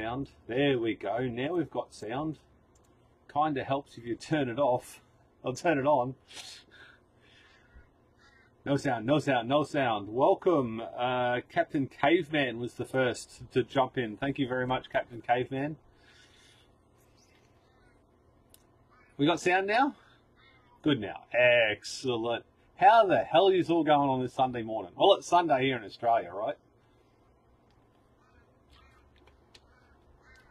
sound. There we go. Now we've got sound. Kind of helps if you turn it off. I'll turn it on. No sound, no sound, no sound. Welcome. Captain Caveman was the first to jump in. Thank you very much, Captain Caveman. We got sound now? Good now. Excellent. How the hell are you all going on this Sunday morning? Well, it's Sunday here in Australia, right?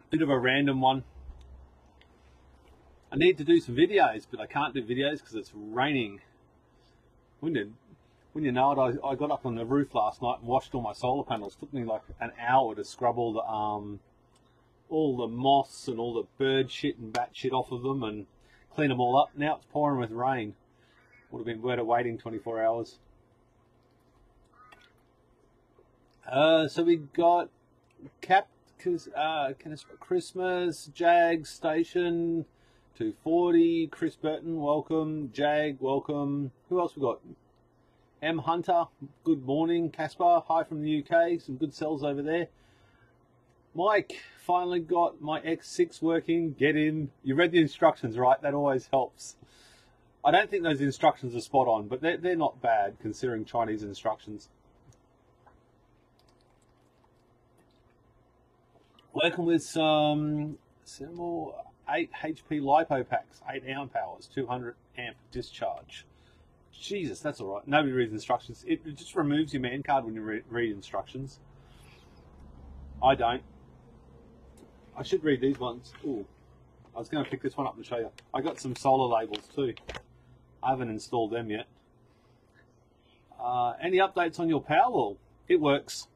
Bit of a random one. I need to do some videos, but I can't do videos because it's raining. When you know it, I got up on the roof last night and washed all my solar panels. It took me like an hour to scrub all the moss and all the bird shit and bat shit off of them and clean them all up. Now it's pouring with rain. Would have been worth waiting 24 hours. So we got Christmas, Jag Station 240, Chris Burton, welcome. Jag, welcome. Who else we got? M Hunter, good morning. Caspar, hi from the UK. Some good cells over there. Mike, finally got my X6 working. Get in. You read the instructions, right? That always helps. I don't think those instructions are spot on, but they're not bad considering Chinese instructions. Working with some 8 HP LiPo packs, 8 amp hours, 200 amp discharge. Jesus, that's all right. Nobody reads instructions. It just removes your man card when you read instructions. I don't. I should read these ones. Ooh, I was going to pick this one up and show you. I got some solar labels too. I haven't installed them yet. Any updates on your Powerwall? It works.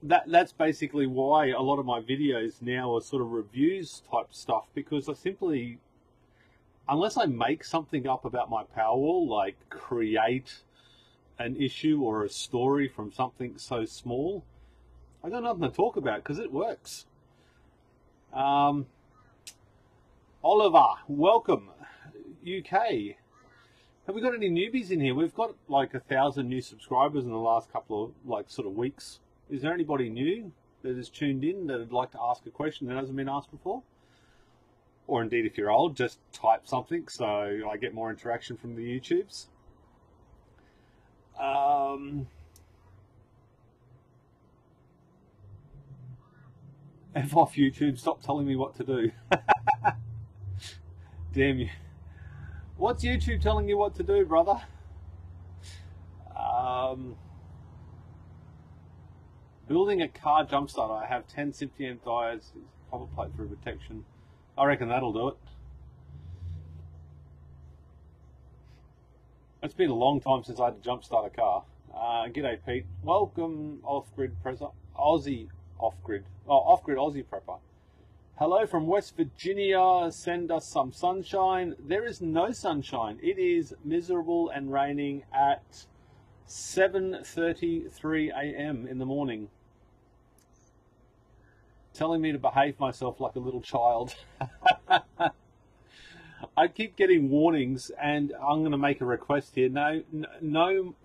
That's basically why a lot of my videos now are sort of reviews type stuff, because I simply, unless I make something up about my Powerwall, like create an issue or a story from something so small, I got nothing to talk about because it works. Oliver, welcome. UK. Have we got any newbies in here? We've got like 1,000 new subscribers in the last couple of sort of weeks. Is there anybody new that has tuned in that would like to ask a question that hasn't been asked before? Or indeed, if you're old, just type something so I get more interaction from the YouTubes. F off YouTube, stop telling me what to do. Damn you. What's YouTube telling you what to do, brother? Building a car jump starter. I have 10 50 amp diodes, copper plate for protection. I reckon that'll do it. It's been a long time since I had to jump start a car. G'day Pete. Welcome off-grid presser. Aussie off-grid. Oh, off-grid Aussie prepper. Hello from West Virginia. Send us some sunshine. There is no sunshine. It is miserable and raining at 7:33 a.m. in the morning. Telling me to behave myself like a little child. I keep getting warnings, and I'm going to make a request here. No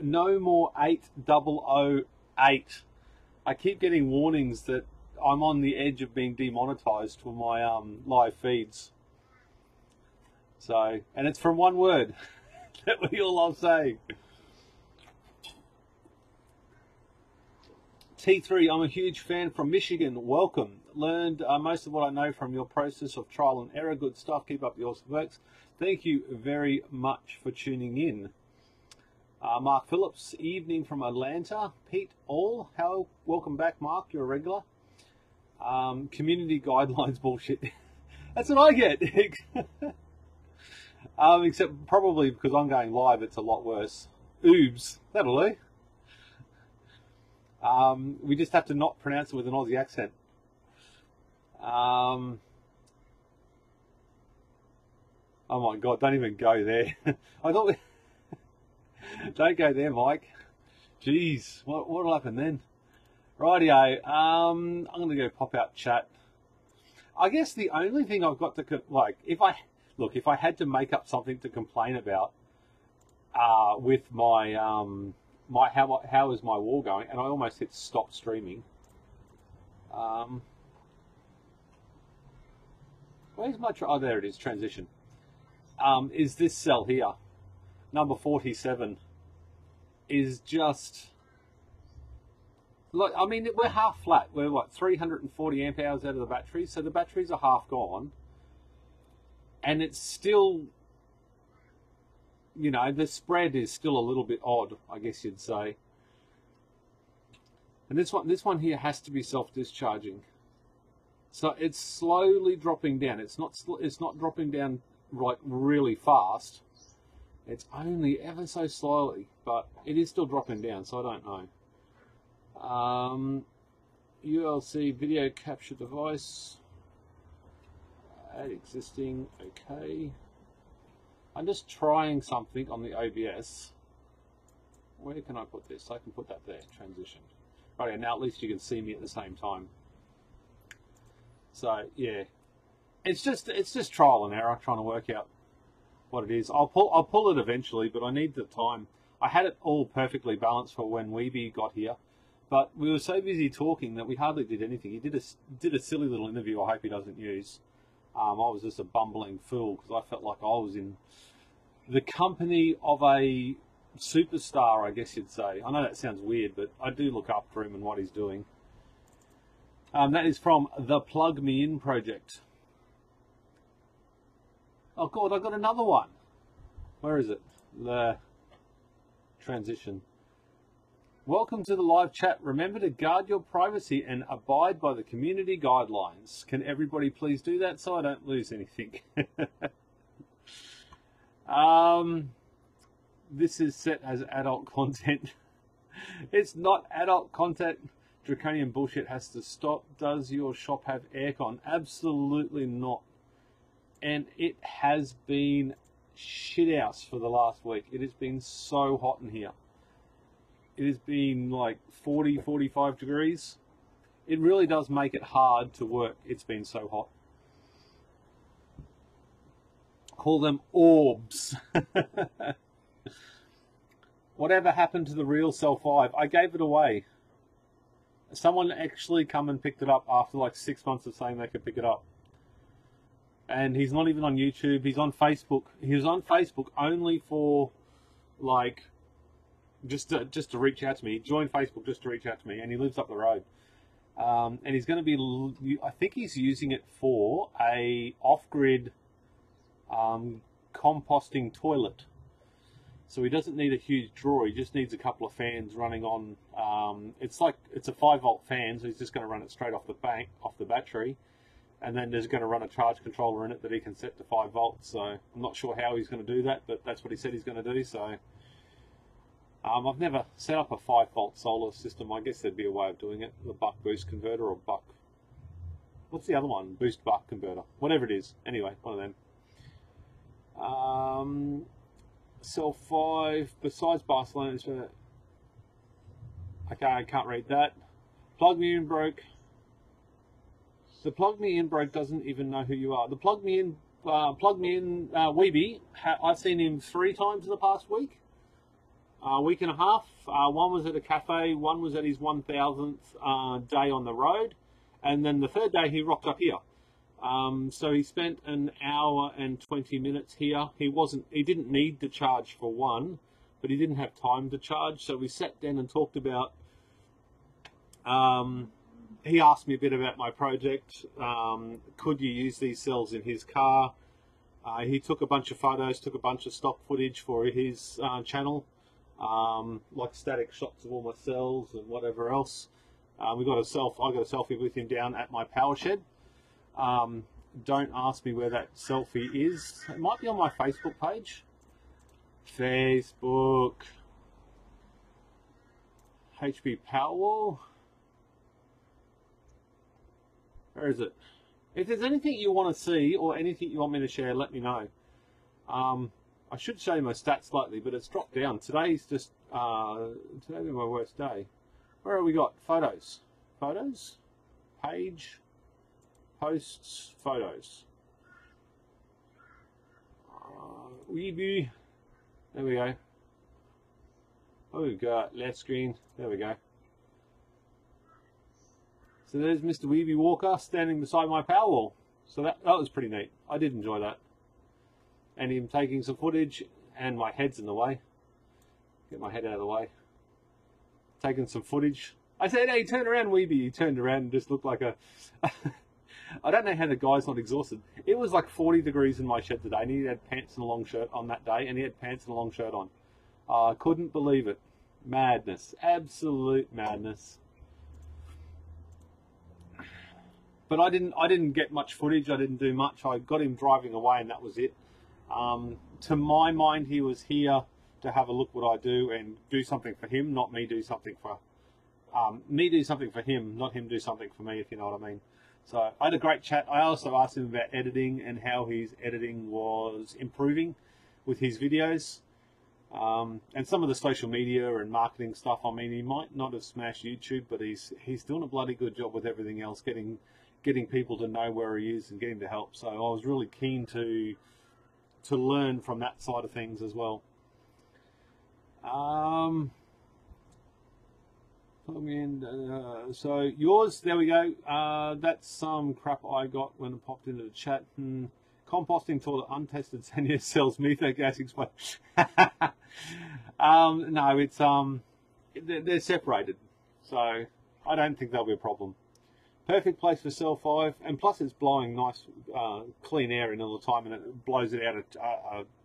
more 8008. I keep getting warnings that I'm on the edge of being demonetized for my live feeds. So, and it's from one word that we all love saying. T3, I'm a huge fan from Michigan. Welcome. Learned most of what I know from your process of trial and error. Good stuff. Keep up the awesome works. Thank you very much for tuning in. Mark Phillips, evening from Atlanta. Pete All, welcome back, Mark. You're a regular. Community guidelines bullshit. That's what I get. Except probably because I'm going live, it's a lot worse. Oobs. That'll do. We just have to not pronounce it with an Aussie accent. Oh my God, don't even go there. I thought don't go there, Mike. Jeez, what'll happen then? Rightio, I'm going to go pop out chat. I guess the only thing I've got to, if I had to make up something to complain about with my, how is my wall going, and I almost hit stop streaming. Where's my, oh, there it is, transition. Is this cell here, number 47, is just, like, I mean, we're half flat. We're what, 340 amp hours out of the battery, so the batteries are half gone, and it's still, you know, the spread is still a little bit odd, I guess you'd say. And this one here has to be self-discharging. So it's slowly dropping down. It's not dropping down like really fast. It's only ever so slowly, but it is still dropping down, so I don't know. ULC video capture device. Add existing, okay. I'm just trying something on the OBS. Where can I put this? I can put that there, transition. Right, now at least you can see me at the same time. So yeah, it's just trial and error, trying to work out what it is. I'll pull it eventually, but I need the time. I had it all perfectly balanced for when Weeby got here, but we were so busy talking that we hardly did anything. He did a silly little interview. I hope he doesn't use. I was just a bumbling fool because I felt like I was in the company of a superstar, I guess you'd say. I know that sounds weird, but I do look up for him and what he's doing. That is from the Plug Me In project. Oh God, I got another one. Where is it? The transition. Welcome to the live chat. Remember to guard your privacy and abide by the community guidelines. Can everybody please do that so I don't lose anything? This is set as adult content. It's not adult content. Draconian bullshit has to stop. Does your shop have aircon? Absolutely not. And it has been shit house for the last week. It has been so hot in here. It has been like 40, 45 degrees. It really does make it hard to work. It's been so hot. Call them orbs. Whatever happened to the real Cell 5? I gave it away. Someone actually come and picked it up after like 6 months of saying they could pick it up. And he's not even on YouTube. He's on Facebook. He was on Facebook only for like just to reach out to me. He joined Facebook just to reach out to me, and he lives up the road. And he's going to be, I think he's using it for a off-grid composting toilet. So he doesn't need a huge drawer. He just needs a couple of fans running on. It's a 5-volt fan, so he's just going to run it straight off the battery, and then there's going to run a charge controller in it that he can set to 5 volts. So I'm not sure how he's going to do that, but that's what he said he's going to do. So I've never set up a 5-volt solar system. I guess there'd be a way of doing it. The buck boost converter or buck. What's the other one? Boost buck converter. Whatever it is. Anyway, one of them. Cell 5, besides Barcelona, okay, I can't read that. Plug Me In broke. The Plug Me In broke doesn't even know who you are. The Plug Me In Weeby, I've seen him 3 times in the past week. Week and a half. One was at a cafe, one was at his 1000th day on the road, and then the 3rd day he rocked up here. So he spent an hour and 20 minutes here. He didn't need to charge for one, but he didn't have time to charge. So we sat down and talked about, he asked me a bit about my project. Could you use these cells in his car? He took a bunch of photos, took a bunch of stock footage for his channel, like static shots of all my cells and whatever else. I got a selfie with him down at my power shed. Don't ask me where that selfie is. It might be on my Facebook page. Facebook. HBPowerwall. Where is it? If there's anything you want to see or anything you want me to share, let me know. I should show you my stats lately, but it's dropped down. Today's just today's my worst day. Where have we got? Photos. Photos? Page. Posts, photos. Weeby. There we go. Oh, we've got left screen. There we go. So there's Mr. Weeby Walker standing beside my Powerwall. So that was pretty neat. I did enjoy that. And him taking some footage, and my head's in the way. Get my head out of the way. Taking some footage. I said, hey, turn around, Weeby. He turned around and just looked like a... I don't know how the guy's not exhausted. It was like 40 degrees in my shed today, and he had pants and a long shirt on that day, and he had pants and a long shirt on. I couldn't believe it. Madness. Absolute madness. But I didn't get much footage. I didn't do much. I got him driving away, and that was it. To my mind, he was here to have a look what I do and do something for him, not me do something for me do something for him, not him do something for me, if you know what I mean. So I had a great chat. I also asked him about editing and how his editing was improving with his videos, and some of the social media and marketing stuff. I mean, he might not have smashed YouTube, but he's doing a bloody good job with everything else, getting people to know where he is and getting to help. So I was really keen to learn from that side of things as well. So yours, there we go. That's some crap I got when I popped into the chat. Composting toilet untested Sanya cells methane gas explosion. No, it's they're separated, so I don't think that'll be a problem. Perfect place for cell 5, and plus it's blowing nice clean air in all the time, and it blows it out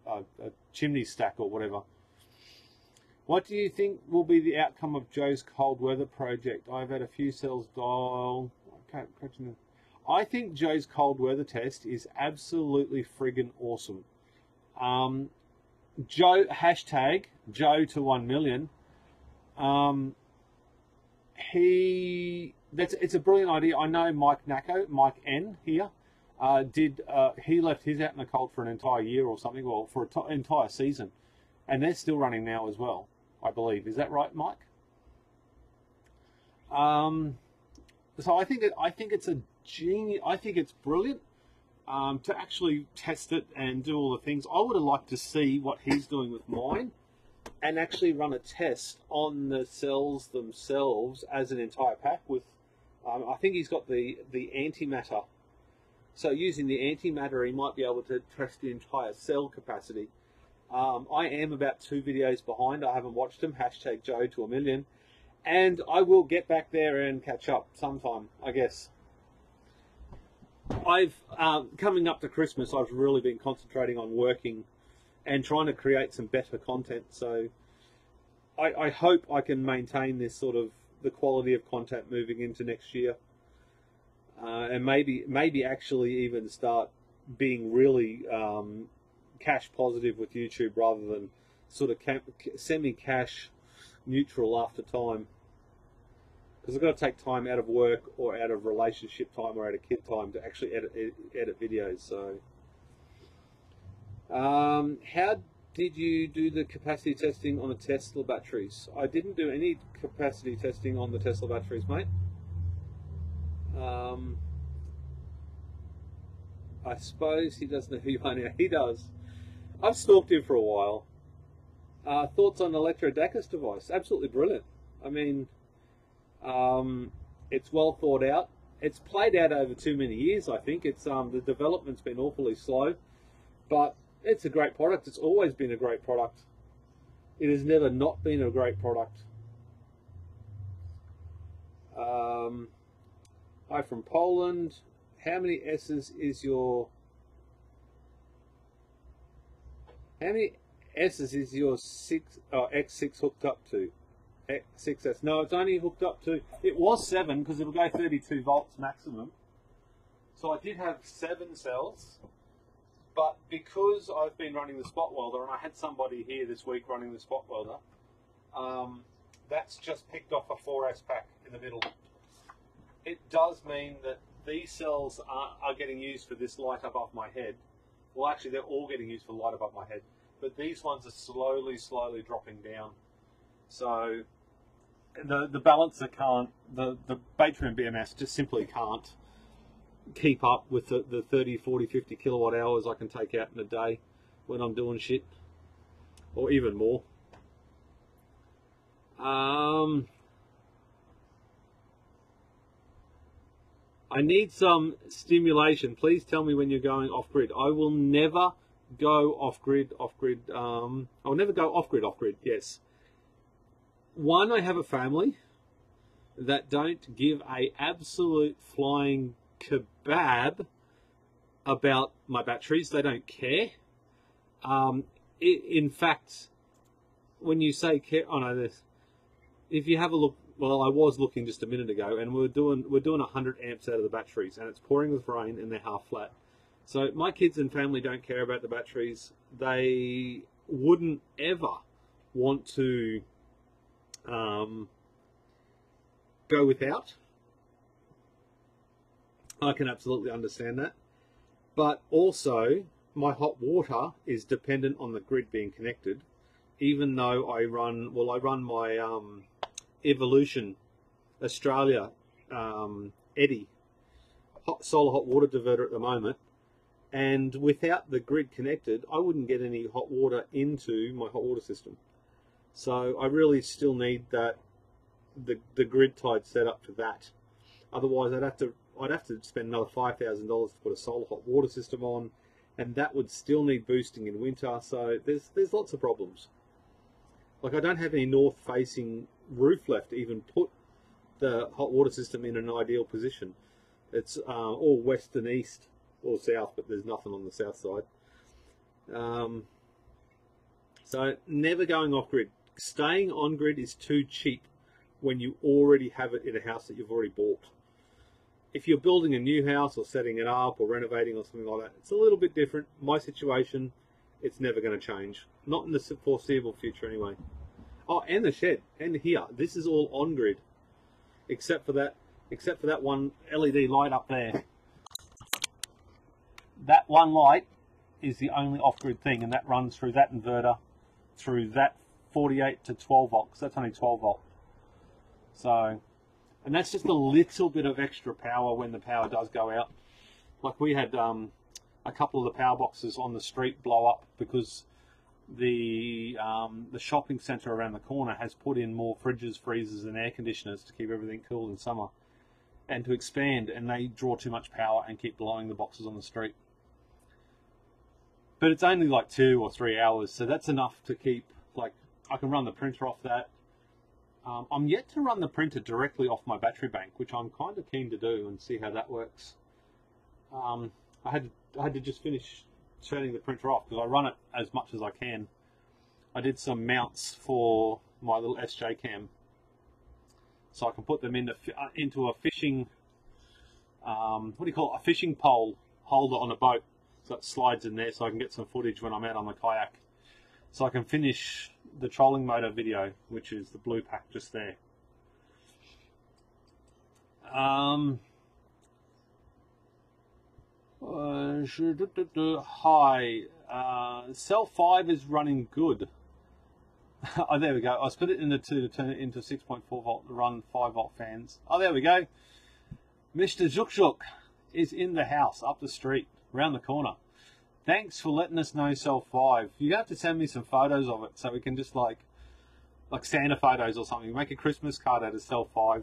a chimney stack or whatever. What do you think will be the outcome of Joe's cold weather project? I've had a few cells dial. I think Joe's cold weather test is absolutely friggin' awesome. Joe, hashtag Joe to 1 million. It's a brilliant idea. I know Mike Mike N here, he left his out in the cold for an entire year or something, or for an entire season, and they're still running now as well, I believe. Is that right, Mike? So I think it's a genius. I think it's brilliant to actually test it and do all the things. I would have liked to see what he's doing with mine, and actually run a test on the cells themselves as an entire pack with. I think he's got the antimatter. So using the antimatter, he might be able to test the entire cell capacity. I am about 2 videos behind. I haven't watched them. Hashtag Joe to 1 million. And I will get back there and catch up sometime, I guess. Coming up to Christmas, I've really been concentrating on working and trying to create some better content. So I hope I can maintain this sort of the quality of content moving into next year, and maybe actually even start being really cash positive with YouTube rather than sort of semi-cash neutral after time, because I've got to take time out of work or out of relationship time or out of kid time to actually edit videos. So how did you do the capacity testing on the Tesla batteries? I didn't do any capacity testing on the Tesla batteries, mate. I suppose he doesn't know who you are now. He does. I've stalked him for a while. Thoughts on the Electrodacus device? Absolutely brilliant. I mean, it's well thought out. It's played out over too many years, I think. It's the development's been awfully slow, but it's a great product. It's always been a great product. It has never not been a great product. Hi from Poland. How many S's is your X6 hooked up to? X6S. No, it's only hooked up to. It was 7 because it'll go 32 volts maximum. So I did have 7 cells. But because I've been running the spot welder, and I had somebody here this week running the spot welder, that's just picked off a 4S pack in the middle. It does mean that these cells are getting used for this light above my head. Well, actually, they're all getting used for light above my head. But these ones are slowly dropping down. So the balancer can't, the Battery BMS just simply can't keep up with the 30, 40, 50 kilowatt hours I can take out in a day when I'm doing shit, or even more. I need some stimulation. Please tell me when you're going off grid. I will never go off grid. I'll never go off grid. Yes. One, I have a family that don't give a absolute flying kebab about my batteries. They don't care. In fact, when you say care, oh no, this. If you have a look, well, I was looking just a minute ago, and we're doing 100 amps out of the batteries, and it's pouring with rain, and they're half flat. So my kids and family don't care about the batteries. They wouldn't ever want to go without. I can absolutely understand that. But also, my hot water is dependent on the grid being connected, even though I run my Evolution Australia Eddy solar hot water diverter at the moment, and without the grid connected, I wouldn't get any hot water into my hot water system. So I really still need that the grid tied setup for that. Otherwise, I'd have to spend another $5,000 to put a solar hot water system on, and that would still need boosting in winter. So there's lots of problems. Like, I don't have any north-facing roof left to even put the hot water system in an ideal position. It's all west and east or south, but there's nothing on the south side. So never going off grid. Staying on grid is too cheap when you already have it in a house that you've already bought. If you're building a new house or setting it up or renovating or something like that, it's a little bit different. My situation, it's never going to change. Not in the foreseeable future anyway. Oh, and the shed, and here. This is all on grid, except for that one LED light up there. That one light is the only off-grid thing, and that runs through that inverter, through that 48 to 12 volts. That's only 12 volt. So, and that's just a little bit of extra power when the power does go out. Like, we had a couple of the power boxes on the street blow up because the shopping centre around the corner has put in more fridges, freezers and air conditioners to keep everything cool in summer and to expand, and they draw too much power and keep blowing the boxes on the street. But it's only like 2 or 3 hours, so that's enough to keep, like, I can run the printer off that. I'm yet to run the printer directly off my battery bank, which I'm kind of keen to do and see how that works. I had to just finish turning the printer off because I run it as much as I can. I did some mounts for my little SJ cam, so I can put them into a fishing, what do you call it, a fishing pole holder on a boat, so it slides in there, so I can get some footage when I'm out on the kayak. So I can finish the trolling motor video, which is the blue pack just there. Hi, cell 5 is running good. Oh, there we go. I split it into 2 to turn it into 6.4 volt to run 5 volt fans. Oh, there we go. Mr. Zhukshuk is in the house, up the street, round the corner. Thanks for letting us know cell 5. You have to send me some photos of it so we can just like Santa photos or something. Make a Christmas card out of cell 5.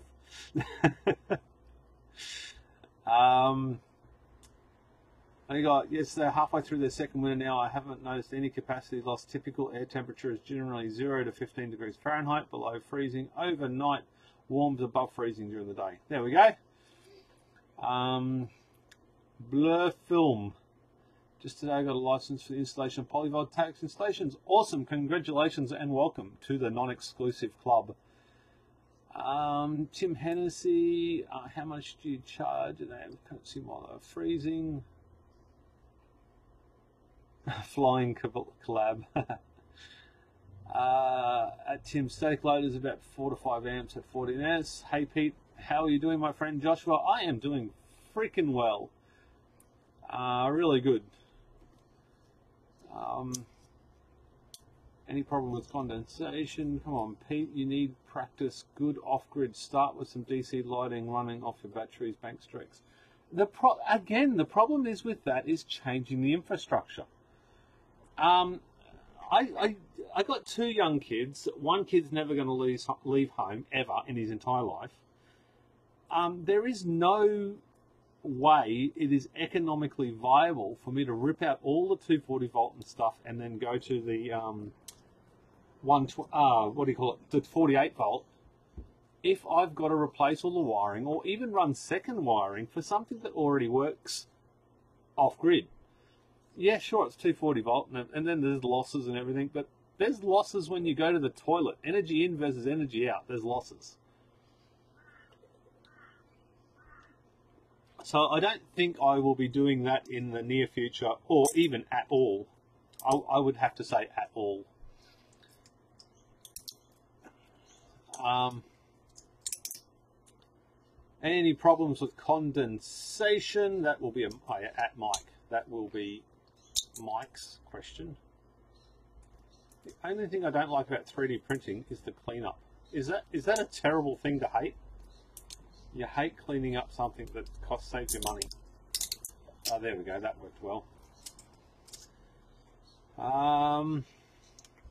I got, yes, they're halfway through their second winter now. I haven't noticed any capacity loss. Typical air temperature is generally 0 to 15 degrees Fahrenheit, below freezing. Overnight, warms above freezing during the day. There we go. Blur Film. Just today I got a license for the installation of polyvoltaics installations. Awesome. Congratulations and welcome to the non-exclusive club. Tim Hennessy, how much do you charge? And I can't see while they're freezing. Flying collab. At Tim, static load is about 4 to 5 amps at 14S. Hey Pete, how are you doing, my friend Joshua? I am doing freaking well. Really good. Any problem with condensation? Come on, Pete, you need practice. Good off-grid. Start with some DC lighting running off your batteries, bank streaks. Again, the problem is with that is changing the infrastructure. I got 2 young kids. One kid's never going to leave home ever in his entire life. There is no way it is economically viable for me to rip out all the 240 volt and stuff and then go to the the 48 volt if I've got to replace all the wiring or even run second wiring for something that already works off grid. Yeah, sure, it's 240 volt and then there's losses and everything, but there's losses when you go to the toilet. Energy in versus energy out, there's losses. So I don't think I will be doing that in the near future, or even at all. I would have to say at all. Any problems with condensation? That will be at Mike. That will be Mike's question. The only thing I don't like about 3D printing is the cleanup. Is that a terrible thing to hate? You hate cleaning up something that saves you money. Oh, there we go. That worked well. I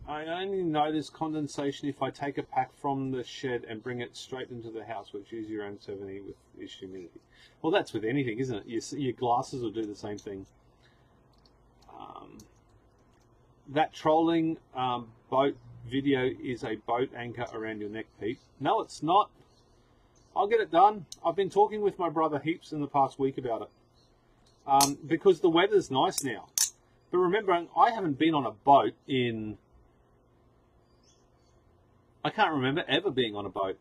only notice condensation if I take a pack from the shed and bring it straight into the house, which is your own 70 with its humidity. Well, that's with anything, isn't it? Your glasses will do the same thing. That trolling boat video is a boat anchor around your neck, Pete. No, it's not. I'll get it done. I've been talking with my brother heaps in the past week about it. Because the weather's nice now. But remember, I haven't been on a boat in... I can't remember ever being on a boat.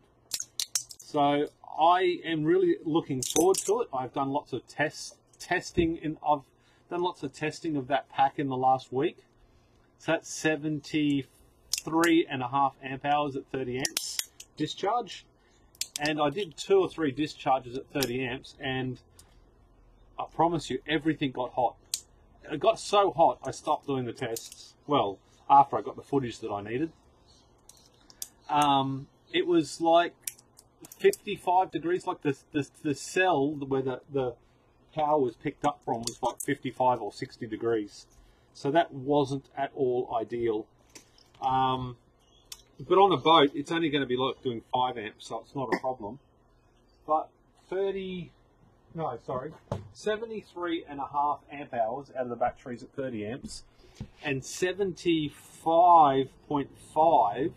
So I am really looking forward to it. I've done lots of testing of that pack in the last week. So that's 73.5 amp hours at 30 amps discharge. And I did 2 or 3 discharges at 30 amps, and I promise you, everything got hot. It got so hot, I stopped doing the tests. Well, after I got the footage that I needed. It was like 55 degrees, like the cell where the power was picked up from was like 55 or 60 degrees. So that wasn't at all ideal. But on a boat, it's only going to be like doing 5 amps, so it's not a problem. But 73.5 amp hours out of the batteries at 30 amps, and 75.5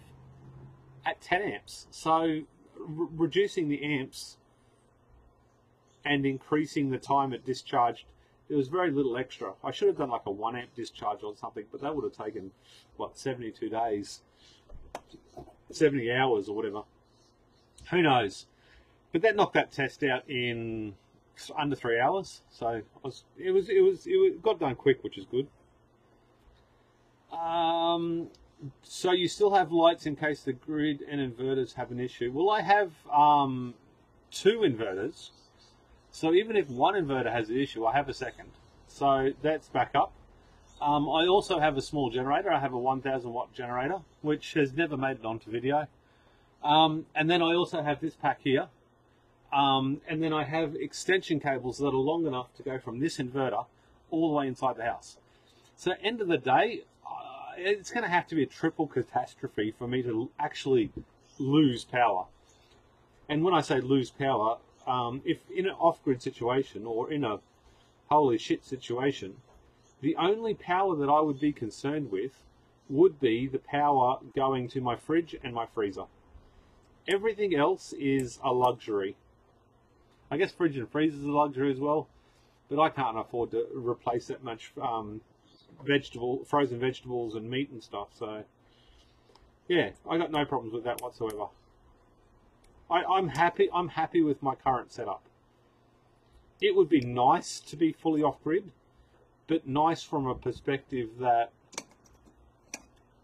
at 10 amps. So reducing the amps and increasing the time it discharged, there was very little extra. I should have done like a 1 amp discharge or something, but that would have taken, what, 72 days, 70 hours or whatever. Who knows? But that knocked that test out in under 3 hours. So it got done quick, which is good. So you still have lights in case the grid and inverters have an issue. Well, I have 2 inverters. So even if one inverter has an issue, I have a second. So that's back up. I also have a small generator. I have a 1000 watt generator, which has never made it onto video. And then I also have this pack here. And then I have extension cables that are long enough to go from this inverter all the way inside the house. So at the end of the day, it's going to have to be a triple catastrophe for me to actually lose power. And when I say lose power, if in an off-grid situation or in a holy shit situation, the only power that I would be concerned with would be the power going to my fridge and my freezer. Everything else is a luxury. I guess fridge and freezer is a luxury as well, but I can't afford to replace that much frozen vegetables and meat and stuff. So yeah, I got no problems with that whatsoever. I'm happy with my current setup. It would be nice to be fully off-grid, but nice from a perspective that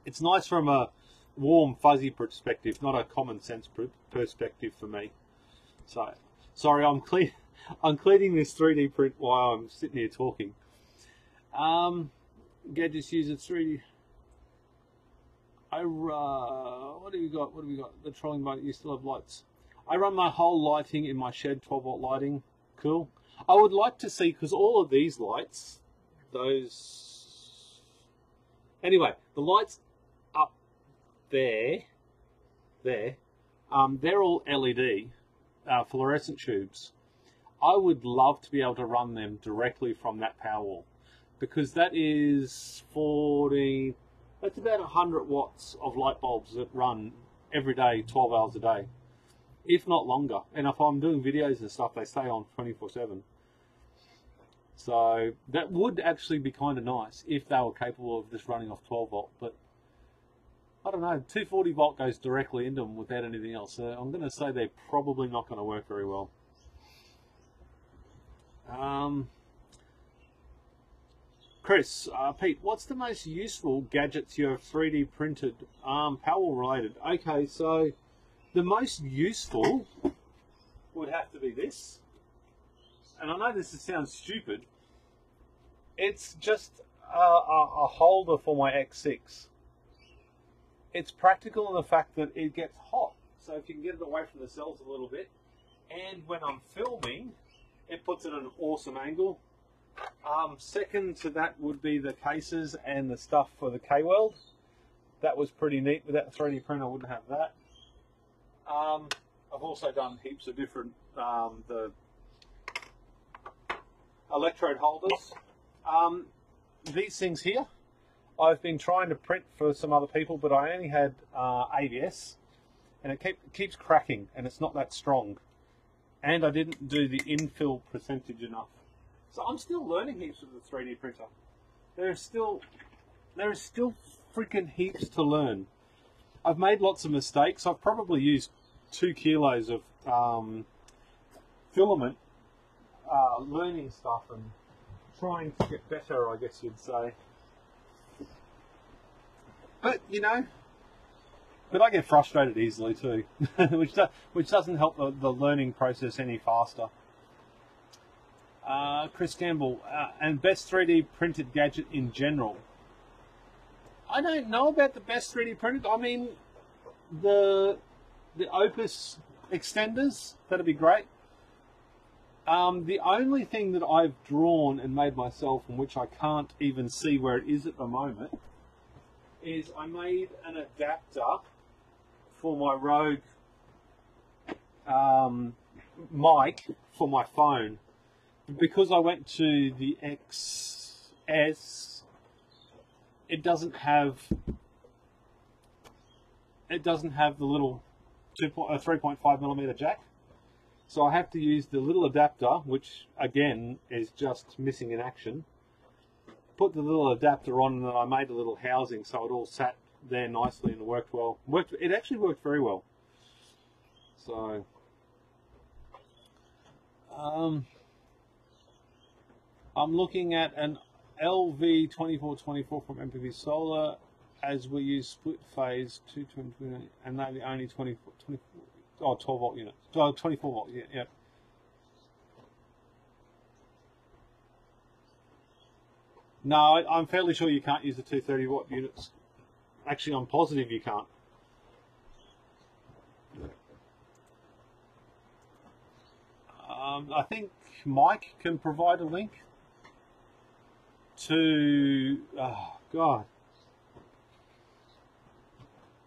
it's nice from a warm, fuzzy perspective, not a common sense perspective for me. So sorry, I'm cleaning this 3D print while I'm sitting here talking. Gadgets user 3D. What do we got? What do we got? The trolling boat. You still have lights. I run my whole lighting in my shed, 12 volt lighting. Cool. I would like to see, because all of these lights, anyway, the lights up there, they're all LED, fluorescent tubes. I would love to be able to run them directly from that Powerwall, because that is 40, that's about 100 watts of light bulbs that run every day, 12 hours a day, if not longer. And if I'm doing videos and stuff, they stay on 24/7. So that would actually be kind of nice if they were capable of just running off 12 volt, but I don't know, 240 volt goes directly into them without anything else. So I'm going to say they're probably not going to work very well. Chris, Pete, what's the most useful gadgets you have 3D printed, Powerwall related? Okay, so the most useful would have to be this. And I know this sounds stupid. It's just a holder for my X6. It's practical in the fact that it gets hot. So if you can get it away from the cells a little bit. And when I'm filming, it puts it at an awesome angle. Second to that would be the cases and the stuff for the K-Weld. That was pretty neat. Without the 3D printer, I wouldn't have that. I've also done heaps of different the electrode holders. These things here, I've been trying to print for some other people, but I only had ABS, and it keeps cracking, and it's not that strong. And I didn't do the infill percentage enough. So I'm still learning heaps with the 3D printer. There is still freaking heaps to learn. I've made lots of mistakes. I've probably used 2 kilos of filament learning stuff and trying to get better, I guess you'd say. But you know, but I get frustrated easily too, which doesn't help the learning process any faster. Chris Campbell, and best 3D printed gadget in general. I don't know about the best 3D printed. I mean, the Opus extenders, that'd be great. The only thing that I've drawn and made myself, and which I can't even see where it is at the moment, is I made an adapter for my Rogue mic for my phone. Because I went to the XS, it doesn't have the little 3.5mm jack. So I have to use the little adapter, which again is just missing in action. Put the little adapter on, and then I made a little housing so it all sat there nicely and worked well. It actually worked very well. So I'm looking at an LV2424 from MPV Solar, as we use split phase 220, and they're the only 12 volt units. 24 volt, yeah. No, I'm fairly sure you can't use the 230 watt units. Actually, I'm positive you can't. I think Mike can provide a link to, oh God,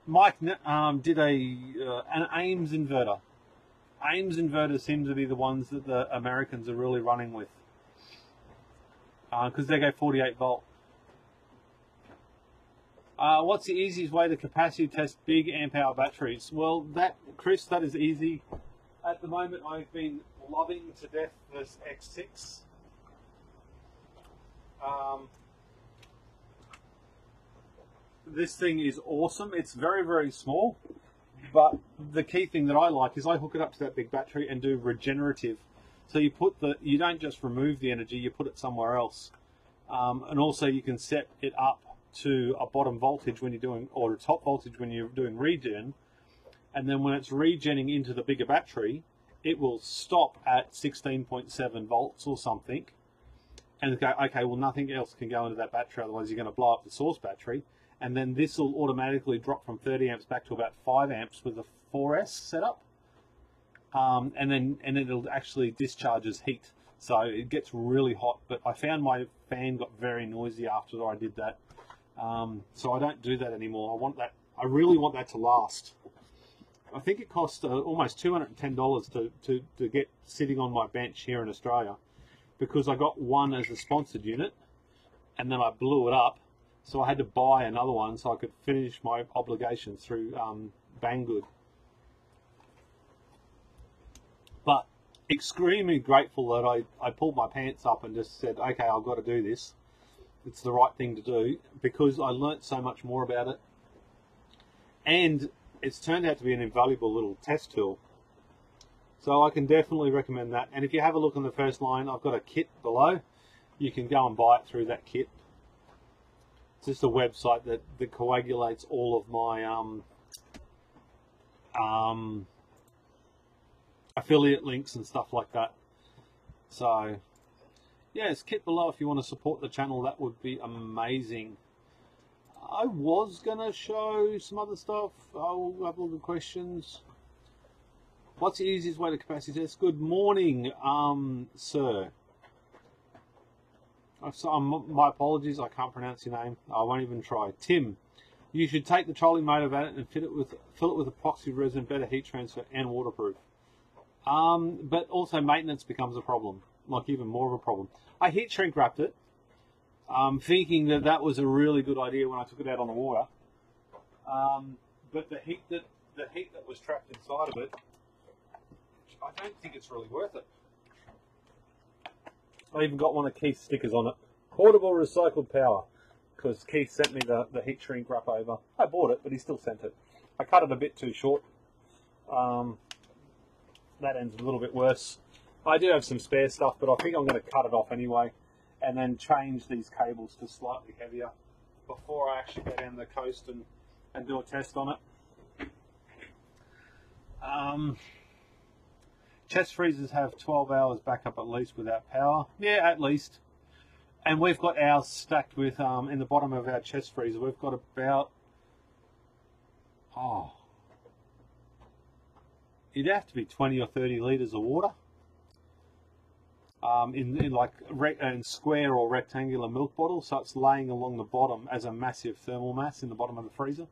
Mike did an Ames inverter. Ames inverters seem to be the ones that the Americans are really running with, because they go 48 volt. What's the easiest way to capacity test big amp hour batteries? Well, Chris, that is easy. At the moment, I've been loving to death this X6. This thing is awesome. It's very, very small, but the key thing that I like is I hook it up to that big battery and do regenerative. So you don't just remove the energy, you put it somewhere else. And also you can set it up to a bottom voltage when you're doing, or a top voltage when you're doing regen. And then when it's regenning into the bigger battery, it will stop at 16.7 volts or something. And go, okay, well, nothing else can go into that battery, otherwise you're going to blow up the source battery. And then this will automatically drop from 30 amps back to about 5 amps with a 4S setup. And then it'll actually discharges heat. So it gets really hot. But I found my fan got very noisy after I did that. So I don't do that anymore. I really want that to last. I think it cost almost $210 to get sitting on my bench here in Australia, because I got one as a sponsored unit and then I blew it up, so I had to buy another one so I could finish my obligations through Banggood. But extremely grateful that I pulled my pants up and just said, okay, I've got to do this. It's the right thing to do, because I learnt so much more about it, and it's turned out to be an invaluable little test tool. So I can definitely recommend that. And if you have a look on the first line, I've got a kit below. You can go and buy it through that kit. It's just a website that coagulates all of my affiliate links and stuff like that. So yeah, it's kit below if you want to support the channel. That would be amazing. I was gonna show some other stuff. I'll have all the questions. What's the easiest way to capacity test? Good morning, sir. My apologies, I can't pronounce your name. I won't even try. Tim, you should take the trolling motor of it and fill it with epoxy resin, better heat transfer and waterproof. But also maintenance becomes a problem, like even more of a problem. I heat shrink wrapped it, thinking that was a really good idea when I took it out on the water. But the heat that was trapped inside of it, I don't think it's really worth it. I even got one of Keith's stickers on it. Portable recycled power, because Keith sent me the heat shrink wrap over. I bought it, but he still sent it. I cut it a bit too short. That end's a little bit worse. I do have some spare stuff, but I think I'm going to cut it off anyway, and then change these cables to slightly heavier before I actually go down the coast and do a test on it. Chest freezers have 12 hours backup at least without power. Yeah, at least. And we've got ours stacked with, in the bottom of our chest freezer, we've got about, it'd have to be 20 or 30 litres of water. In square or rectangular milk bottles, so it's laying along the bottom as a massive thermal mass in the bottom of the freezer.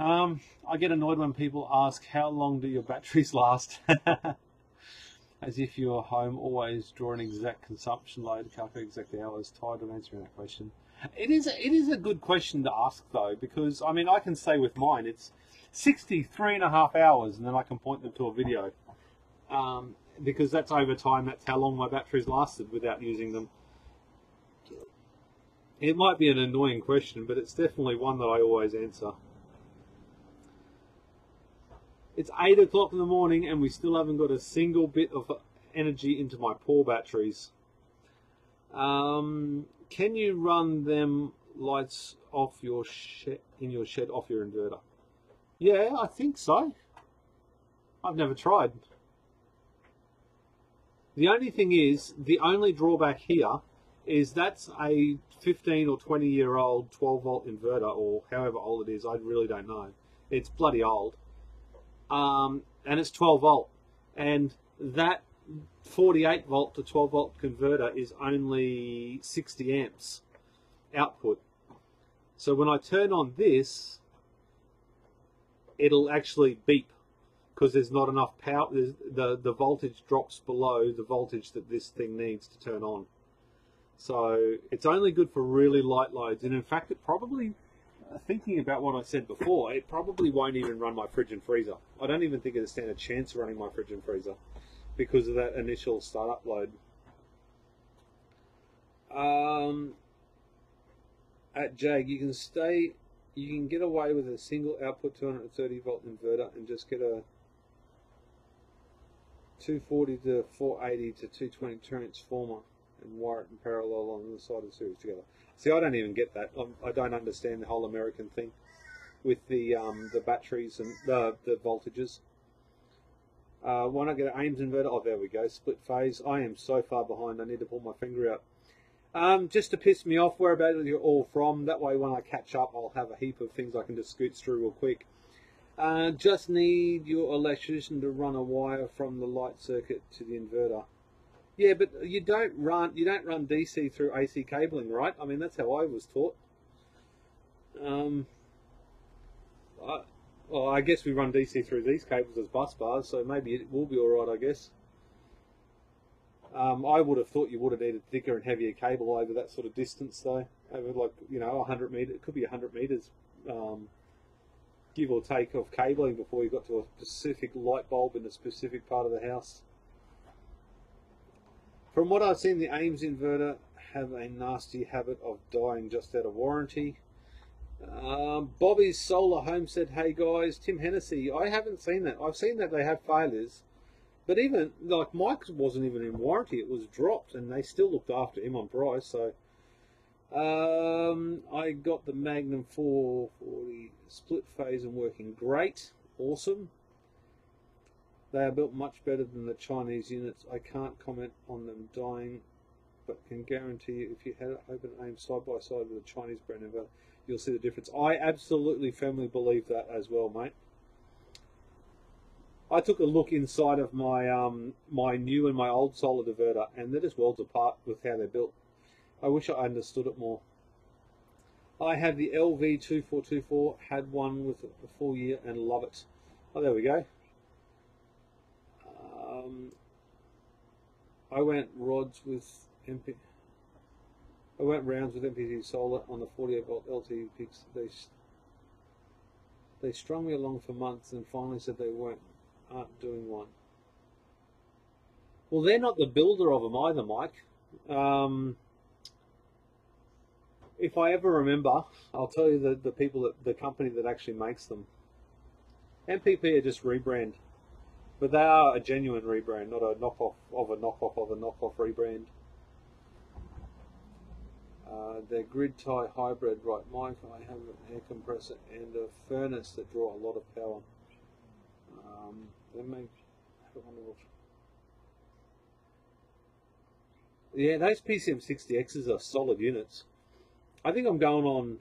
I get annoyed when people ask, how long do your batteries last? As if you're home, always draw an exact consumption load, calculate exact hours. Tired of answering that question. It is a good question to ask though, because I mean, I can say with mine it's 63.5 hours, and then I can point them to a video, because that's over time. That's how long my batteries lasted without using them. It might be an annoying question, but it's definitely one that I always answer. It's 8 o'clock in the morning and we still haven't got a single bit of energy into my poor batteries. Can you run them lights off your shed off your inverter? Yeah, I think so. I've never tried. The only thing is, the only drawback here is that's a 15 or 20 year old 12 volt inverter, or however old it is, I really don't know. It's bloody old. And it's 12 volt, and that 48 volt to 12 volt converter is only 60 amps output. So when I turn on this, it'll actually beep because there's not enough power. The voltage drops below the voltage that this thing needs to turn on. So it's only good for really light loads, and in fact it probably, thinking about what I said before, it probably won't even run my fridge and freezer. I don't even think it'll stand a chance of running my fridge and freezer because of that initial startup load. At Jag, you can get away with a single output 230 volt inverter and just get a 240 to 480 to 220 transformer and wire it in parallel on the side of the series together. See, I don't even get that. I don't understand the whole American thing with the batteries and the voltages. Why not get an Ames inverter? Oh, there we go. Split phase. I am so far behind. I need to pull my finger out. Just to piss me off, whereabouts you're all from. That way, when I catch up, I'll have a heap of things I can just scoot through real quick. Just need your electrician to run a wire from the light circuit to the inverter. Yeah, but you don't run DC through AC cabling, right? I mean, that's how I was taught. Well, I guess we run DC through these cables as bus bars, so maybe it will be alright, I guess. I would have thought you would have needed thicker and heavier cable over that sort of distance, though. Over, like, you know, 100 metres, it could be 100 metres, give or take, of cabling before you got to a specific light bulb in a specific part of the house. From what I've seen, the Ames inverter have a nasty habit of dying just out of warranty. Bobby's Solar Home said, hey guys, Tim Hennessy. I haven't seen that. I've seen that they have failures. But even, like, Mike's wasn't even in warranty. It was dropped, and they still looked after him on price. So, I got the Magnum 440 split phase and working great. Awesome. They are built much better than the Chinese units. I can't comment on them dying, but can guarantee you if you had it open aim side by side with a Chinese brand inverter, you'll see the difference. I absolutely firmly believe that as well, mate. I took a look inside of my my new and my old solar diverter, and they're just worlds apart with how they're built. I wish I understood it more. I have the LV2424, had one with a full year and love it. Oh, there we go. I went rounds with MPT solar on the 48 volt LTE picks. They strung me along for months and finally said they aren't doing one. Well, they're not the builder of them either, Mike. If I ever remember, I'll tell you the company that actually makes them. MPP are just rebrand, but they are a genuine rebrand, not a knockoff of a knockoff of a knockoff rebrand. They're grid tie hybrid, right, Mike? I have an air compressor and a furnace that draw a lot of power. They make, yeah, those PCM60Xs are solid units. I think I'm going on.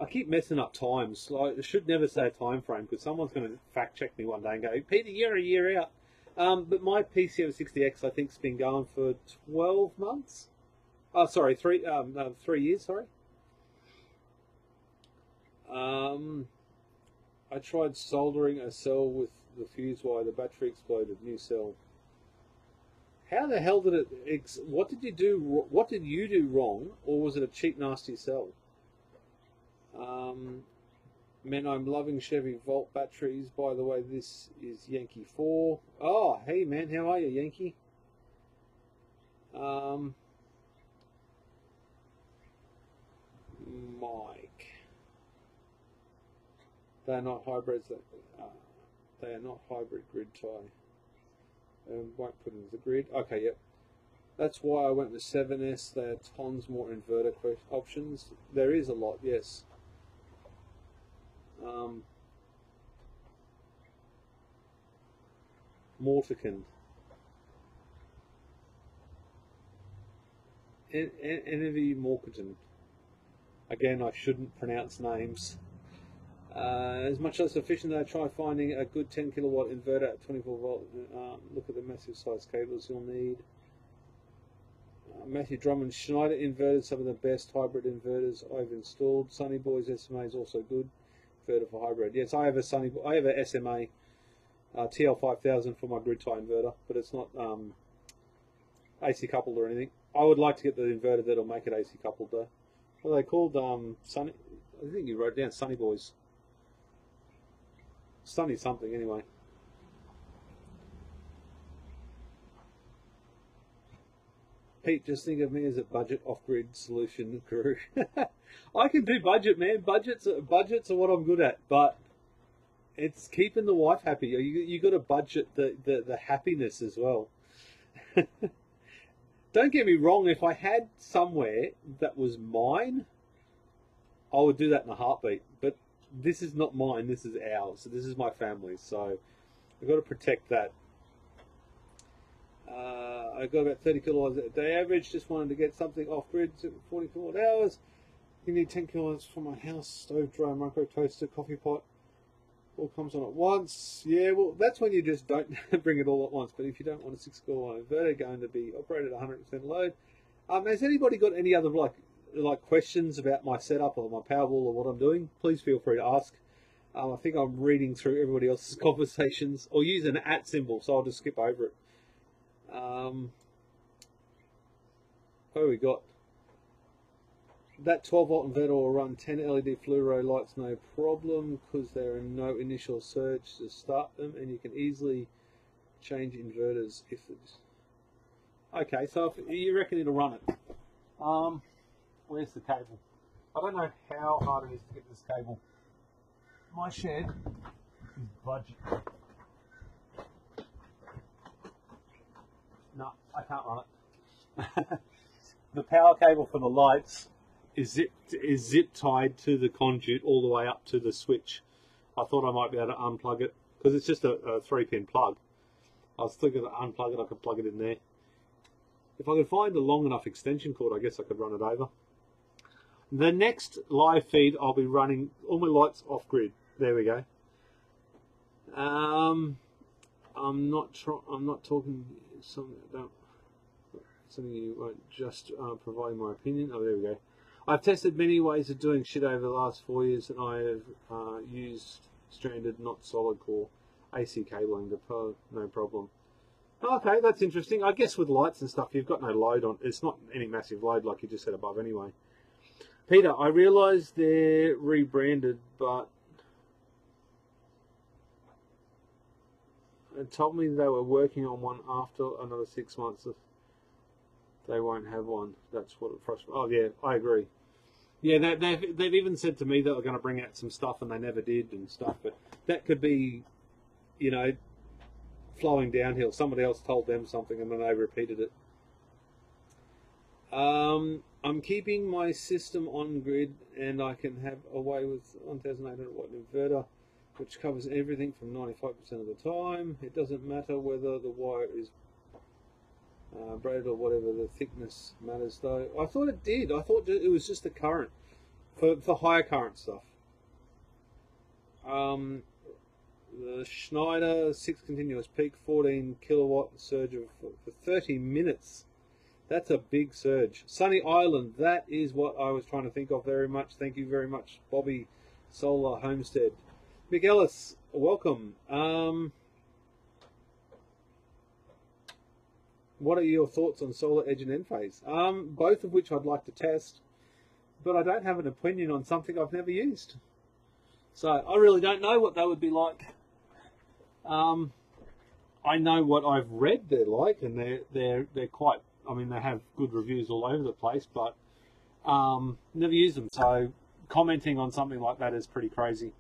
I keep messing up times. Like, I should never say a time frame because someone's going to fact check me one day and go, Peter, you're a year out. But my PCM60X I think's been going for 12 months. Oh, sorry, 3 years. Sorry. I tried soldering a cell with the fuse wire. The battery exploded. New cell. How the hell did it? What did you do? What did you do wrong, or was it a cheap, nasty cell? Man, I'm loving Chevy Volt batteries. By the way, this is Yankee 4. Oh, hey man, how are you, Yankee? Mike. They are not hybrids. They are not hybrid grid tie. Won't put into the grid. Okay, yep. That's why I went with 7S. There are tons more inverter options. There is a lot, yes. Mortican. Envy Mortican. Again, I shouldn't pronounce names. As much less efficient, I try finding a good 10 kilowatt inverter at 24 volt. Look at the massive size cables you'll need. Matthew Drummond, Schneider inverters, some of the best hybrid inverters I've installed. Sunny Boys SMA is also good inverter for hybrid. Yes, I have a SMA TL5000 for my grid tie inverter, but it's not AC coupled or anything. I would like to get the inverter that'll make it AC coupled though. What are they called? Sunny. I think you wrote down Sunny Boys. Sunny something anyway. Pete, just think of me as a budget off-grid solution guru. I can do budget, man. Budgets are what I'm good at, but it's keeping the wife happy. You got to budget the happiness as well. Don't get me wrong. If I had somewhere that was mine, I would do that in a heartbeat. But this is not mine. This is ours. So this is my family's. So I've got to protect that. I got about 30 kilowatts a day average. Just wanted to get something off grid, 40 kilowatt hours. You need 10 kilowatts for my house, stove, dryer, micro toaster, coffee pot. All comes on at once. Yeah, well, that's when you just don't bring it all at once. But if you don't want a 6 kilowatt inverter going to be operated at 100% load, has anybody got any other like questions about my setup or my Powerwall or what I'm doing? Please feel free to ask. I think I'm reading through everybody else's conversations or using an @ symbol, so I'll just skip over it. What do we got? That 12-volt inverter will run 10 LED fluoro lights no problem because there are no initial surge to start them, and you can easily change inverters if it's... Okay, so if you reckon it'll run it. Where's the cable? I don't know how hard it is to get this cable. My shed is budget. No, I can't run it. The power cable for the lights is zip tied to the conduit all the way up to the switch. I thought I might be able to unplug it because it's just a 3-pin plug. I was thinking to unplug it, I could plug it in there. If I could find a long enough extension cord, I guess I could run it over. The next live feed, I'll be running all my lights off grid. There we go. I'm not talking something you won't just providing my opinion. Oh, there we go. I've tested many ways of doing shit over the last 4 years, and I have used stranded, not solid core AC cabling. No problem. Okay, that's interesting. I guess with lights and stuff, you've got no load on. It's not any massive load like you just said above anyway. Peter, I realise they're rebranded, but it told me they were working on one after another 6 months. They won't have one. That's what it frustrates. Oh yeah, I agree. Yeah, they've even said to me that they're going to bring out some stuff, and they never did and stuff. But that could be, you know, flowing downhill. Somebody else told them something, and then they repeated it. I'm keeping my system on grid, and I can have away with 1,800 watt inverter, which covers everything from 95% of the time. It doesn't matter whether the wire is braided or whatever, the thickness matters though. I thought it did. I thought it was just the current for higher current stuff. The Schneider 6 continuous peak, 14 kilowatt surge for 30 minutes. That's a big surge. Sunny Island, that is what I was trying to think of very much. Thank you very much, Bobby Solar Homestead. Mick Ellis, welcome. What are your thoughts on Solar Edge and Enphase? Both of which I'd like to test, but I don't have an opinion on something I've never used. So I really don't know what they would be like. I know what I've read they're like, and they're quite, I mean, they have good reviews all over the place, but never used them. So commenting on something like that is pretty crazy.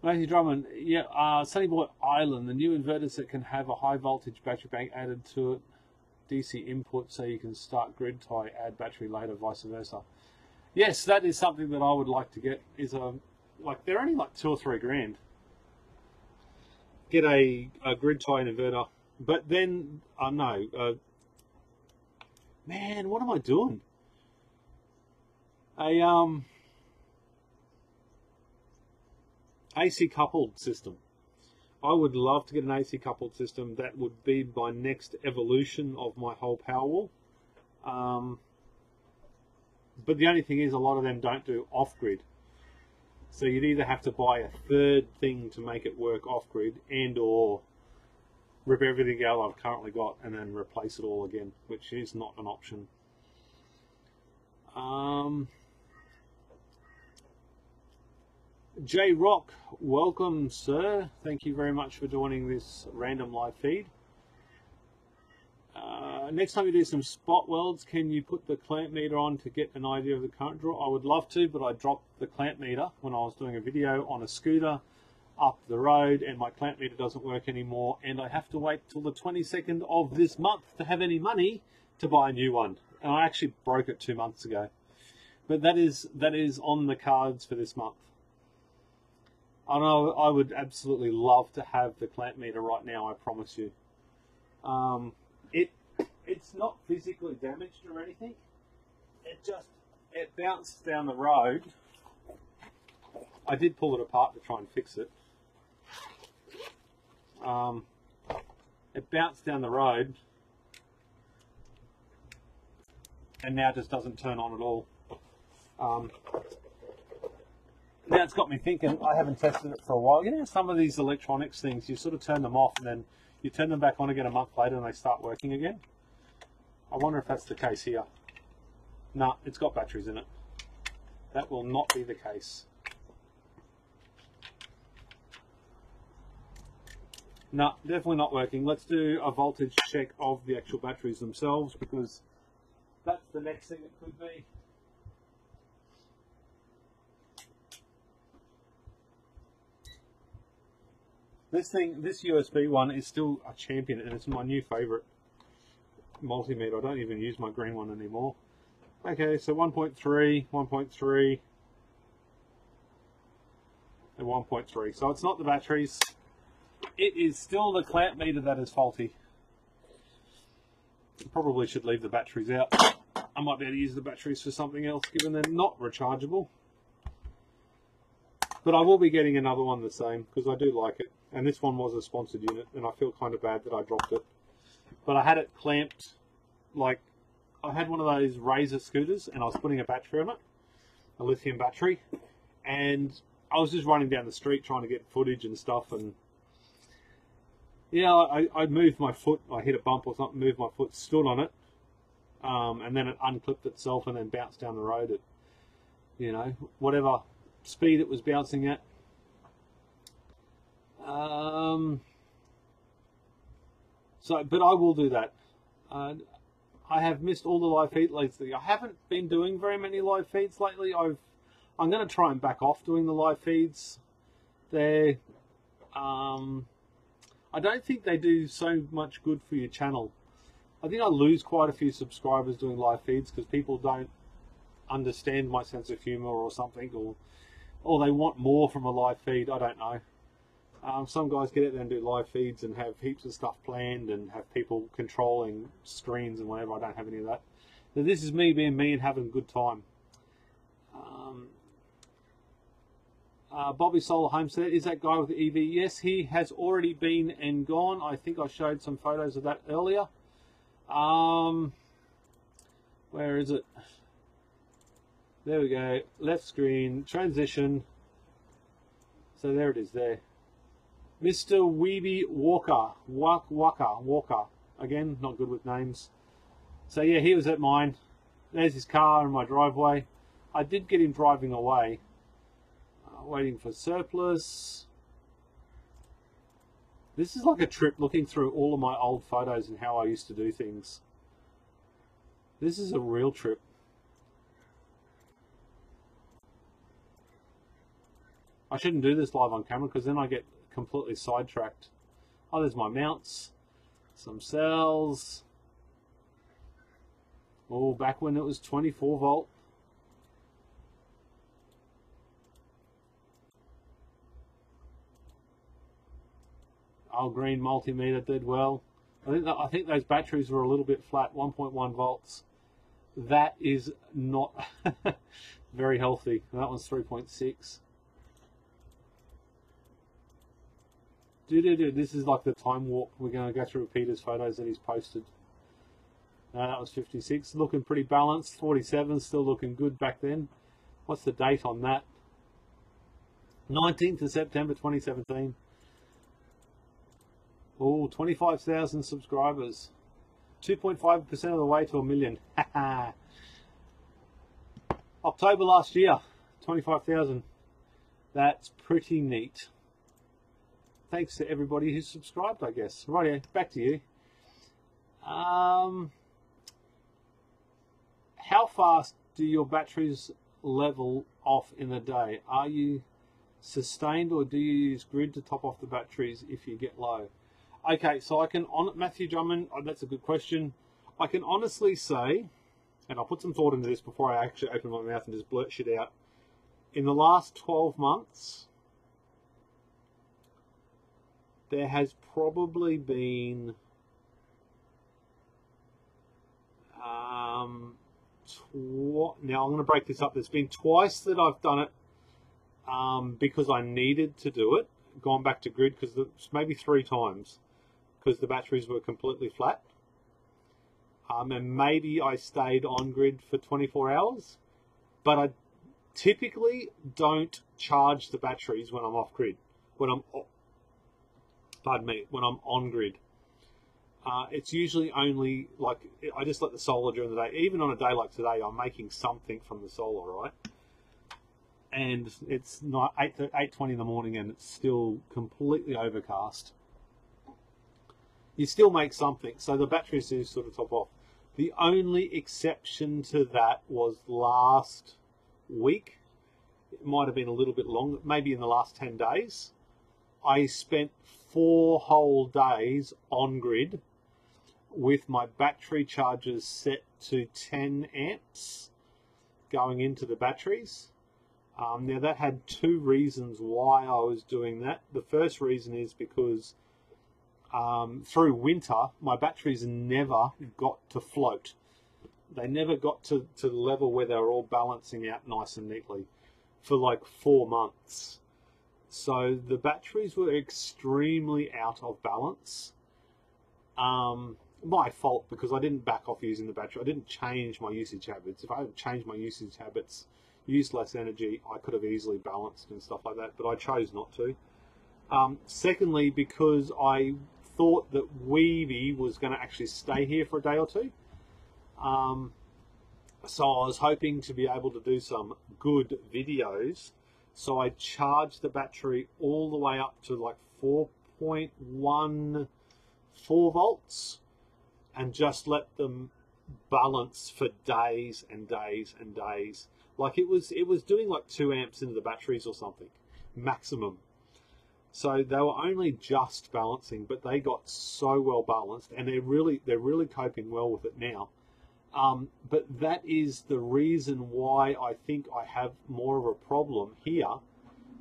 Matthew Drummond, yeah, Sunnyboy Island, the new inverters that can have a high voltage battery bank added to it, DC input, so you can start grid tie, add battery later, vice versa. Yes, that is something that I would like to get. Is like they're only like 2 or 3 grand. Get a grid tie inverter, but then no, man, what am I doing? AC coupled system. I would love to get an AC coupled system. That would be my next evolution of my whole Powerwall. But the only thing is, a lot of them don't do off-grid. So you'd either have to buy a third thing to make it work off-grid, and or rip everything out I've currently got and then replace it all again, which is not an option. J Rock, welcome sir. Thank you very much for joining this random live feed. Next time you do some spot welds, can you put the clamp meter on to get an idea of the current draw? I would love to, but I dropped the clamp meter when I was doing a video on a scooter up the road, and my clamp meter doesn't work anymore, and I have to wait till the 22nd of this month to have any money to buy a new one. And I actually broke it 2 months ago. But that is on the cards for this month. I know I would absolutely love to have the clamp meter right now, I promise you. It's not physically damaged or anything. It bounced down the road. I did pull it apart to try and fix it. It bounced down the road and now just doesn't turn on at all. now it's got me thinking. I haven't tested it for a while. You know, some of these electronics things, you sort of turn them off and then you turn them back on again a month later and they start working again. I wonder if that's the case here. No, it's got batteries in it. That will not be the case. No, definitely not working. Let's do a voltage check of the actual batteries themselves, because that's the next thing it could be. This USB one is still a champion, and it's my new favorite multimeter. I don't even use my green one anymore. Okay, so 1.3, 1.3, and 1.3. So it's not the batteries. It is still the clamp meter that is faulty. Probably should leave the batteries out. I might be able to use the batteries for something else, given they're not rechargeable. But I will be getting another one the same, because I do like it. And this one was a sponsored unit, and I feel kind of bad that I dropped it. But I had it clamped, like, I had one of those Razor scooters, and I was putting a battery on it, a lithium battery, and I was just running down the street trying to get footage and stuff, and yeah, I moved my foot, I hit a bump or something, moved my foot, stood on it, and then it unclipped itself and then bounced down the road at, you know, whatever speed it was bouncing at. But I will do that. I have missed all the live feeds lately. I haven't been doing very many live feeds lately. I'm going to try and back off doing the live feeds. I don't think they do so much good for your channel. I think I lose quite a few subscribers doing live feeds because people don't understand my sense of humor or something, or they want more from a live feed. I don't know. Some guys get out there and do live feeds and have heaps of stuff planned and have people controlling screens and whatever. I don't have any of that. So this is me being me and having a good time. Bobby Solar Homestead, is that guy with the EV? Yes, he has already been and gone. I think I showed some photos of that earlier. Where is it? There we go. Left screen, transition. So there it is there. Mr. Weeby Walker. Walker. Again, not good with names. So yeah, he was at mine. There's his car in my driveway. I did get him driving away. Waiting for surplus. This is like a trip looking through all of my old photos and how I used to do things. This is a real trip. I shouldn't do this live on camera because then I get completely sidetracked. Oh, there's my mounts. Some cells. Oh, back when it was 24 volt. Oh, green multimeter did well. I think those batteries were a little bit flat, 1.1 volts. That is not very healthy. That one's 3.6. This is like the time warp. We're going to go through Peter's photos that he's posted. That was 56. Looking pretty balanced. 47, still looking good back then. What's the date on that? 19th of September 2017. Oh, 25,000 subscribers. 2.5% of the way to 1 million. October last year, 25,000. That's pretty neat. Thanks to everybody who subscribed, I guess. Right, back to you. How fast do your batteries level off in a day? Are you sustained or do you use grid to top off the batteries if you get low? Okay, so I can, Matthew Drummond, that's a good question. I can honestly say, and I'll put some thought into this before I actually open my mouth and just blurt shit out. In the last 12 months, there has probably been now I'm going to break this up. There's been twice that I've done it because I needed to do it, gone back to grid, because maybe 3 times because the batteries were completely flat, and maybe I stayed on grid for 24 hours, but I typically don't charge the batteries when I'm off grid, when I'm on grid. It's usually only like I just let the solar during the day. Even on a day like today, I'm making something from the solar, right? And it's not 8:20 in the morning, and it's still completely overcast. You still make something, so the batteries do sort of top off. The only exception to that was last week. It might have been a little bit longer, maybe in the last 10 days. I spent 4 whole days on grid with my battery chargers set to 10 amps going into the batteries. Now that had 2 reasons why I was doing that. The first reason is because through winter, my batteries never got to float. They never got to the level where they were all balancing out nice and neatly for like 4 months. So the batteries were extremely out of balance. My fault, because I didn't back off using the battery. I didn't change my usage habits. If I had changed my usage habits, used less energy, I could have easily balanced and stuff like that, but I chose not to. Secondly, because I thought that Weeby was going to actually stay here for a day or 2. So I was hoping to be able to do some good videos. So I charged the battery all the way up to like 4.14 volts and just let them balance for days and days and days. Like it was doing like 2 amps into the batteries or something, maximum. So they were only just balancing, but they got so well balanced, and they're really coping well with it now. But that is the reason why I think I have more of a problem here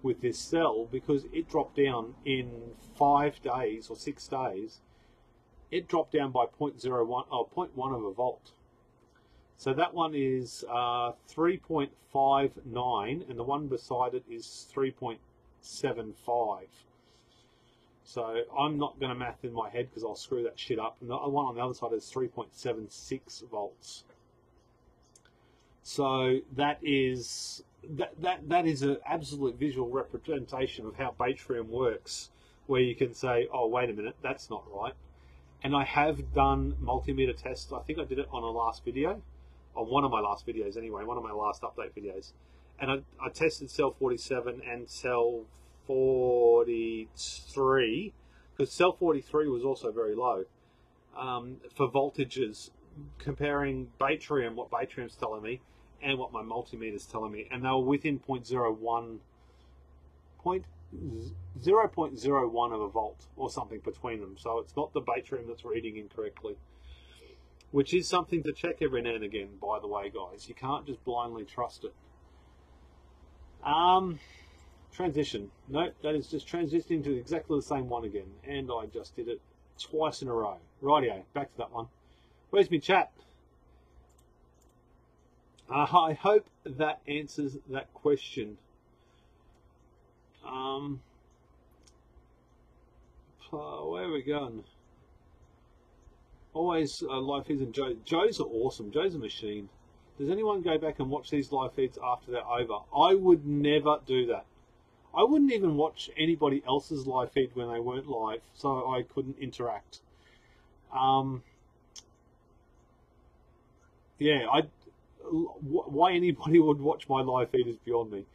with this cell, because it dropped down in 5 days or 6 days. It dropped down by 0.01 or 0.1 of a volt. So that one is 3.59, and the one beside it is 3.75. So I'm not going to math in my head because I'll screw that shit up. And the one on the other side is 3.76 volts. So that is an absolute visual representation of how Batrium works, where you can say, oh, wait a minute, that's not right. And I have done multimeter tests. I think I did it on a last video, on one of my last videos anyway, one of my last update videos. And I tested cell 47 and cell 43, because cell 43 was also very low for voltages, comparing Batrium, what Batrium's telling me, and what my multimeter's telling me, and they were within 0.01 of a volt or something between them. So it's not the Batrium that's reading incorrectly, which is something to check every now and again, by the way, guys. You can't just blindly trust it. Transition. No, that is just transitioning to exactly the same one again, and I just did it twice in a row. Rightio, back to that one. Where's my chat? I hope that answers that question. Where are we going? Always live feeds, and Joe's are awesome. Joe's a machine. Does anyone go back and watch these live feeds after they're over? I would never do that. I wouldn't even watch anybody else's live feed when they weren't live, so I couldn't interact. Yeah, why anybody would watch my live feed is beyond me.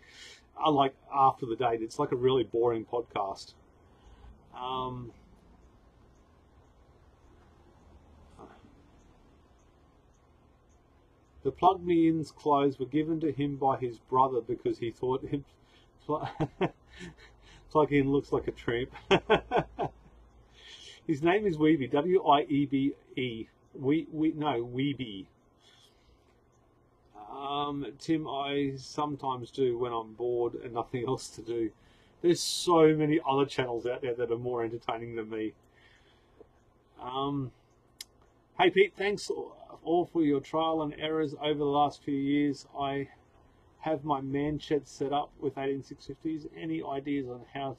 Like after the date, it's like a really boring podcast. The plug-me-in's clothes were given to him by his brother because he thought him plug-in looks like a tramp. His name is Weeby, W-I-E-B-E. Weeby. Tim, I sometimes do when I'm bored and nothing else to do. There's so many other channels out there that are more entertaining than me. Hey Pete, thanks all for your trial and errors over the last few years. I have my man shed set up with 18650s. Any ideas how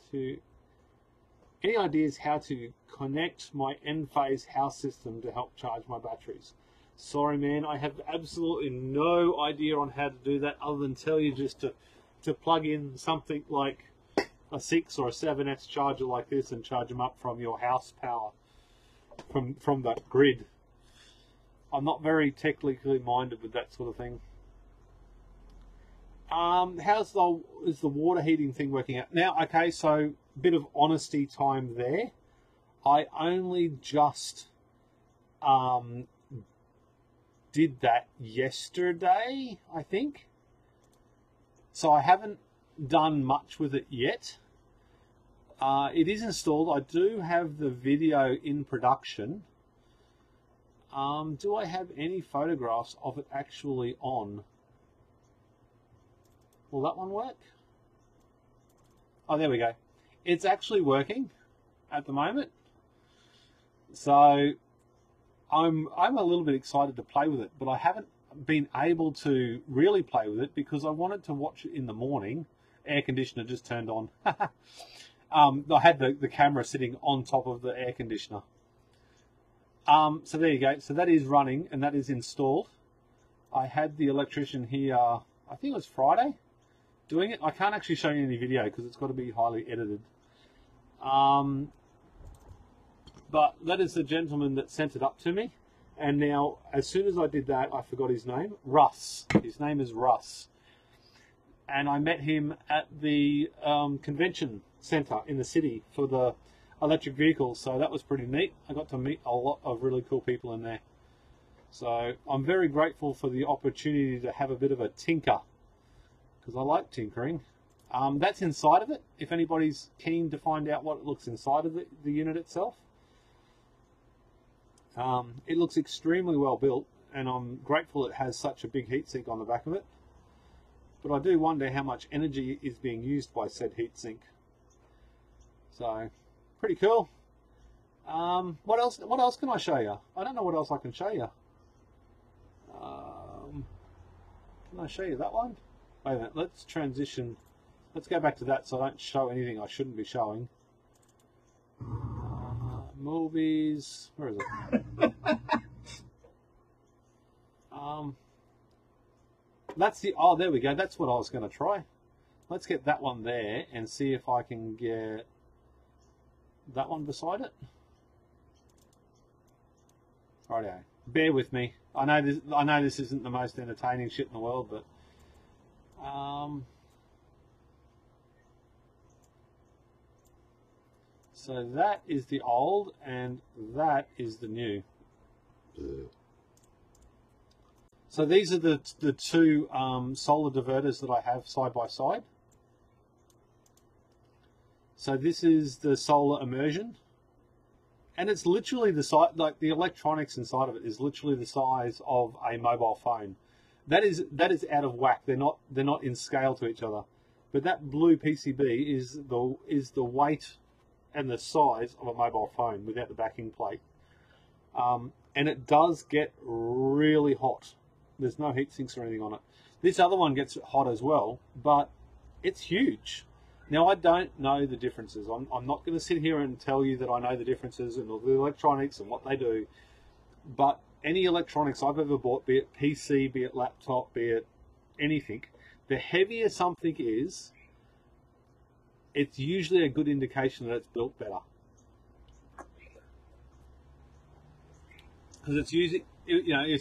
to connect my N-phase house system to help charge my batteries? Sorry man, I have absolutely no idea on how to do that, other than tell you just to to plug in something like a 6 or a 7S charger like this and charge them up from your house power, from that grid. I'm not very technically minded with that sort of thing. Is the water heating thing working out? Now, okay, so bit of honesty time there. I only just did that yesterday, I think. So I haven't done much with it yet. It is installed. I do have the video in production. Do I have any photographs of it actually on? Will that one work? Oh, there we go. It's actually working at the moment. So I'm a little bit excited to play with it, but I haven't been able to really play with it because I wanted to watch it in the morning. Air conditioner just turned on. I had the camera sitting on top of the air conditioner. So there you go. So that is running and that is installed. I had the electrician here, I think it was Friday, doing it. I can't actually show you any video because it's got to be highly edited. But that is the gentleman that sent it up to me. And now, as soon as I did that, I forgot his name. Russ. His name is Russ. And I met him at the convention centre in the city for the electric vehicles. So that was pretty neat. I got to meet a lot of really cool people in there. So I'm very grateful for the opportunity to have a bit of a tinker, because I like tinkering. That's inside of it, if anybody's keen to find out what it looks inside of the unit itself. It looks extremely well built, and I'm grateful it has such a big heatsink on the back of it. But I do wonder how much energy is being used by said heatsink. So, pretty cool. What else can I show you? I don't know what else I can show you. Can I show you that one? Wait a minute, let's transition. Let's go back to that so I don't show anything I shouldn't be showing. Movies, where is it? That's the, oh, there we go. That's what I was going to try. Let's get that one there and see if I can get that one beside it. Rightio. Bear with me. I know this isn't the most entertaining shit in the world, but so that is the old and that is the new. So these are the two solar diverters that I have side by side. So this is the solar immersion, and it's literally the size, like the electronics inside of it is literally the size of a mobile phone. That is out of whack. They're not in scale to each other. But that blue PCB is the weight and the size of a mobile phone without the backing plate. And it does get really hot. There's no heat sinks or anything on it. This other one gets hot as well, but it's huge. Now, I don't know the differences. I'm not going to sit here and tell you that I know the differences and all the electronics and what they do. But any electronics I've ever bought, be it PC, be it laptop, be it anything, the heavier something is, it's usually a good indication that it's built better. Because it's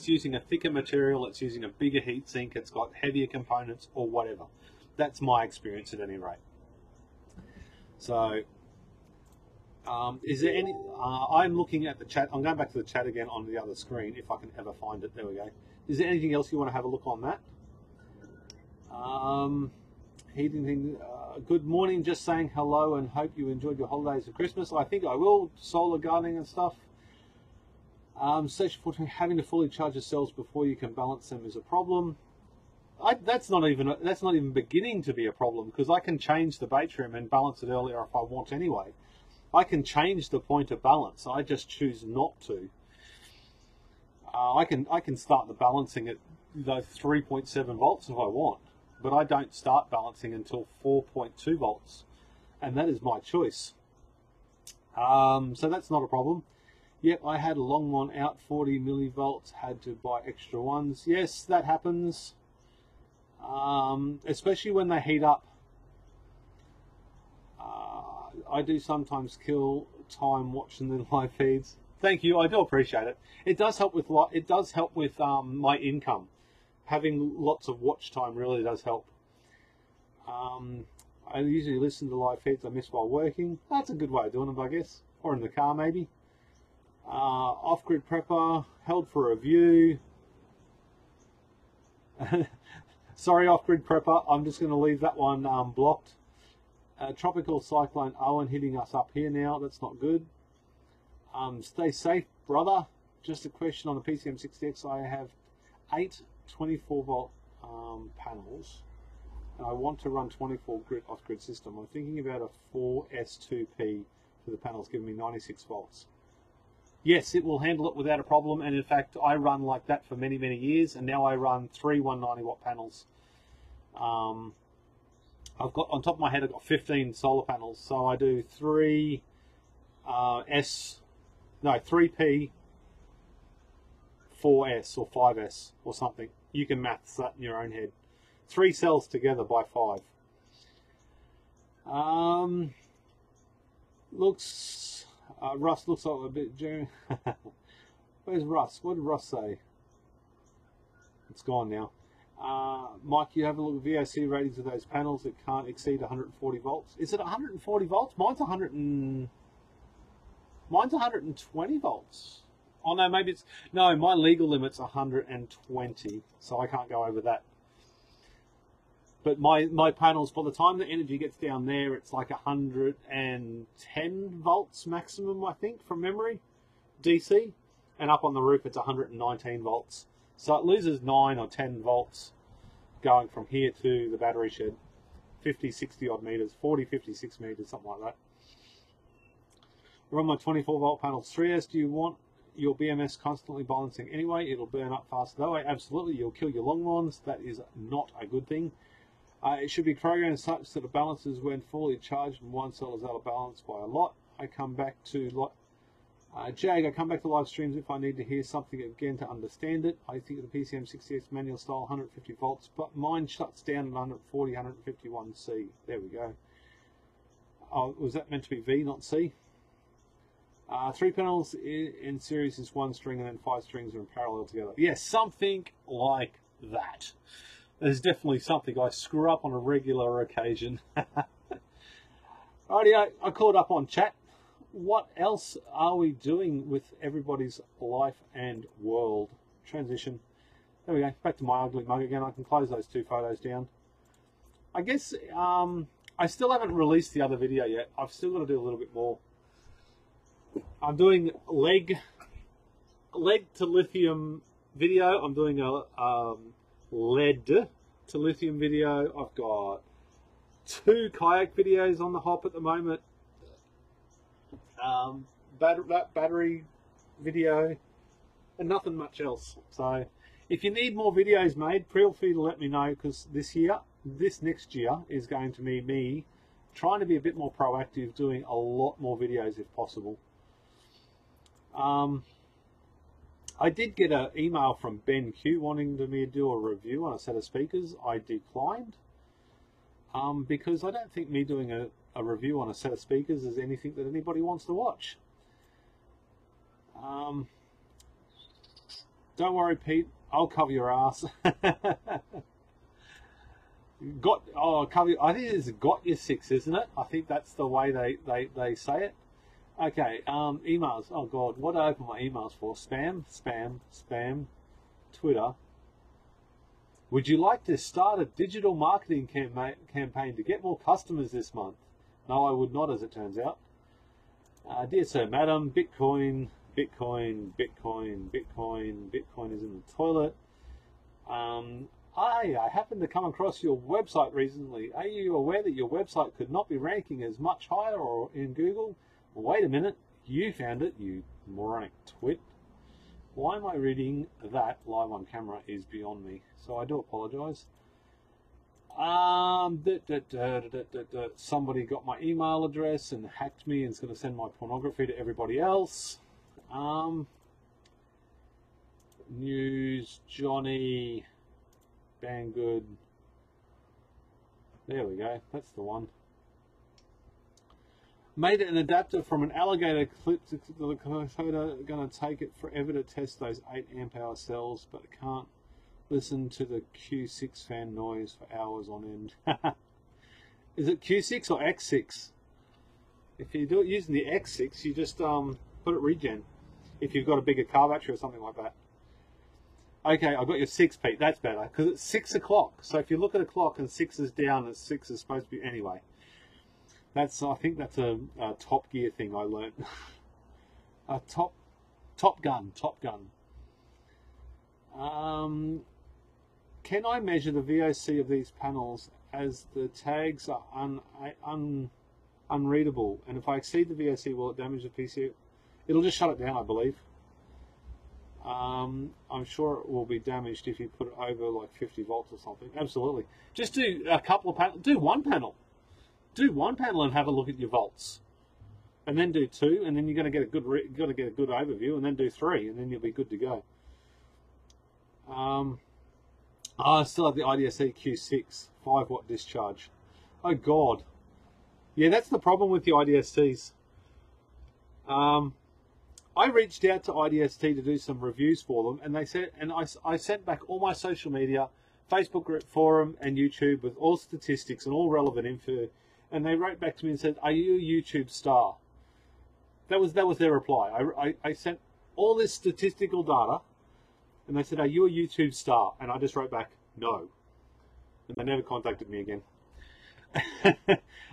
using a thicker material, it's using a bigger heat sink, it's got heavier components or whatever. That's my experience at any rate. So, is there any? I'm looking at the chat. I'm going back to the chat again on the other screen if I can ever find it. There we go. Is there anything else you want to have a look on that? Heating thing. Good morning. Just saying hello and hope you enjoyed your holidays and Christmas. I think I will. Solar gardening and stuff. Section 14. Having to fully charge the cells before you can balance them is a problem. That's not even beginning to be a problem, because I can change the battery and balance it earlier if I want anyway. I can change the point of balance. I just choose not to. I can start the balancing at 3.7 volts if I want, but I don't start balancing until 4.2 volts, and that is my choice. So that's not a problem. Yep, I had a long one out 40 millivolts, had to buy extra ones. Yes, that happens. especially when they heat up. I do sometimes kill time watching the live feeds. Thank you, I do appreciate it. It does help with my income. Having lots of watch time really does help. I usually listen to live feeds I miss while working. That's a good way of doing it, I guess. Or in the car, maybe. Off-grid prepper, held for review. Sorry, off-grid prepper. I'm just going to leave that one blocked. Tropical cyclone Owen hitting us up here now. That's not good. Stay safe, brother. Just a question on the PCM60X. I have 8 24-volt panels. I want to run 24 grid off-grid system. I'm thinking about a 4S2P for the panels, giving me 96 volts. Yes, it will handle it without a problem, and in fact I run like that for many years, and now I run 3 190 watt panels. I've got, on top of my head, I've got 15 solar panels, so I do 3P 4S or 5S or something. You can maths that in your own head. 3 cells together by 5. Russ looks like a bit June. Where's Russ? What did Russ say? It's gone now. Mike, you have a look at VOC ratings of those panels that can't exceed 140 volts. Is it 140 volts? Mine's 120 volts. Oh no, maybe it's, no, my legal limit's 120, so I can't go over that. But my panels, by the time the energy gets down there, it's like 110 volts maximum, I think, from memory, DC. And up on the roof, it's 119 volts. So it loses 9 or 10 volts going from here to the battery shed. 50, 60 odd meters, 40, 56 meters, something like that. We're on my 24 volt panels 3S. Do you want your BMS constantly balancing anyway? It'll burn up faster that way. Absolutely, you'll kill your long runs. That is not a good thing. It should be programmed such that it balances when fully charged, and one cell is out of balance by a lot. I come back to Jag. I come back to live streams if I need to hear something again to understand it. I think the PCM60X manual style 150 volts, but mine shuts down at 140, 151 C. There we go. Oh, was that meant to be V, not C? 3 panels in series is 1 string, and then 5 strings are in parallel together. Yes, something like that. There's definitely something I screw up on a regular occasion. Rightio, I caught up on chat. What else are we doing with everybody's life and world? Transition. There we go. Back to my ugly mug again. I can close those 2 photos down. I guess I still haven't released the other video yet. I've still got to do a little bit more. I'm doing leg to lithium video. I'm doing a lead to lithium video. I've got 2 kayak videos on the hop at the moment. Battery video, and nothing much else. So if you need more videos made, feel free to let me know, because this next year is going to be me trying to be a bit more proactive, doing a lot more videos if possible. I did get an email from Ben Q wanting me to do a review on a set of speakers. I declined because I don't think me doing a review on a set of speakers is anything that anybody wants to watch. Don't worry, Pete, I'll cover your ass. Cover. I think it's got your 6, isn't it? I think that's the way they say it. Okay, emails. Oh God, what do I open my emails for? Spam, spam, spam, Twitter. Would you like to start a digital marketing campaign to get more customers this month? No, I would not, as it turns out. Dear Sir, Madam, Bitcoin, Bitcoin, Bitcoin, Bitcoin, Bitcoin is in the toilet. I happened to come across your website recently. Are you aware that your website could not be ranking as much higher or in Google? Wait a minute, you found it, you moronic twit. Why am I reading that live on camera is beyond me, so I do apologise. Somebody got my email address and hacked me and is going to send my pornography to everybody else. News, Johnny, Banggood, There we go, that's the one. Made an adapter from an alligator clip to the coder. Going to take it forever to test those 8 amp hour cells, but can't listen to the Q6 fan noise for hours on end. Is it Q6 or X6? If you do it using the X6, you just put it regen. If you've got a bigger car battery or something like that. Okay, I got your 6, Pete. That's better because it's 6 o'clock. So if you look at a clock and 6 is down, and 6 is supposed to be anyway. I think that's a Top Gear thing I learned. Top Gun. Can I measure the VOC of these panels as the tags are unreadable? And if I exceed the VOC, will it damage the PC? It'll just shut it down, I believe. I'm sure it will be damaged if you put it over like 50 volts or something. Absolutely. Just do a couple of panels. Do one panel. Do one panel and have a look at your volts, and then do 2, and then you're going to get a good overview, and then do 3, and then you'll be good to go. I still have the IDSE Q6 5-watt discharge. Oh God, yeah, that's the problem with the IDSTs. I reached out to IDST to do some reviews for them, and they said, and I sent back all my social media, Facebook group, forum, and YouTube with all statistics and all relevant info. And they wrote back to me and said, "Are you a YouTube star?" That was their reply. I sent all this statistical data, and they said, "Are you a YouTube star?" And I just wrote back, "No," and they never contacted me again.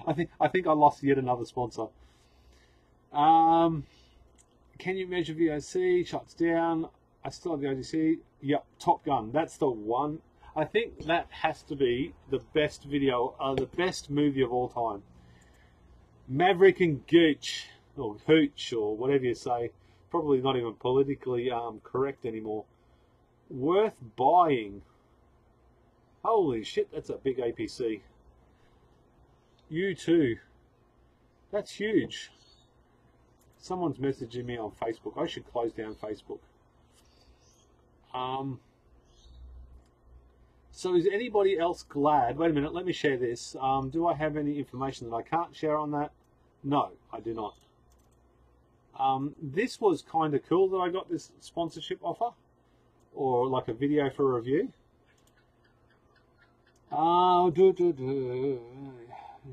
I think I lost yet another sponsor. Can you measure VOC? Shuts down. I still have the ODC. Yep, Top Gun. That's the one. I think that has to be the best video, the best movie of all time. Maverick and Gooch, or Hooch, or whatever you say. Probably not even politically correct anymore. Worth buying. Holy shit, that's a big APC. You too. That's huge. Someone's messaging me on Facebook. I should close down Facebook. So is anybody else glad? Wait a minute, let me share this. Do I have any information that I can't share on that? No, I do not. This was kind of cool that I got this sponsorship offer, or like a video for a review.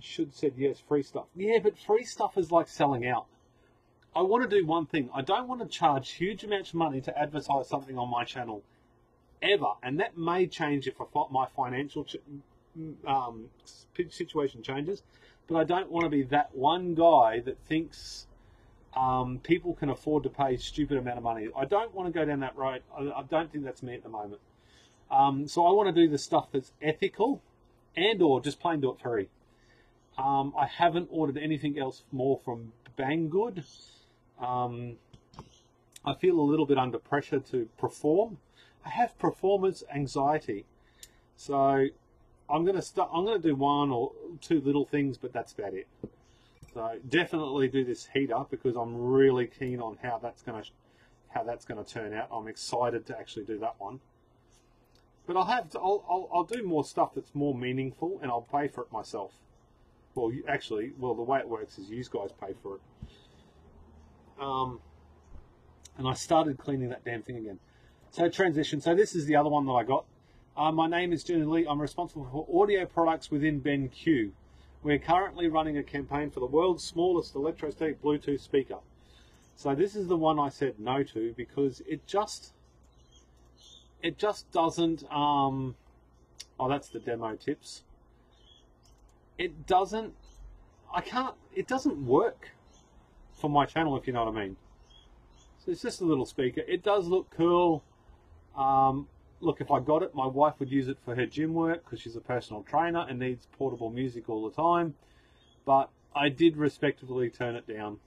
Should have said yes, free stuff. Yeah, but free stuff is like selling out. I want to do one thing. I don't want to charge huge amounts of money to advertise something on my channel. Ever, and that may change if my financial situation changes, but I don't want to be that one guy that thinks people can afford to pay a stupid amount of money. I don't want to go down that road. I don't think that's me at the moment. So I want to do the stuff that's ethical and or just plain do it free. I haven't ordered anything else more from Banggood. I feel a little bit under pressure to perform. I have performance anxiety, so I'm going to do 1 or 2 little things, but that's about it. So definitely do this heater because I'm really keen on how that's going to turn out. I'm excited to actually do that one. But I'll do more stuff that's more meaningful, and I'll pay for it myself. Well, actually, the way it works is you guys pay for it. And I started cleaning that damn thing again. So transition. So this is the other one that I got. My name is Jenny Lee. I'm responsible for audio products within BenQ. We're currently running a campaign for the world's smallest electrostatic Bluetooth speaker. So this is the one I said no to because it just doesn't. Oh, that's the demo tips. It doesn't. It doesn't work for my channel, if you know what I mean. So it's just a little speaker. It does look cool. Look, if I got it, my wife would use it for her gym work because she's a personal trainer and needs portable music all the time. But I did respectively turn it down.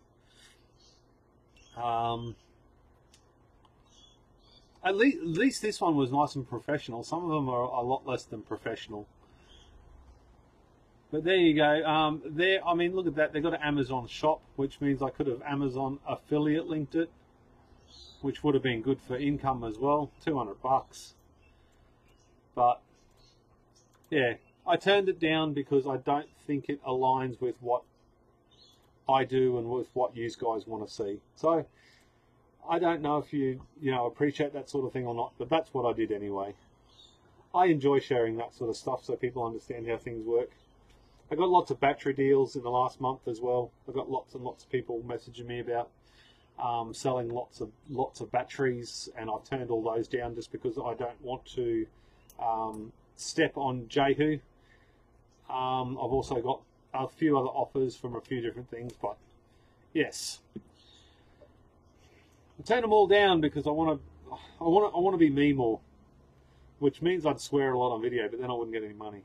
At least this one was nice and professional. Some of them are a lot less than professional. But there you go. I mean, look at that. They've got an Amazon shop, which means I could have Amazon affiliate linked it, which would have been good for income as well. $200. But yeah, I turned it down because I don't think it aligns with what I do and with what you guys want to see. So I don't know if you appreciate that sort of thing or not, but that's what I did anyway. I enjoy sharing that sort of stuff so people understand how things work. I got lots of battery deals in the last month as well. I got lots and lots of people messaging me about selling lots of batteries, and I've turned all those down just because I don't want to step on Jehu. I've also got a few other offers from a few different things, but yes, I turned them all down because I want to be me more, which means I'd swear a lot on video, but then I wouldn't get any money.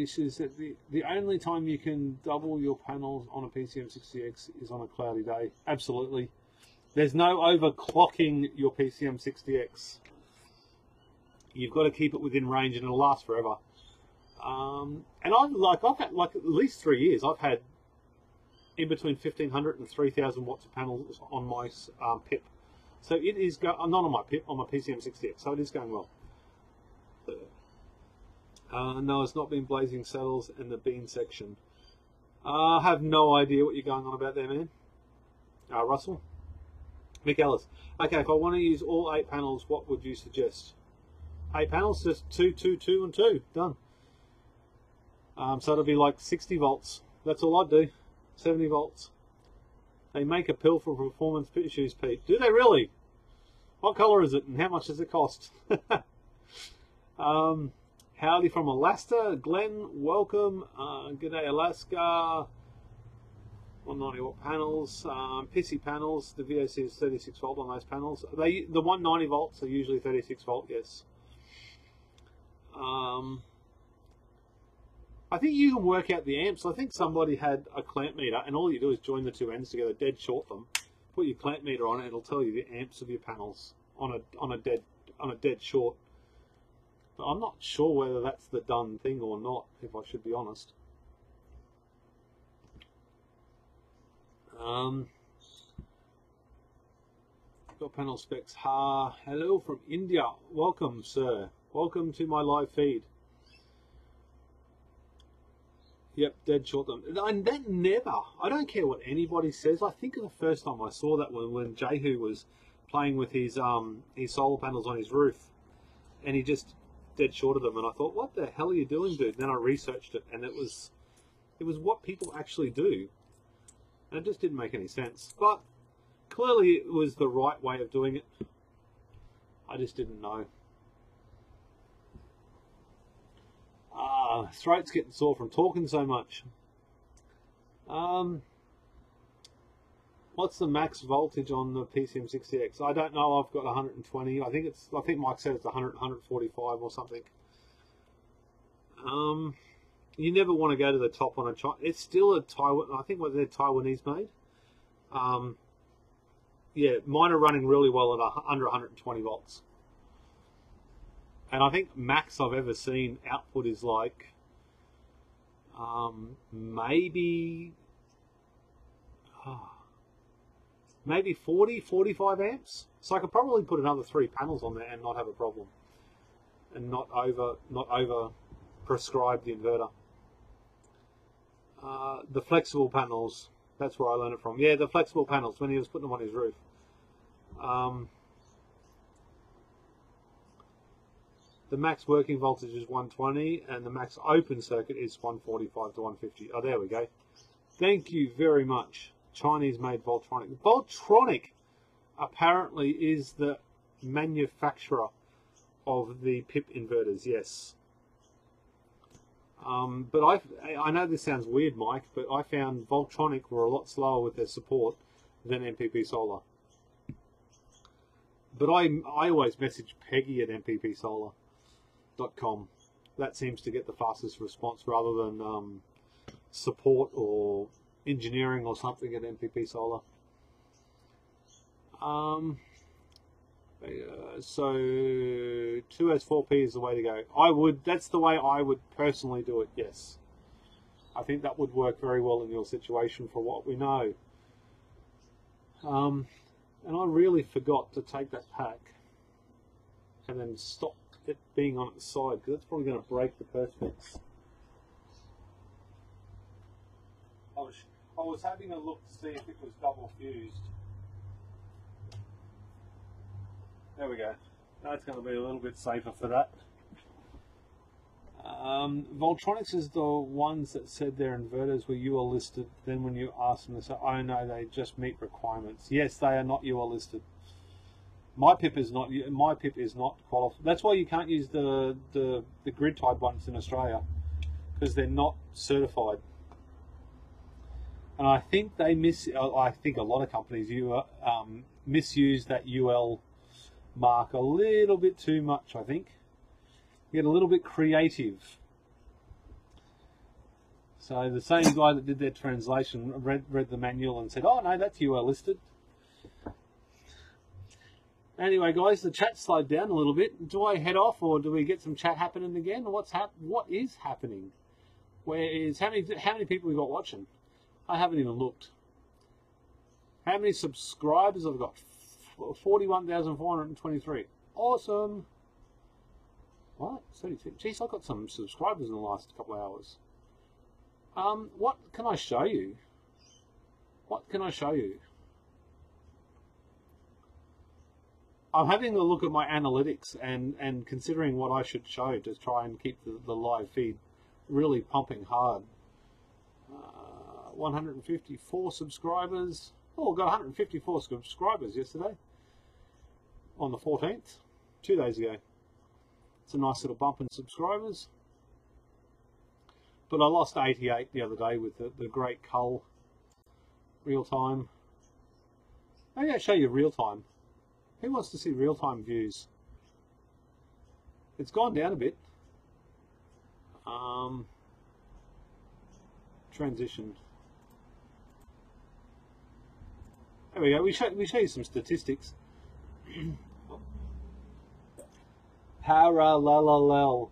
She said the only time you can double your panels on a PCM60X is on a cloudy day. Absolutely. There's no overclocking your PCM60X. You've got to keep it within range and it'll last forever. And I've had like at least 3 years. I've had in between 1500 and 3000 watts of panels on my PIP. So it is not on my PIP, on my PCM60X. So it is going well. No, it's not been blazing saddles in the bean section. I have no idea what you're going on about there, man. Russell? Mick Ellis. Okay, if I want to use all 8 panels, what would you suggest? 8 panels, just 2, 2, 2, and 2. Done. So it'll be like 60 volts. That's all I'd do. 70 volts. They make a pill for performance issues, Pete. Do they really? What colour is it and how much does it cost? Howdy from Alaska. Glenn, welcome. G'day, Alaska. 190 watt panels. Pissy panels. The VOC is 36 volt on those panels. The 190 volts are usually 36 volt, yes. I think you can work out the amps. I think somebody had a clamp meter, and all you do is join the two ends together, dead short them, put your clamp meter on it, and it'll tell you the amps of your panels on a dead short. But I'm not sure whether that's the done thing or not, if I should be honest. Got panel specs. Hello from India. Welcome, sir. Welcome to my live feed. Yep, dead short them. And that never, I don't care what anybody says. I think the first time I saw that when Jehu was playing with his solar panels on his roof, and he just dead shorted them, and I thought, what the hell are you doing, dude? And then I researched it, and it was what people actually do, and it just didn't make any sense. But clearly it was the right way of doing it. I just didn't know. Throat's getting sore from talking so much. What's the max voltage on the PCM60X? I don't know. I've got 120. I think Mike said it's 100, 145 or something. You never want to go to the top on a China. It's still a Taiwan. I think they're Taiwanese made. Yeah, mine are running really well at under 120 volts. And I think max I've ever seen output is like maybe 40, 45 amps. So I could probably put another 3 panels on there and not have a problem, and not over prescribe the inverter. The flexible panels, that's where I learned it from. Yeah, the flexible panels, when he was putting them on his roof. The max working voltage is 120, and the max open circuit is 145 to 150. Oh, there we go. Thank you very much. Chinese-made Voltronic. Voltronic apparently is the manufacturer of the PIP inverters, yes. But I know this sounds weird, Mike, but I found Voltronic were a lot slower with their support than MPP Solar. But I always message Peggy at mppsolar.com. That seems to get the fastest response rather than support or engineering or something at MPP Solar. So 2S4P is the way to go. That's the way I would personally do it, yes. I think that would work very well in your situation for what we know. And I really forgot to take that pack and then stop it being on its side, because that's probably going to break the Perspex. I was having a look to see if it was double fused. There we go. That's going to be a little bit safer for that. Voltronics is the ones that said their inverters were UL listed. Then when you ask them, they say, "Oh no, they just meet requirements." Yes, they are not UL listed. My PIP is not. My PIP is not qualified. That's why you can't use the grid type ones in Australia, because they're not certified. And I think they I think a lot of companies misuse that UL mark a little bit too much. I think get a little bit creative. So the same guy that did their translation read the manual and said, "Oh no, that's UL listed." Anyway, guys, the chat slowed down a little bit. Do I head off, or do we get some chat happening again? What is happening? How many people we got watching? I haven't even looked. How many subscribers have I got? 41,423. Awesome. What? 32. Jeez, I got some subscribers in the last couple of hours. What can I show you? What can I show you? I'm having a look at my analytics and considering what I should show to try and keep the live feed really pumping hard. 154 subscribers. Oh, got 154 subscribers yesterday on the 14th, 2 days ago. It's a nice little bump in subscribers. But I lost 88 the other day with the great cull. Real time. Maybe I'll show you real time. Who wants to see real time views? It's gone down a bit. Transition. There we go. We show you some statistics. Parallel.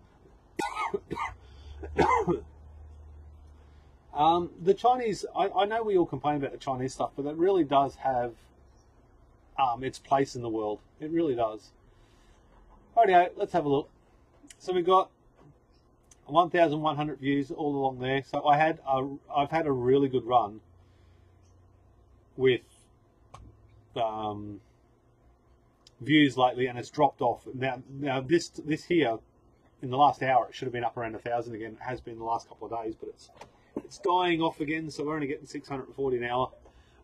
The Chinese, I know we all complain about the Chinese stuff, but it really does have its place in the world. It really does. Alrighty, let's have a look. So we've got 1,100 views all along there. So I've had a really good run with views lately, and it's dropped off. Now this here in the last hour, it should have been up around 1,000 again. It has been the last couple of days, but it's dying off again. So we're only getting 640 an hour,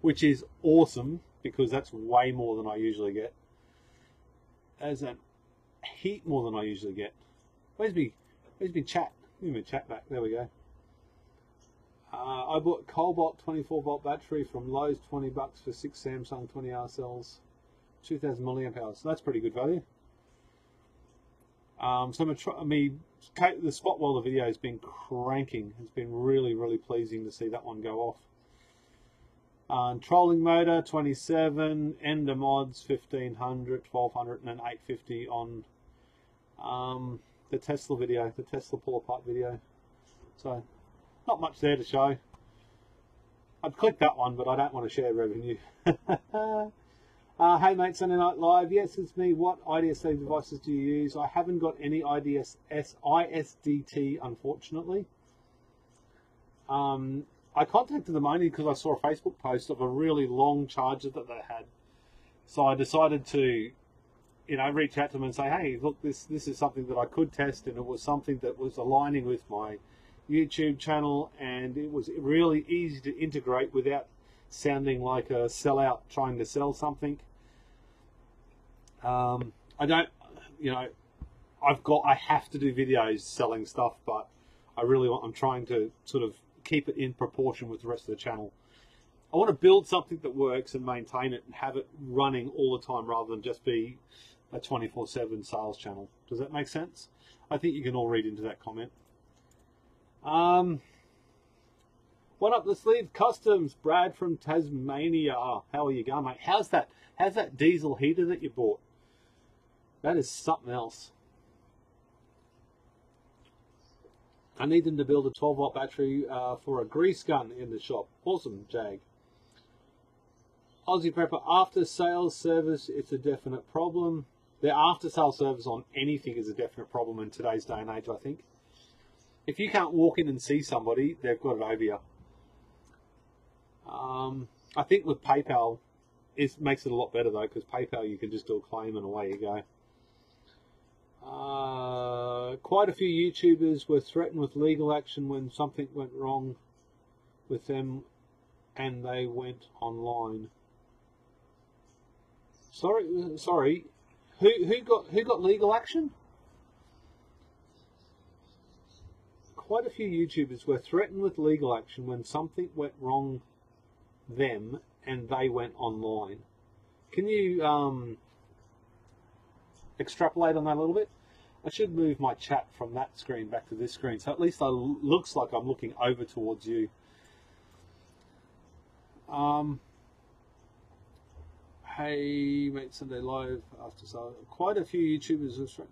which is awesome because that's way more than I usually get. As a heap more than I usually get. Where's me chat? Give me chat back. There we go. I bought Cobalt 24 volt battery from Lowe's, $20 for 6 Samsung 20R cells, 2,000 milliamp hours. So that's pretty good value. So the spot welder video has been cranking. It's been really pleasing to see that one go off. Trolling motor 27, Ender mods 1500, 1200, and an 850 on the Tesla video, the Tesla pull apart video. So not much there to show. I'd click that one, but I don't want to share revenue. Hey mate, Sunday Night Live. Yes, it's me. What IDSA devices do you use? I haven't got any ISDT, unfortunately. I contacted them only because I saw a Facebook post of a really long charger that they had. So I decided to, reach out to them and say, hey, look, this is something that I could test, and it was something that was aligning with my YouTube channel, and it was really easy to integrate without sounding like a sellout trying to sell something. I have to do videos selling stuff, but I'm trying to sort of keep it in proportion with the rest of the channel. I want to build something that works and maintain it and have it running all the time rather than just be a 24/7 sales channel. Does that make sense? I think you can all read into that comment. What up, Let's Leave Customs? Brad from Tasmania. How are you going, mate? How's that diesel heater that you bought? That is something else. I need them to build a 12 volt battery for a grease gun in the shop. Awesome, Jag. Aussie Prepper, after sales service, it's a definite problem. The after-sale service on anything is a definite problem in today's day and age, I think. If you can't walk in and see somebody, they've got it over you. I think with PayPal, it makes it a lot better, though, because PayPal, you can just do a claim and away you go. Quite a few YouTubers were threatened with legal action when something went wrong with them and they went online. Sorry. Who got legal action? Quite a few YouTubers were threatened with legal action when something went wrong them and they went online. Can you extrapolate on that a little bit? I should move my chat from that screen back to this screen, so at least it looks like I'm looking over towards you. Hey, mate, Sunday Live after so quite a few YouTubers have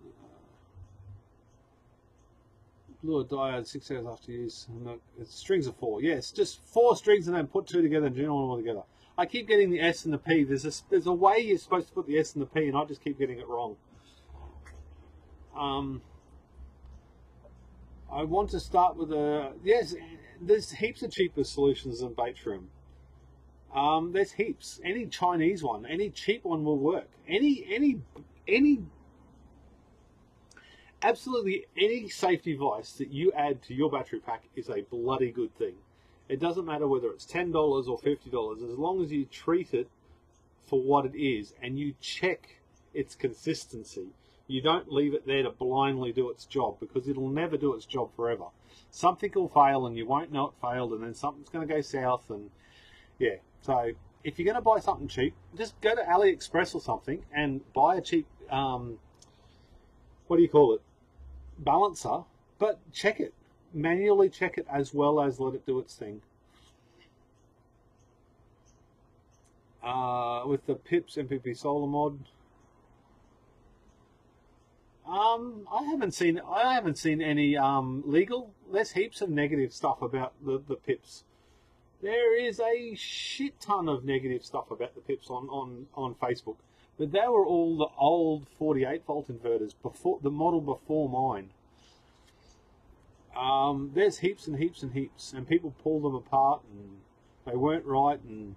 blew a diode 6 hours after use. It's strings of 4. Yeah, it's just 4 strings and then put 2 together and join them all together. I keep getting the S and the P. There's a way you're supposed to put the S and the P, and I just keep getting it wrong. I want to start with yes. There's heaps of cheaper solutions than Baitrum. There's heaps. Any Chinese one, any cheap one will work. Absolutely any safety device that you add to your battery pack is a bloody good thing. It doesn't matter whether it's $10 or $50, as long as you treat it for what it is and you check its consistency. You don't leave it there to blindly do its job, because it'll never do its job forever. Something will fail and you won't know it failed, and then something's going to go south, and yeah. So if you're going to buy something cheap, just go to AliExpress or something and buy a cheap, what do you call it, balancer, but check it. Manually check it as well as let it do its thing. With the PIPS MPP solar mod, I haven't seen any legal. There's heaps of negative stuff about the PIPS. There is a shit ton of negative stuff about the PIPS on Facebook, but they were all the old 48 volt inverters before the model before mine. There's heaps and heaps and heaps, and people pull them apart and they weren't right, and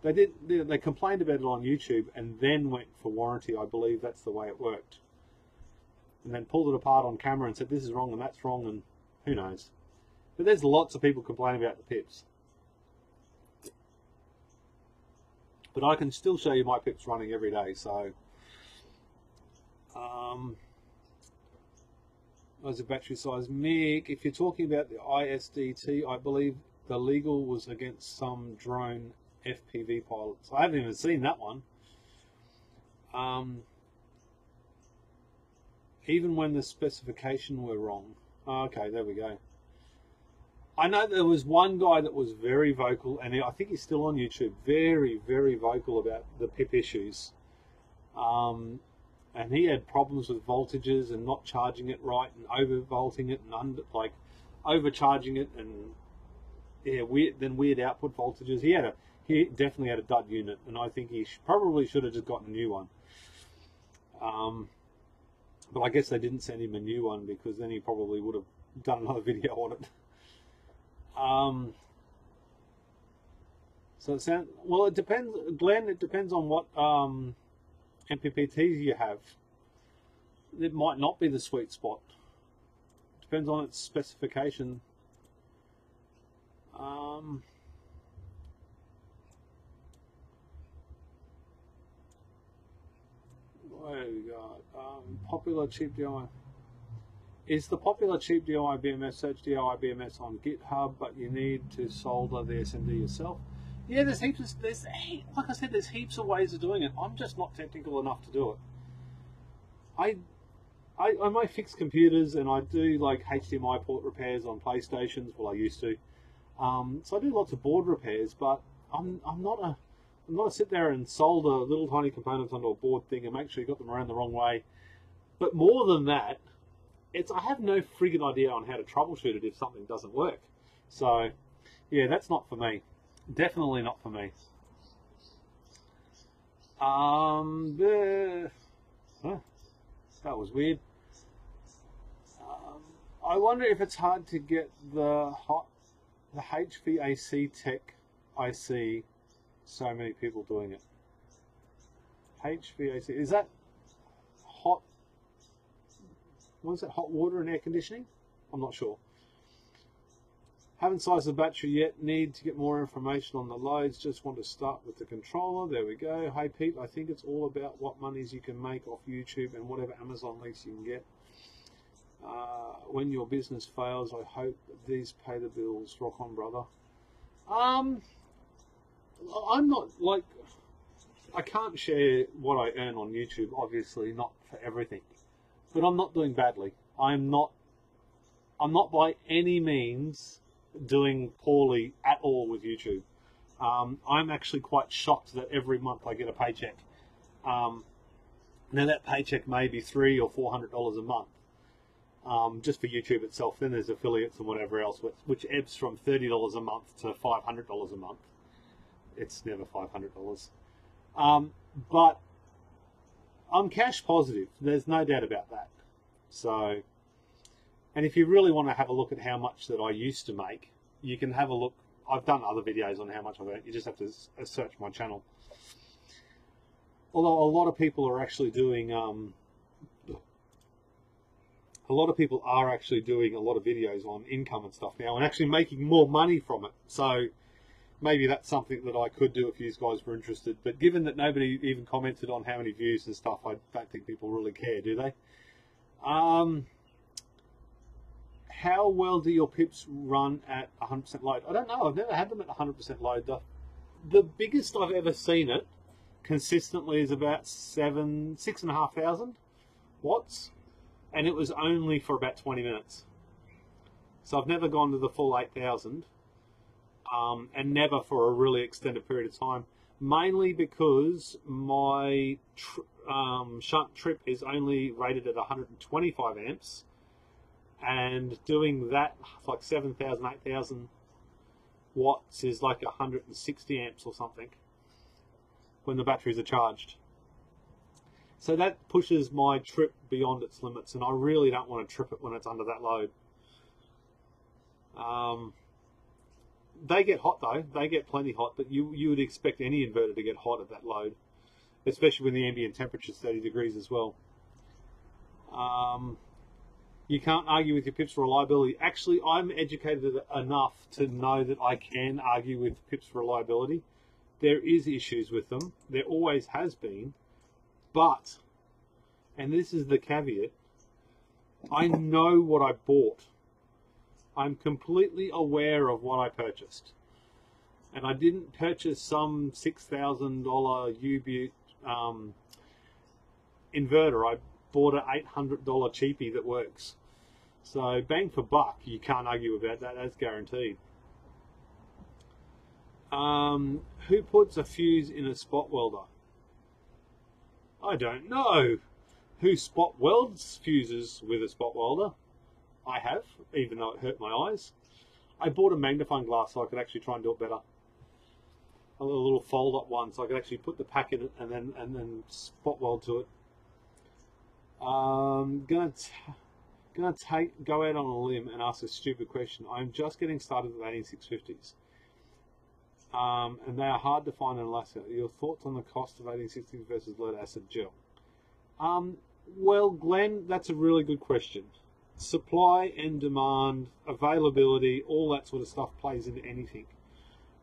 they complained about it on YouTube and then went for warranty. I believe that's the way it worked. And then pulled it apart on camera and said this is wrong and that's wrong, and who knows. But there's lots of people complaining about the PIPS. But I can still show you my PIPS running every day, so as a battery size, Mick, if you're talking about the ISDT, I believe the legal was against some drone FPV pilots. I haven't even seen that one. Even when the specification were wrong. Oh, okay, there we go. I know there was one guy that was very vocal, and I think he's still on YouTube, very, very vocal about the PIP issues. And he had problems with voltages and not charging it right, and overvolting it, and overcharging it, and yeah, weird output voltages. He definitely had a dud unit, and I think he probably should have just gotten a new one. But I guess they didn't send him a new one, because then he probably would have done another video on it. So it sounds, well, it depends, Glenn, it depends on what MPPTs you have. It might not be the sweet spot. Depends on its specification. What have we got? Popular cheap DIY. Is the popular cheap DIY BMS, search DIY BMS on GitHub, but you need to solder the SMD yourself? Yeah, there's heaps of, like I said, there's heaps of ways of doing it. I'm just not technical enough to do it. I might fix computers, and I do like HDMI port repairs on PlayStations. Well, I used to. So I do lots of board repairs, but I'm not a sit there and solder little tiny components onto a board thing and make sure you got them around the wrong way. But more than that, I have no friggin' idea on how to troubleshoot it if something doesn't work. So yeah, that's not for me. Definitely not for me. Huh, that was weird. I wonder if it's hard to get the HVAC tech. I see so many people doing it. HVAC, is that hot? What is that, hot water and air conditioning? I'm not sure. Haven't sized the battery yet. Need to get more information on the loads. Just want to start with the controller. There we go. Hey Pete, I think it's all about what monies you can make off YouTube and whatever Amazon links you can get. When your business fails, I hope these pay the bills. Rock on, brother. I'm not like, I can't share what I earn on YouTube, obviously not for everything, but I'm not doing badly. I'm not by any means doing poorly at all with YouTube. I'm actually quite shocked that every month I get a paycheck. Now that paycheck may be $300 or $400 a month. Just for YouTube itself. Then there's affiliates and whatever else, which ebbs from $30 a month to $500 a month. It's never $500. But I'm cash positive. There's no doubt about that. So, and if you really want to have a look at how much that I used to make, you can have a look. I've done other videos on how much I've earned. You just have to search my channel. Although a lot of people are actually doing a lot of people are actually doing a lot of videos on income and stuff now and actually making more money from it. So maybe that's something that I could do if you guys were interested. But given that nobody even commented on how many views and stuff, I don't think people really care, do they? How well do your pips run at 100% load? I don't know. I've never had them at 100% load. The biggest I've ever seen it consistently is about 6,500 watts. And it was only for about 20 minutes. So I've never gone to the full 8,000, and never for a really extended period of time, mainly because my shunt trip is only rated at 125 amps, and doing that like 7,000, 8,000 watts is like 160 amps or something when the batteries are charged. So that pushes my trip beyond its limits, and I really don't want to trip it when it's under that load. They get hot though, they get plenty hot, but you would expect any inverter to get hot at that load, especially when the ambient temperature is 30 degrees as well. You can't argue with your pips reliability. Actually, I'm educated enough to know that I can argue with pips reliability. There is issues with them, there always has been. But, and this is the caveat, I know what I bought. I'm completely aware of what I purchased. And I didn't purchase some $6,000 U-Butte inverter. I bought an $800 cheapie that works. So bang for buck, you can't argue about that, that's guaranteed. Who puts a fuse in a spot welder? I don't know. Who spot welds fuses with a spot welder? I have, even though it hurt my eyes. I bought a magnifying glass so I could actually try and do it better. A little fold-up one, so I could actually put the pack in it and then spot weld to it. Gonna go out on a limb and ask a stupid question. I'm just getting started with 18650s. And they are hard to find in Alaska. Your thoughts on the cost of 1860 versus lead acid gel? Well, Glenn, that's a really good question. Supply and demand, availability, all that sort of stuff plays into anything.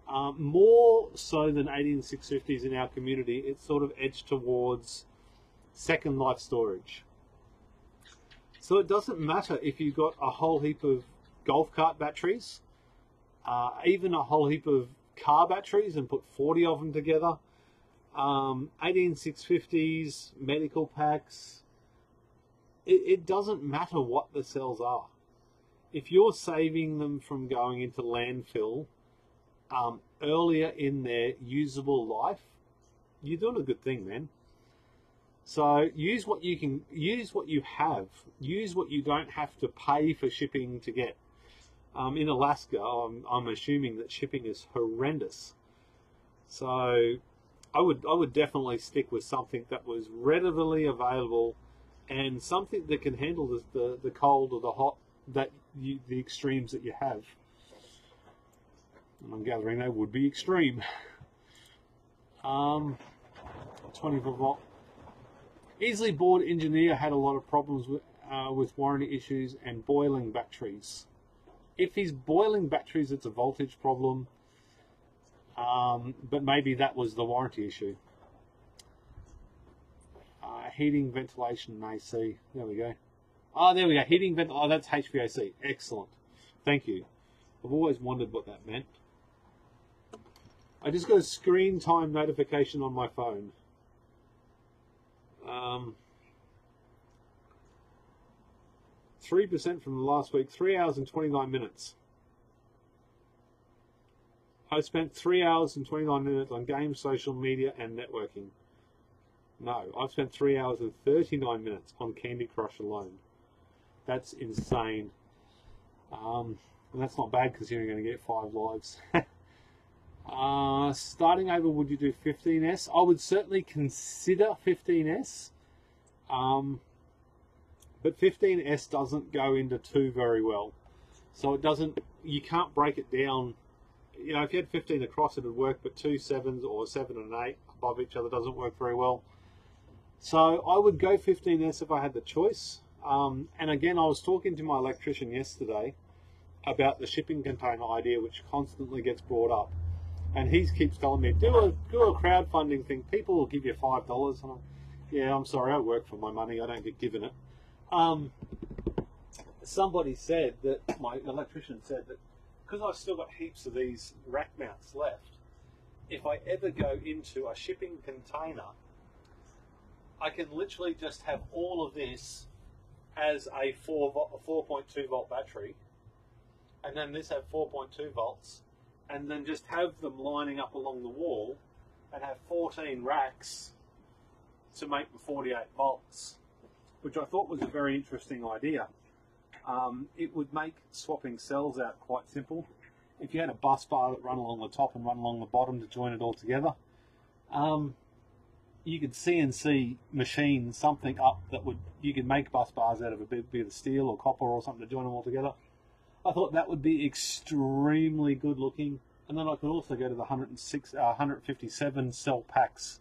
More so than 18650s in our community, it's sort of edged towards second life storage. So it doesn't matter if you've got a whole heap of golf cart batteries, even a whole heap of car batteries and put 40 of them together, 18650s, medical packs, it doesn't matter what the cells are. If you're saving them from going into landfill earlier in their usable life, you're doing a good thing, man. So use what you can, use what you have, use what you don't have to pay for shipping to get. In Alaska, I'm assuming that shipping is horrendous. So I would definitely stick with something that was readily available and something that can handle the cold or the hot, the extremes that you have. And I'm gathering they would be extreme. 24 volt. Easily bored engineer had a lot of problems with warranty issues and boiling batteries. If he's boiling batteries, it's a voltage problem. But maybe that was the warranty issue. Heating, ventilation, and AC. There we go. There we go. Heating, ventilation. Oh, that's HVAC. Excellent. Thank you. I've always wondered what that meant. I just got a screen time notification on my phone. 3% from the last week. 3 hours and 29 minutes. I spent 3 hours and 29 minutes on games, social media, and networking. No, I've spent 3 hours and 39 minutes on Candy Crush alone. That's insane. And that's not bad because you're going to get 5 lives. Starting over, would you do 15S? I would certainly consider 15S. But 15S doesn't go into 2 very well. So it doesn't, you can't break it down. You know, if you had 15 across, it would work, but 2 7s or 7 and 8 above each other doesn't work very well. So I would go 15S if I had the choice. And again, I was talking to my electrician yesterday about the shipping container idea, which constantly gets brought up. And he keeps telling me, do a crowdfunding thing. People will give you $5. And yeah, I'm sorry, I work for my money. I don't get given it. Somebody said that, my electrician said that, because I've still got heaps of these rack mounts left, if I ever go into a shipping container, I can literally just have all of this as a 4.2 volt battery, and then this have 4.2 volts, and then just have them lining up along the wall and have 14 racks to make the 48 volts, which I thought was a very interesting idea. It would make swapping cells out quite simple. If you had a bus bar that run along the top and run along the bottom to join it all together, you could CNC machine something up that would, you could make bus bars out of a bit of steel or copper or something to join them all together. I thought that would be extremely good looking. And then I could also go to the 157 cell packs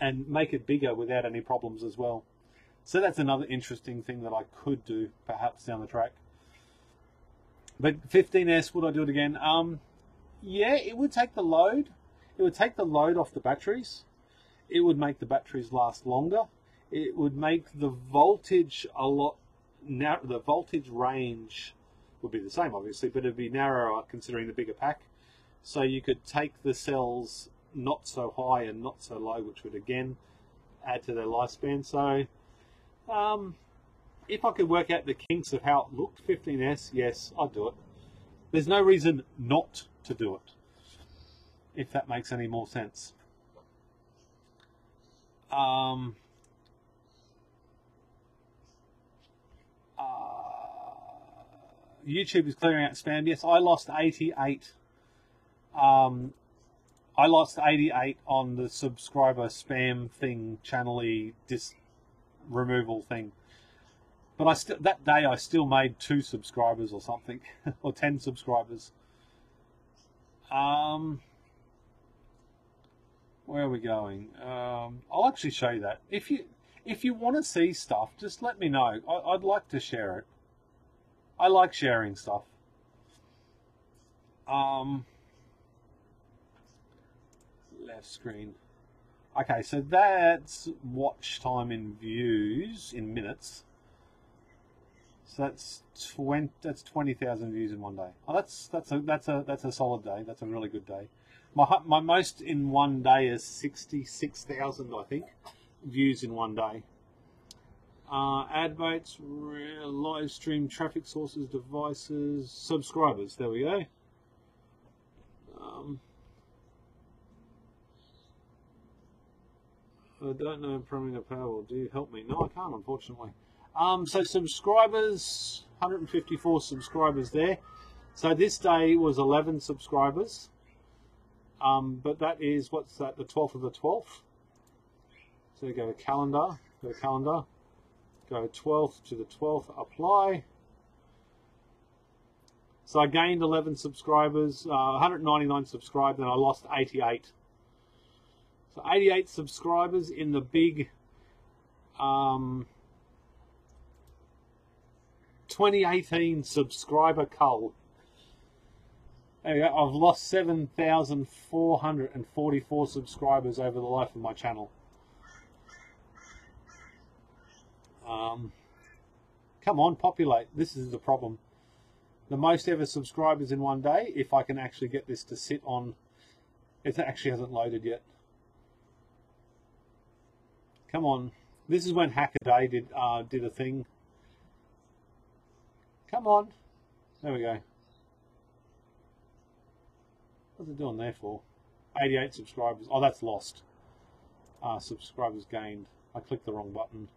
and make it bigger without any problems as well. So that's another interesting thing that I could do perhaps down the track. But 15S, would I do it again? Yeah, it would take the load. It would take the load off the batteries. It would make the batteries last longer. It would make the voltage a lot narrower. The voltage range would be the same, obviously, but it'd be narrower considering the bigger pack. So you could take the cells not so high and not so low, which would again add to their lifespan. So if I could work out the kinks of how it looked, 15S, yes, I'd do it. There's no reason not to do it, if that makes any more sense. YouTube is clearing out spam. Yes, I lost 88. I lost 88 on the subscriber spam thing, channel-y removal thing. But I still, that day I still made 2 subscribers or something, or 10 subscribers. Where are we going? I'll actually show you that. If you want to see stuff, just let me know. I'd like to share it. I like sharing stuff. Left screen. Okay, so that's watch time in views in minutes. So that's 20,000 views in one day. Oh, that's a solid day. That's a really good day. My most in one day is 66,000, I think, views in one day. Ad rates, live stream, traffic sources, devices, subscribers. There we go. I don't know programming a Powerwall. Do you help me? No, I can't, unfortunately. So subscribers, 154 subscribers there. So this day was 11 subscribers. But that is, what's that, the 12th of the 12th. So you go to calendar, go 12th to the 12th, apply. So I gained 11 subscribers, 199 subscribers, and I lost 88. So 88 subscribers in the big 2018 subscriber cull. There you go. I've lost 7,444 subscribers over the life of my channel. Come on, populate. This is the problem. The most ever subscribers in one day, if I can actually get this to sit on. It actually hasn't loaded yet. Come on. This is when Hackaday did a thing. Come on. There we go. What's it doing there for? 88 subscribers. Oh, that's lost. Subscribers gained. I clicked the wrong button.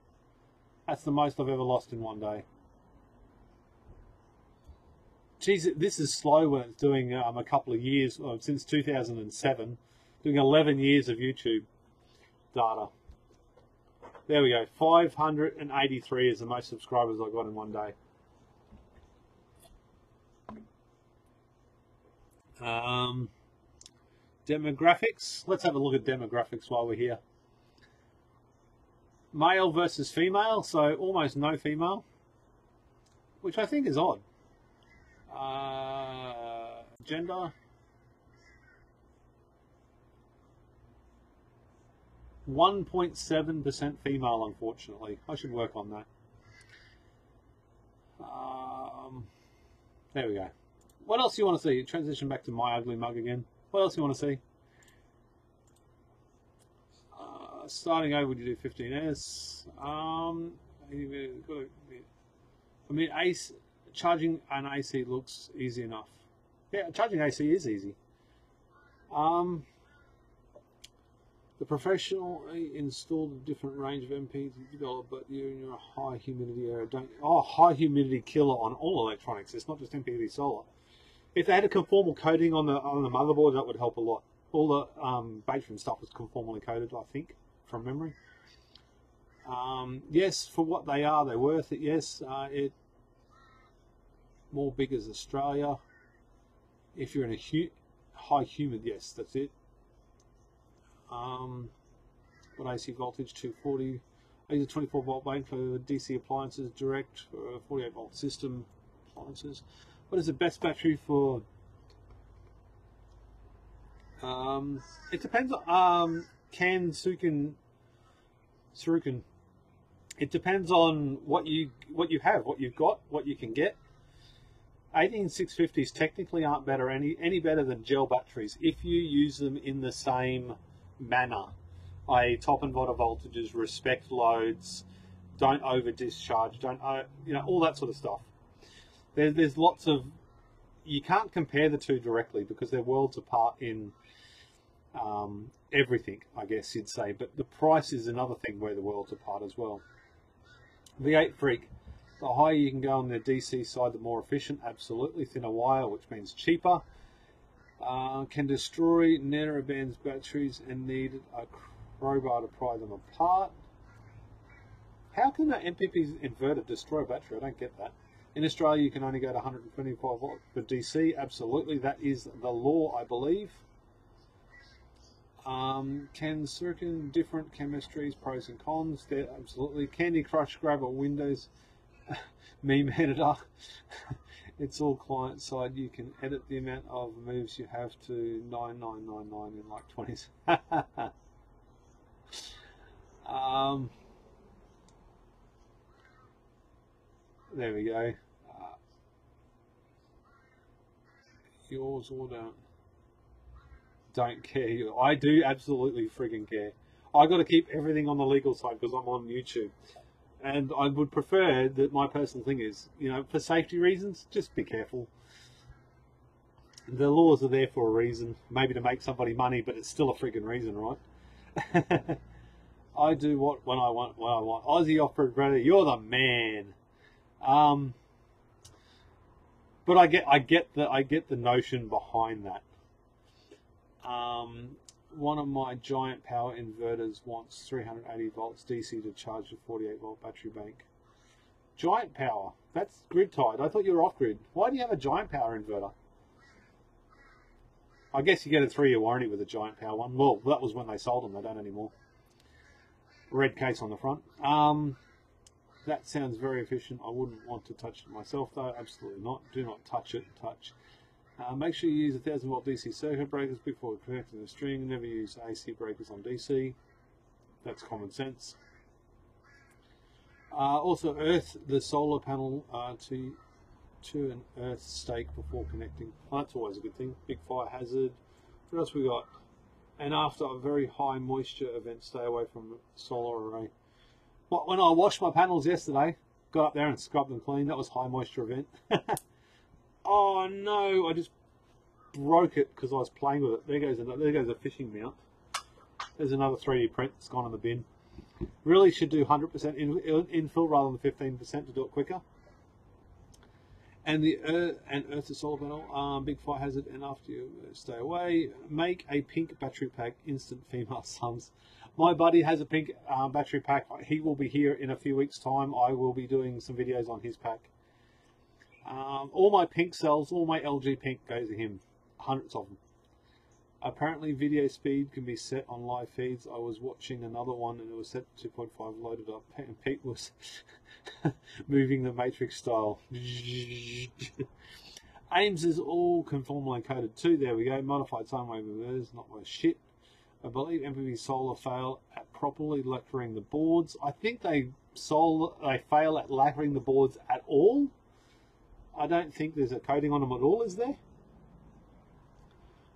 That's the most I've ever lost in one day. Geez, this is slow when it's doing a couple of years, since 2007, doing 11 years of YouTube data. There we go. 583 is the most subscribers I got in one day. Demographics. Let's have a look at demographics while we're here. Male versus female, so almost no female, which I think is odd. Gender. 1.7% female, unfortunately. I should work on that. There we go. What else do you want to see? Transition back to my ugly mug again. What else do you want to see? Starting over, would you do 15S? I mean, charging an AC looks easy enough. Yeah, charging AC is easy. The professional installed a different range of MPs developed, but you're in a high humidity area. High humidity killer on all electronics. It's not just MPPT solar. If they had a conformal coating on the motherboard, that would help a lot. All the battery and stuff was conformally coated, I think, from memory. Yes, for what they are, they're worth it. Yes, it more big as Australia. If you're in a high humid, yes, that's it. What AC voltage? 240. I use a 24 volt blade for DC appliances, direct 48 volt system appliances. What is the best battery for? It depends. Surukan. It depends on what you have, what you've got, what you can get. 18650s technically aren't better any better than gel batteries if you use them in the same manner. I top and bottom voltages, respect loads, don't over discharge, don't all that sort of stuff. There's lots of, you can't compare the two directly because they're worlds apart in everything, I guess you'd say, but the price is another thing where the worlds apart as well. V8 Freak. The higher you can go on the DC side, the more efficient. Absolutely. Thinner wire, which means cheaper. Can destroy narrowband batteries and need a crowbar to pry them apart. How can an MPP inverter destroy a battery? I don't get that. In Australia, you can only go to 125 volt for DC. Absolutely. That is the law, I believe. Can circuit different chemistries, pros and cons? There, absolutely. Candy Crush Grabber Windows meme editor. It's all client side. You can edit the amount of moves you have to 9999 in like 20s. There we go. Yours or don't care. I do absolutely friggin' care. I got to keep everything on the legal side because I'm on YouTube. And I would prefer that my personal thing is, for safety reasons, just be careful. The laws are there for a reason, maybe to make somebody money, but it's still a friggin' reason, right? I do when I want. Aussie Off-Road Brother, you're the man. But I get the notion behind that. One of my giant power inverters wants 380 volts DC to charge the 48 volt battery bank. Giant power, that's grid tied. I thought you were off grid. Why do you have a giant power inverter? I guess you get a 3-year warranty with a giant power one. Well, that was when they sold them. They don't anymore. Red case on the front. That sounds very efficient. I wouldn't want to touch it myself though. Absolutely not. Do not touch it. Make sure you use 1000 volt DC circuit breakers before connecting the string. Never use AC breakers on DC. That's common sense. Also, earth the solar panel to an earth stake before connecting. Oh, that's always a good thing. Big fire hazard. What else we got? And after a very high moisture event, stay away from solar array. When I washed my panels yesterday, got up there and scrubbed them clean. That was high moisture event. Oh no, I just broke it because I was playing with it. There goes a fishing mount. There's another 3D print that's gone in the bin. Really should do 100% infill rather than 15% to do it quicker. And the earth the solar panel, big fire hazard, and after you stay away, make a pink battery pack, instant female sums. My buddy has a pink battery pack. He will be here in a few weeks' time. I will be doing some videos on his pack. All my pink cells, all my LG pink go to him. Hundreds of them. Apparently video speed can be set on live feeds. I was watching another one and it was set to 2.5 loaded up and Pete was moving the matrix style. Ames is all conformally coded too. There we go. Modified sine wave inverters, not worth shit. I believe MPV Solar fail at properly lacquering the boards. I think they fail at lacquering the boards at all. I don't think there's a coating on them at all, is there?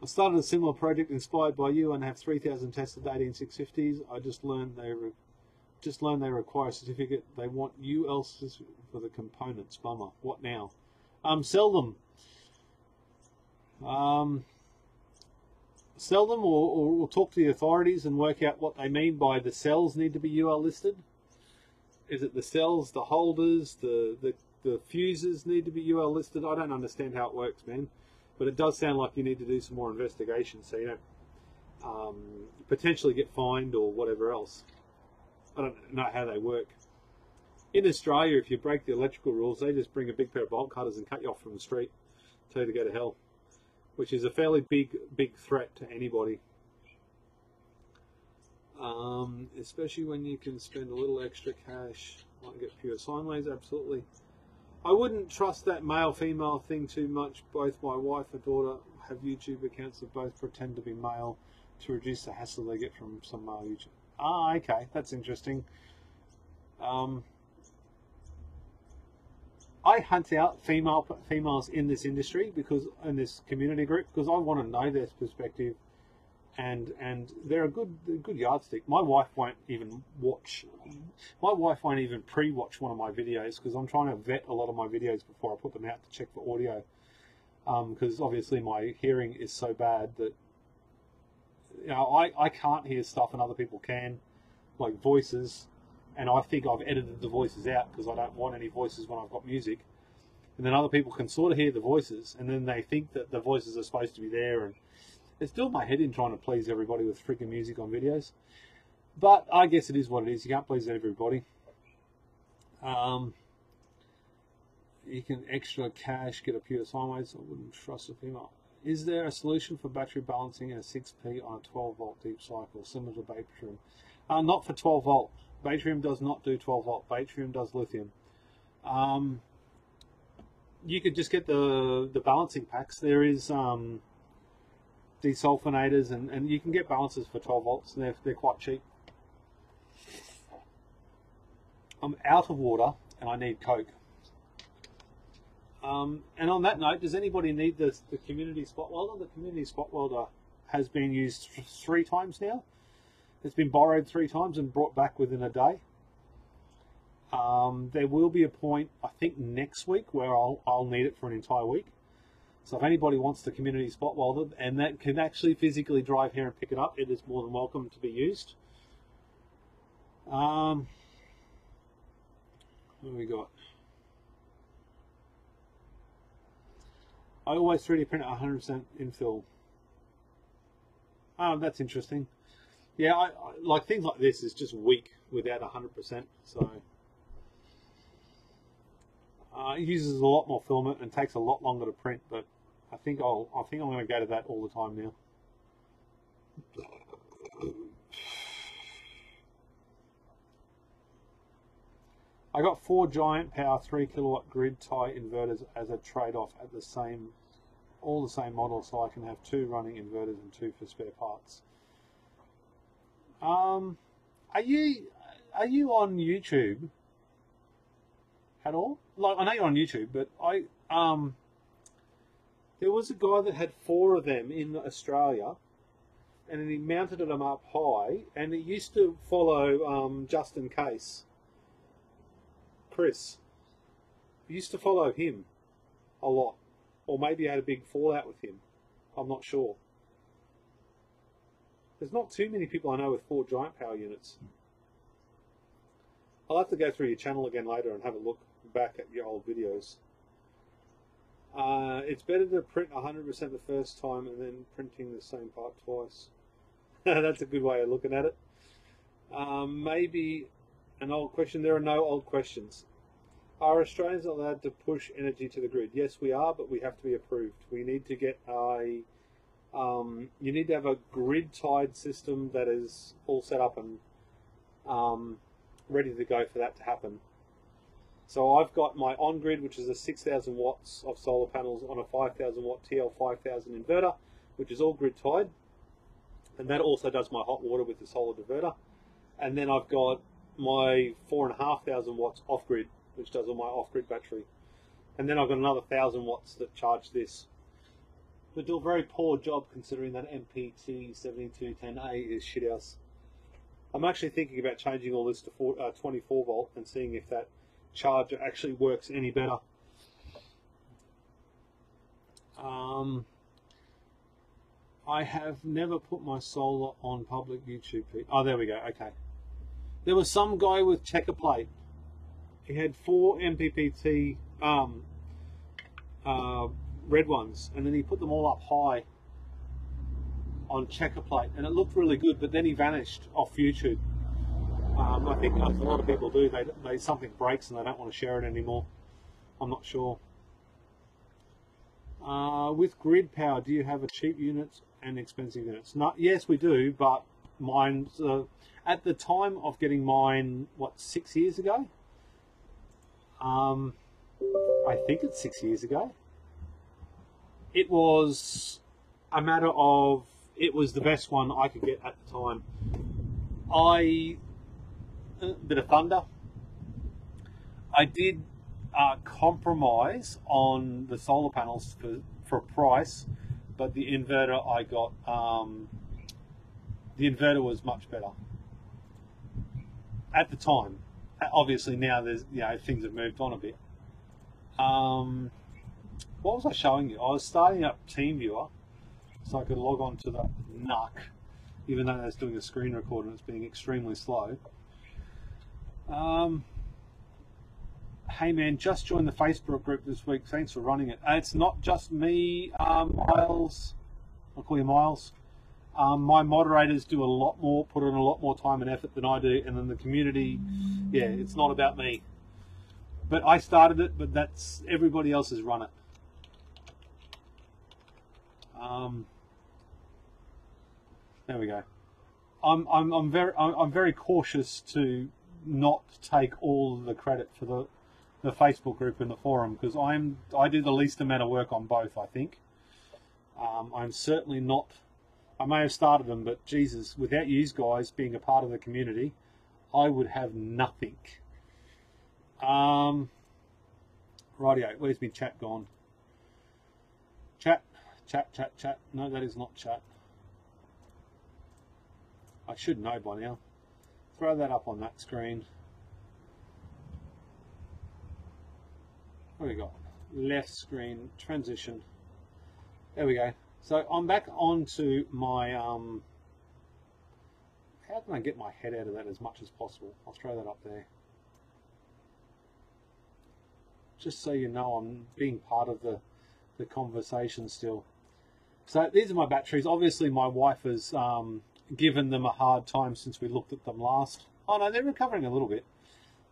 I started a similar project inspired by you and have 3,000 tested 18650s. I just learned they require a certificate. They want ULs for the components. Bummer. What now? Sell them. Sell them or talk to the authorities and work out what they mean by the cells need to be UL listed. Is it the cells, the holders, the fuses need to be UL listed? I don't understand how it works, man. But it does sound like you need to do some more investigation so you don't potentially get fined or whatever else. I don't know how they work. In Australia, if you break the electrical rules, they just bring a big pair of bolt cutters and cut you off from the street, tell you to go to hell, which is a fairly big threat to anybody. Especially when you can spend a little extra cash, might get pure sine waves, absolutely. I wouldn't trust that male-female thing too much. Both my wife and daughter have YouTube accounts that both pretend to be male to reduce the hassle they get from some male YouTube. Ah, okay, that's interesting. I hunt out females in this industry in this community group because I want to know their perspective, and they're a good yardstick. My wife won't even pre-watch one of my videos because I'm trying to vet a lot of my videos before I put them out to check for audio, because obviously my hearing is so bad that I can't hear stuff and other people can, like voices, and I think I've edited the voices out because I don't want any voices when I've got music, and then other people can sort of hear the voices and then they think that the voices are supposed to be there, and it's doing my head in trying to please everybody with freaking music on videos. But I guess it is what it is. You can't please everybody. You can extra cash, get a pure sine waves. I wouldn't trust a female. Is there a solution for battery balancing in a 6P on a 12 volt deep cycle, similar to Batrium? Not for 12 volt. Batrium does not do 12 volt. Batrium does lithium. You could just get the balancing packs. There is desulfonators, and you can get balancers for 12 volts, and they're quite cheap. I'm out of water and I need Coke. And on that note, does anybody need the community spot welder? The community spot welder has been used 3 times now. It's been borrowed 3 times and brought back within a day. There will be a point, I think next week, where I'll need it for an entire week. So if anybody wants the community spot welder and that can actually physically drive here and pick it up, it is more than welcome to be used. What have we got? I always 3D print 100% infill. Oh, that's interesting. Yeah, I like things like this is just weak without 100%. So it uses a lot more filament and takes a lot longer to print. But I think I'm going to go to that all the time now. I got 4 giant power 3 kilowatt grid tie inverters as a trade-off at all the same model, so I can have 2 running inverters and 2 for spare parts. Are you on YouTube at all? Like, I know you're on YouTube, but there was a guy that had 4 of them in Australia, and then he mounted them up high, and he used to follow just in case. Chris. I used to follow him a lot, or maybe I had a big fallout with him. I'm not sure. There's not too many people I know with 4 giant power units. I'll have to go through your channel again later and have a look back at your old videos. It's better to print 100% the first time and then printing the same part twice. That's a good way of looking at it. Maybe an old question. There are no old questions. Are Australians allowed to push energy to the grid? Yes, we are, but we have to be approved. We need to get a... you need to have a grid-tied system that is all set up and ready to go for that to happen. So I've got my on-grid, which is a 6,000 watts of solar panels on a 5,000 watt TL5000 inverter, which is all grid-tied. And that also does my hot water with the solar diverter. And then I've got my 4,500 watts off-grid, which does all my off-grid battery. And then I've got another 1,000 watts that charge this. They do a very poor job considering that MPT 7210A is shithouse. I'm actually thinking about changing all this to 24 volt and seeing if that charger actually works any better. I have never put my solar on public YouTube feed. Oh, there we go. Okay. There was some guy with checker plate. He had 4 MPPT red ones, and then he put them all up high on checker plate, and it looked really good. But then he vanished off YouTube. I think a lot of people do. They something breaks and they don't want to share it anymore. I'm not sure. With grid power, do you have a cheap units and expensive units? No, yes, we do, but mine's at the time of getting mine, what, 6 years ago? I think it's 6 years ago. It was a matter of, it was the best one I could get at the time. A bit of thunder. I did compromise on the solar panels for a price, but the inverter I got, the inverter was much better at the time. Obviously now there's, you know, things have moved on a bit. What was I showing you? I was starting up TeamViewer so I could log on to the NUC, even though that's doing a screen record and it's being extremely slow. Hey man, just joined the Facebook group this week. Thanks for running it. It's not just me, Miles. I'll call you Miles. My moderators do a lot more, put in a lot more time and effort than I do, and then the community, yeah, it's not about me. But I started it, but that's everybody else has run it. There we go. I'm very cautious to not take all of the credit for the Facebook group and the forum, because I do the least amount of work on both, I think. I'm certainly not, I may have started them, but Jesus, without you guys being a part of the community, I would have nothing. Rightio, where's my chat gone? Chat. No, that is not chat. I should know by now. Throw that up on that screen. What do we got? Left screen, transition. There we go. So I'm back onto my, how can I get my head out of that as much as possible? I'll throw that up there. Just so you know, I'm being part of the conversation still. So these are my batteries. Obviously my wife has given them a hard time since we looked at them last. Oh no, they're recovering a little bit.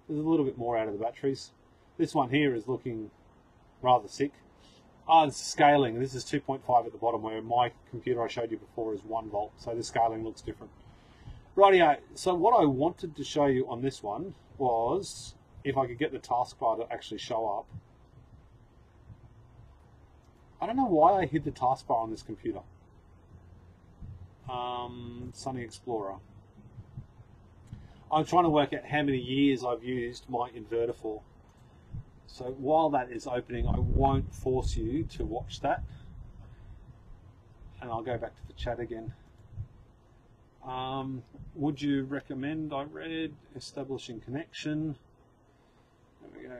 There's a little bit more out of the batteries. This one here is looking rather sick. Oh, it's scaling. This is 2.5 at the bottom, where my computer I showed you before is 1 volt. So the scaling looks different. Rightio. So what I wanted to show you on this one was if I could get the taskbar to actually show up. I don't know why I hid the taskbar on this computer. Sunny Explorer. I'm trying to work out how many years I've used my inverter for. So while that is opening, I won't force you to watch that. And I'll go back to the chat again. Would you recommend? I read establishing connection. There we go.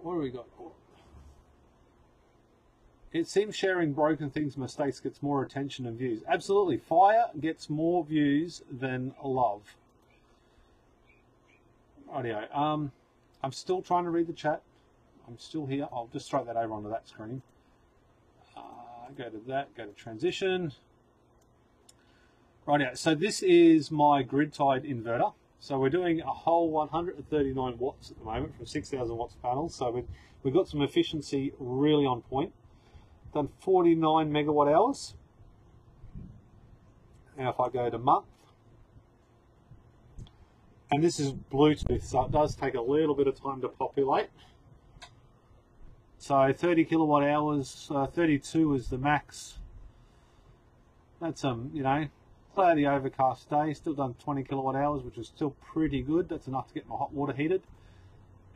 What do we got? It seems sharing broken things, mistakes gets more attention and views. Absolutely. Fire gets more views than love. Rightio. I'm still trying to read the chat. I'm still here. I'll just throw that over onto that screen. Go to that, go to transition. Rightio. So this is my grid-tied inverter. So we're doing a whole 139 watts at the moment from 6,000 watts panels. So we've got some efficiency really on point. Done 49 megawatt hours. Now if I go to month, and this is Bluetooth, so it does take a little bit of time to populate. So 30 kilowatt hours, 32 is the max. That's you know, cloudy overcast day, still done 20 kilowatt hours, which is still pretty good. That's enough to get my hot water heated.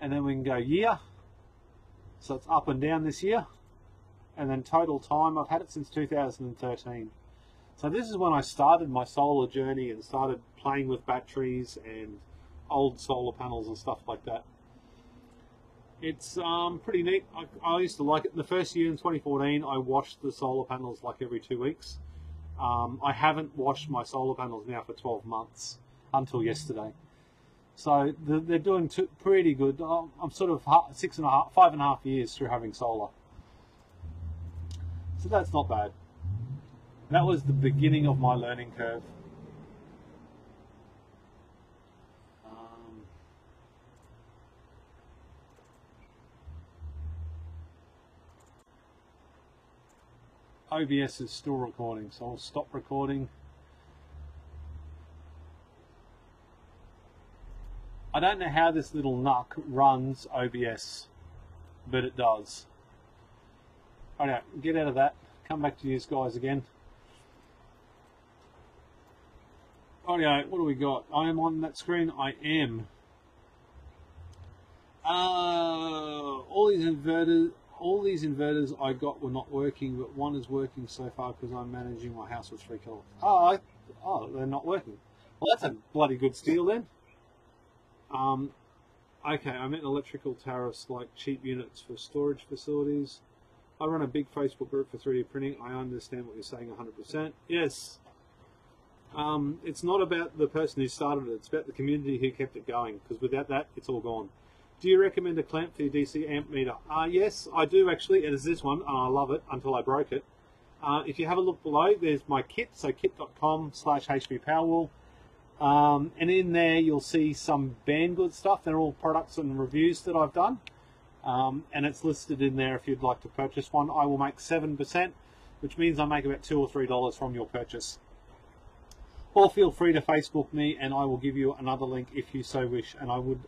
And then we can go year. So it's up and down this year. And then total time, I've had it since 2013. So this is when I started my solar journey and started playing with batteries and old solar panels and stuff like that. It's pretty neat. I used to like it. The first year in 2014, I washed the solar panels like every 2 weeks. I haven't washed my solar panels now for 12 months until yesterday. So they're doing pretty good. I'm sort of 5.5 years through having solar. So that's not bad. That was the beginning of my learning curve. OBS is still recording, so I'll stop recording. I don't know how this little nuck runs OBS, but it does. Alright, get out of that. Come back to you guys again. Alright, what do we got? I am on that screen. I am. All these inverters I got were not working, but one is working so far because I'm managing my house with 3 kilowatts. Oh, they're not working. Well, that's a bloody good steal then. Okay, I meant electrical tariffs like cheap units for storage facilities. I run a big Facebook group for 3D printing. I understand what you're saying 100%. Yes. It's not about the person who started it. It's about the community who kept it going, because without that, it's all gone. Do you recommend a clamp for your DC amp meter? Yes, I do actually. It is this one, and I love it until I broke it. If you have a look below, there's my kit, so kit.com/HBPowerwall. And in there, you'll see some Banggood stuff. They're all products and reviews that I've done. And it's listed in there if you'd like to purchase one. I will make 7%, which means I make about $2 or $3 from your purchase. Or feel free to Facebook me, and I will give you another link if you so wish. And I would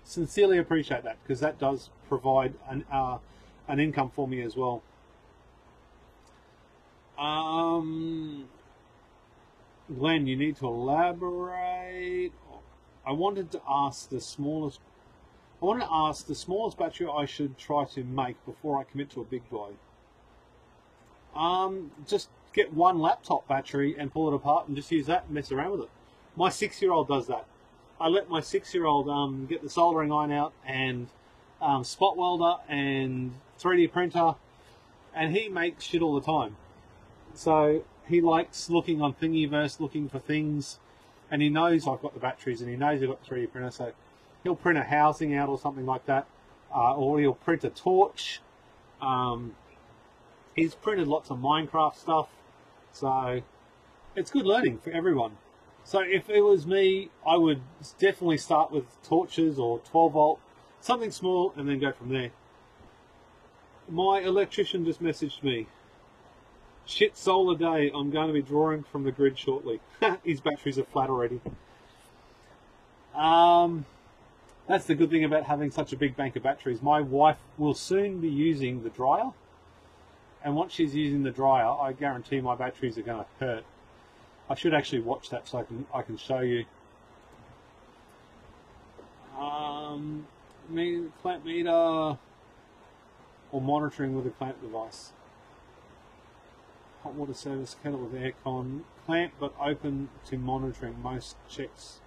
sincerely appreciate that, because that does provide an income for me as well. Glenn, you need to elaborate. I wanted to ask the smallest battery I should try to make before I commit to a big buy. Just get one laptop battery and pull it apart and just use that and mess around with it. My 6-year-old does that. I let my 6-year-old get the soldering iron out and spot welder and 3D printer, and he makes shit all the time. So he likes looking on Thingiverse, looking for things, and he knows I've got the batteries, and he knows I've got the 3D printer, so he'll print a housing out or something like that, or he'll print a torch. He's printed lots of Minecraft stuff, so it's good learning for everyone. So if it was me, I would definitely start with torches or 12 volt, something small, and then go from there. My electrician just messaged me. Shit solar day, I'm going to be drawing from the grid shortly. His batteries are flat already. That's the good thing about having such a big bank of batteries. My wife will soon be using the dryer. And once she's using the dryer, I guarantee my batteries are going to hurt. I should actually watch that so I can show you. Clamp meter or monitoring with a clamp device. Hot water service, kettle with aircon. Clamp but open to monitoring. Most checks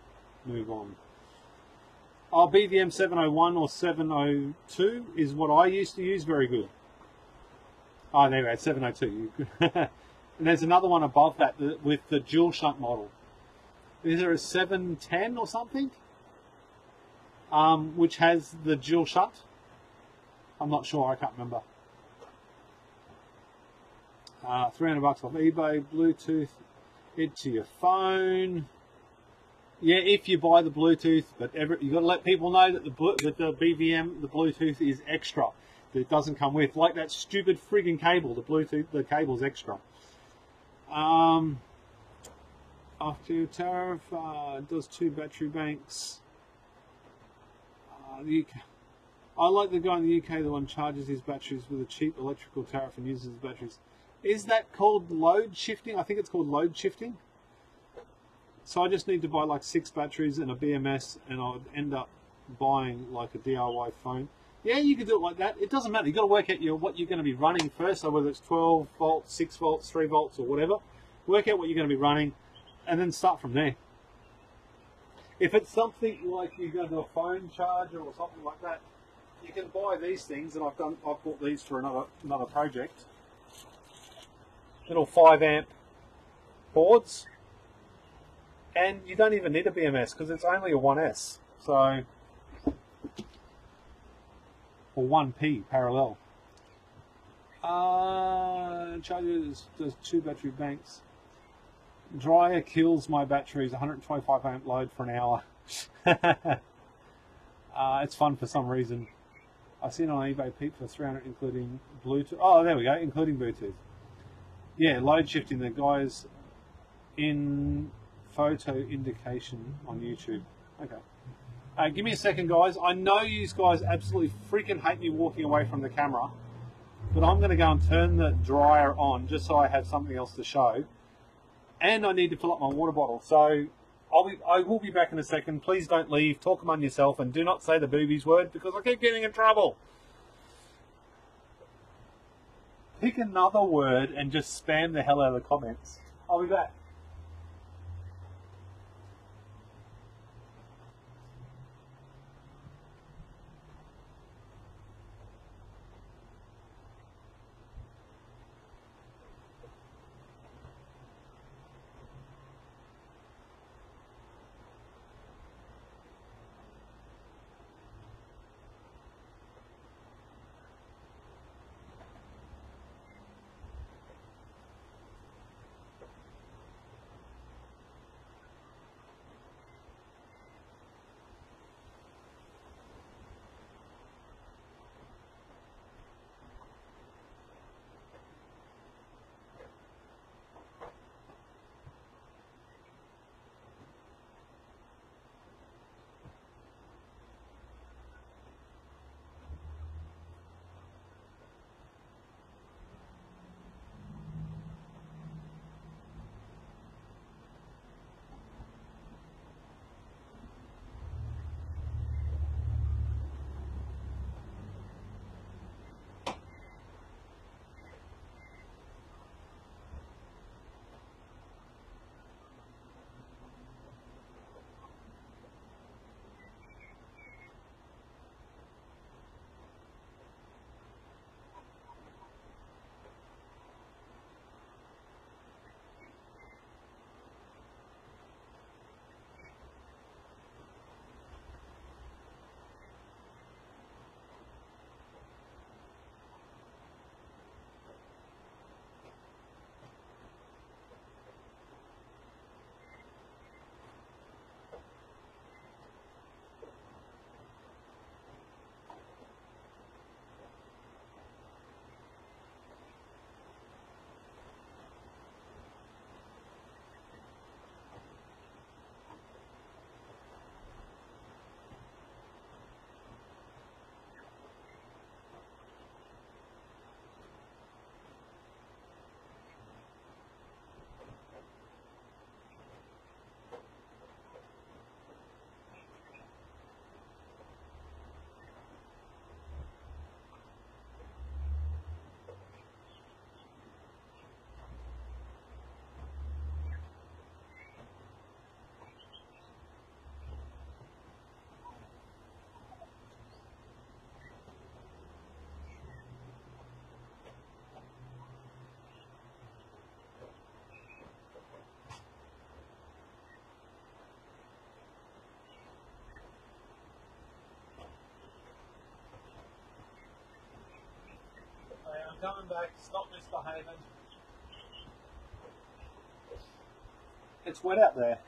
move on. BVM 701 or 702 is what I used to use. Very good. Oh, there we go, 702. And there's another one above that with the dual shunt model. Is there a 710 or something? Which has the dual shunt? I'm not sure, I can't remember. $300 off eBay, Bluetooth, it to your phone. Yeah, if you buy the Bluetooth, but you've got to let people know that the BVM, the Bluetooth is extra. That it doesn't come with, like that stupid frigging cable. The Bluetooth, the cable's extra. After your tariff, does 2 battery banks. The UK. I like the guy in the UK, the one charges his batteries with a cheap electrical tariff and uses the batteries. Is that called load shifting? I think it's called load shifting. So I just need to buy like 6 batteries and a BMS, and I would end up buying like a DIY phone. Yeah, you can do it like that. It doesn't matter. You've got to work out what you're going to be running first. So whether it's 12 volts, 6 volts, 3 volts, or whatever, work out what you're going to be running, and then start from there. If it's something like you're going to do a phone charger or something like that, you can buy these things, and I've bought these for another project. Little 5 amp boards, and you don't even need a BMS because it's only a 1S. So. Or 1P parallel. Chargers does 2 battery banks. Dryer kills my batteries. 125 amp load for an hour. It's fun for some reason. I seen it on eBay Peep for 300, including Bluetooth. Oh, there we go, including Bluetooth. Yeah, load shifting. The guys in photo indication on YouTube. Okay. Give me a second, guys. I know you guys absolutely freaking hate me walking away from the camera, but I'm going to go and turn the dryer on just so I have something else to show. And I need to fill up my water bottle. So I will be back in a second. Please don't leave. Talk among yourself and do not say the boobies word because I keep getting in trouble. Pick another word and just spam the hell out of the comments. I'll be back. coming back. Stop misbehaving. It's wet out there.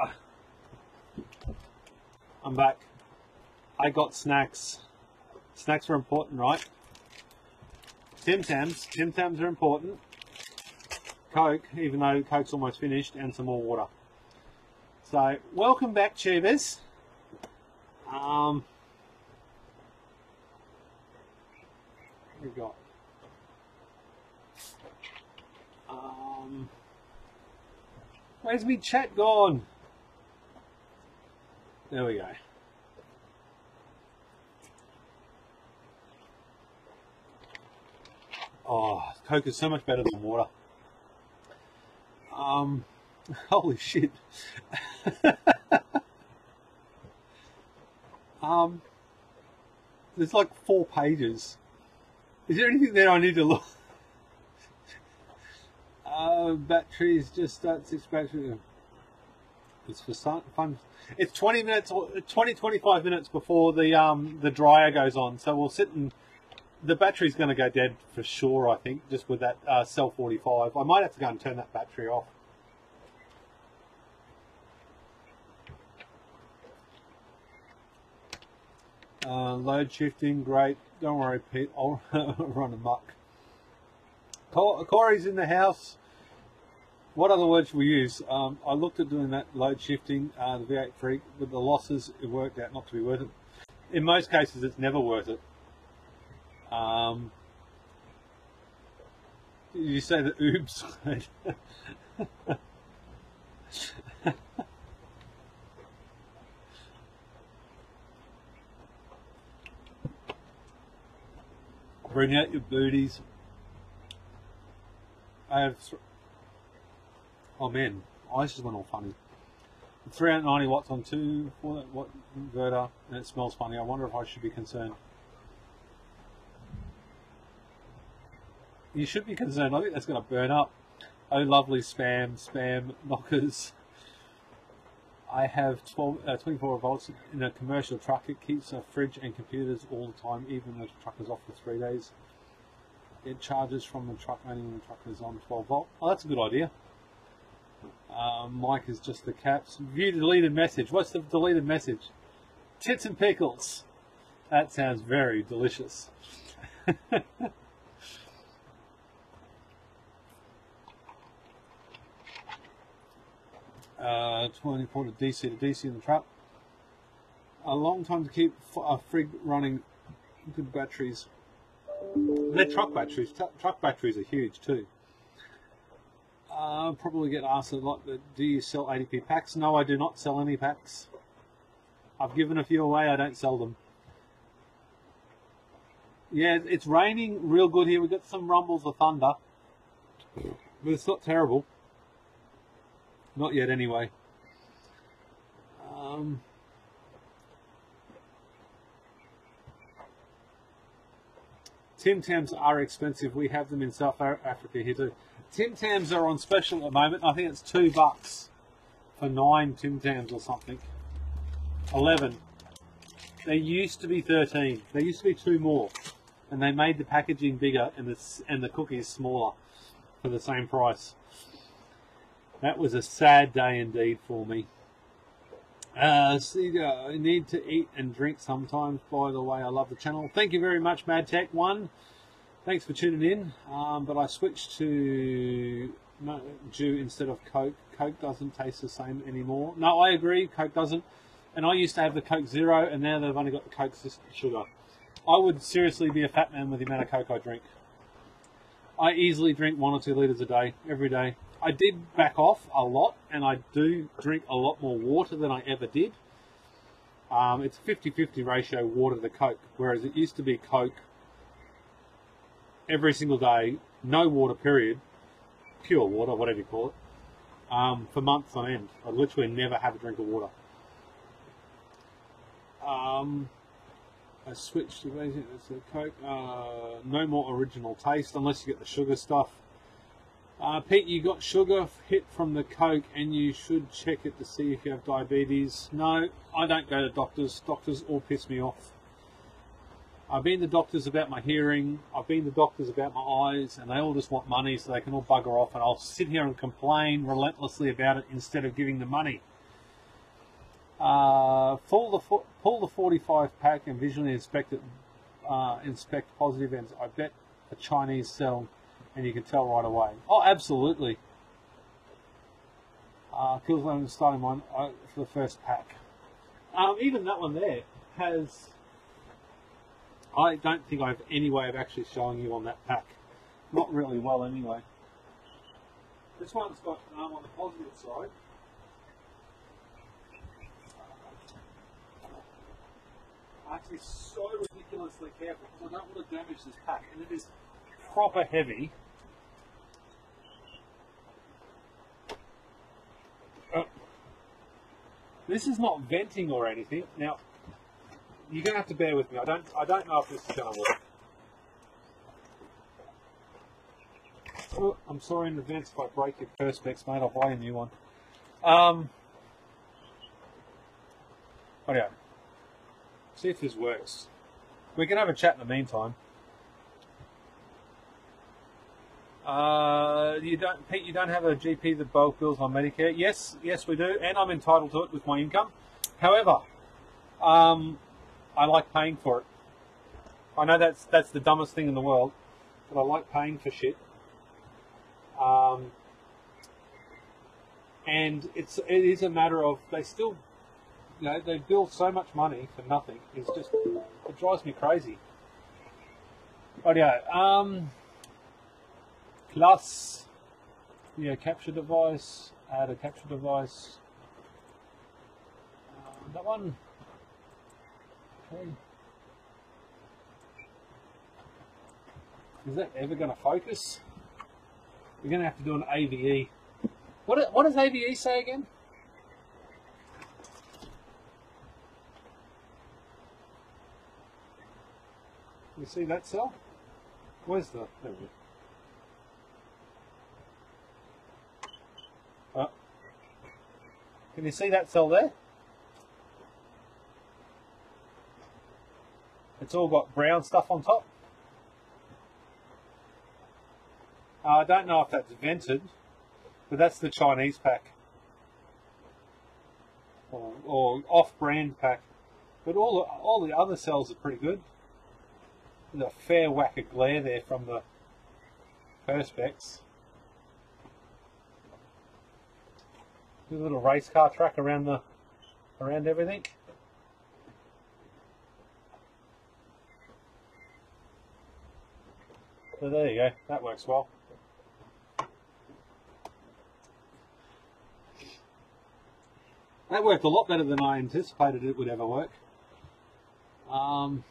Ugh. I'm back. I got snacks. Snacks are important, right? Tim Tams. Tim Tams are important. Coke, even though Coke's almost finished, and some more water. So, welcome back, Tubers. What we got? Where's me chat gone? There we go. Oh, Coke is so much better than water. Holy shit. There's like 4 pages. Is there anything there I need to look? Batteries, just start 6 batteries. It's for fun. It's 20 minutes, 25 minutes before the dryer goes on. So we'll sit and the battery's going to go dead for sure, I think, just with that cell 45. I might have to go and turn that battery off. Load shifting, great. Don't worry, Pete. I'll run amok. Corey's in the house. What other words should we use? I looked at doing that load shifting, the V8 Freak, with the losses, it worked out not to be worth it. In most cases, it's never worth it. Did you say the oops? Bring out your booties. I have. Oh man, eyes just went all funny. 390 watts on 2-watt inverter, and it smells funny. I wonder if I should be concerned. You should be concerned. I think that's going to burn up. Oh, lovely spam knockers. I have 24 volts in a commercial truck. It keeps a fridge and computers all the time, even though the truck is off for 3 days. It charges from the truck only when the truck is on 12 volt. Oh, that's a good idea. Mike is just the caps. View deleted message. What's the deleted message? Tits and pickles. That sounds very delicious. 24 to DC in the truck. A long time to keep a frig running. Good batteries. They're truck batteries. Truck batteries are huge too. Probably get asked a lot, but do you sell ADP packs? No, I do not sell any packs. I've given a few away. I don't sell them. Yeah, it's raining real good here. We've got some rumbles of thunder, but it's not terrible. Not yet, anyway. Tim Tams are expensive. We have them in South Africa here too. Tim Tams are on special at the moment. I think it's $2 for 9 Tim Tams or something. 11. There used to be 13. There used to be 2 more, and they made the packaging bigger and the cookies smaller for the same price. That was a sad day indeed for me. I need to eat and drink sometimes. By the way, I love the channel. Thank you very much, MadTech1. Thanks for tuning in. But I switched to Dew instead of Coke. Coke doesn't taste the same anymore. No, I agree. Coke doesn't. And I used to have the Coke Zero, and now they've only got the Coke Sugar. I would seriously be a fat man with the amount of Coke I drink. I easily drink 1 or 2 litres a day, every day. I did back off a lot, and I do drink a lot more water than I ever did. It's a 50-50 ratio water to Coke, whereas it used to be Coke every single day, no water period, pure water, whatever you call it, for months on end. I literally never have a drink of water. I switched to Coke, no more original taste unless you get the sugar stuff. Pete, you got sugar hit from the Coke, and you should check it to see if you have diabetes. No, I don't go to doctors. Doctors all piss me off. I've been to doctors about my hearing, I've been to doctors about my eyes, and they all just want money so they can all bugger off, and I'll sit here and complain relentlessly about it instead of giving them money. Pull the 45 pack and visually inspect it, inspect positive ends. I bet a Chinese cell, and you can tell right away. Oh, absolutely. Kills the starting one for the first pack. Even that one there has. I don't think I have any way of actually showing you on that pack. Not really well, anyway. This one's got on the positive side. I have to be so ridiculously careful because I don't want to damage this pack, and it is proper heavy. This is not venting or anything. Now, you're going to have to bear with me. I don't know if this is going to work. Oh, I'm sorry in advance if I break your perspex, mate. I'll buy a new one. Okay. See if this works. We can have a chat in the meantime. Pete, you don't have a GP that bulk bills on Medicare? Yes, we do, and I'm entitled to it with my income. However, I like paying for it. I know that's the dumbest thing in the world, but I like paying for shit. And it is a matter of they still, they bill so much money for nothing. It drives me crazy. Rightio. Plus, capture device, add a capture device. That one. Okay. Is that ever going to focus? We're going to have to do an AVE. What does AVE say again? You see that cell? Where's the... There we go. Can you see that cell there? It's all got brown stuff on top. I don't know if that's vented, but that's the Chinese pack. Or off-brand pack. But all the other cells are pretty good. There's a fair whack of glare there from the perspex. A little race car track around everything. So there you go, that works well. That worked a lot better than I anticipated it would ever work. Oh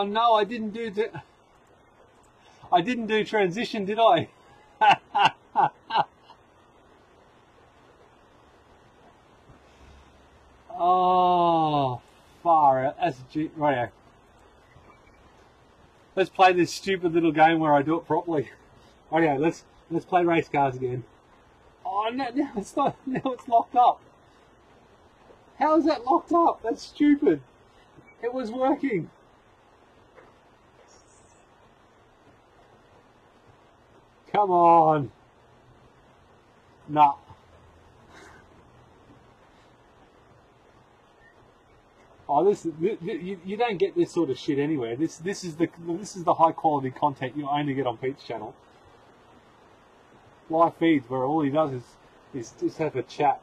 no, I didn't do that. I didn't do transition, did I? Oh, far out. That's right. Let's play this stupid little game where I do it properly. Okay, let's play race cars again. Oh no, now it's not. Now it's locked up. How is that locked up? That's stupid. It was working. Come on. Nah. Oh, you don't get this sort of shit anywhere. This is the high quality content you only get on Pete's channel. Live feeds where all he does is just have a chat.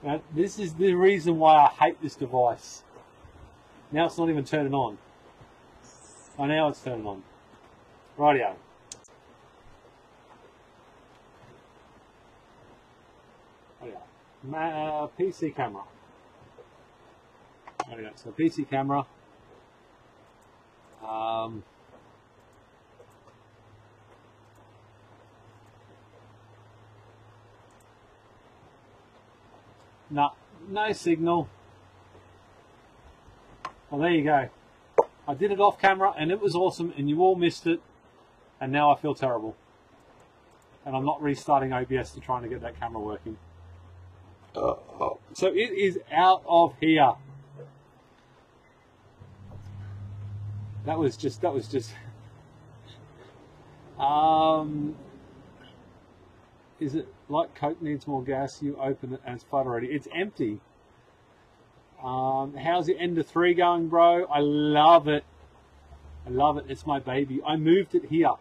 Now, this is the reason why I hate this device. Now it's not even turning on. Oh, now it's turning on. Rightio. PC camera. Rightio. So PC camera. No signal. Well, there you go. I did it off camera and it was awesome and you all missed it. And now I feel terrible. And I'm not restarting OBS to trying to get that camera working. So it is out of here. That was just is it like Coke needs more gas? You open it and it's flood already. It's empty. How's the Ender 3 going, bro? I love it. I love it. It's my baby. I moved it here.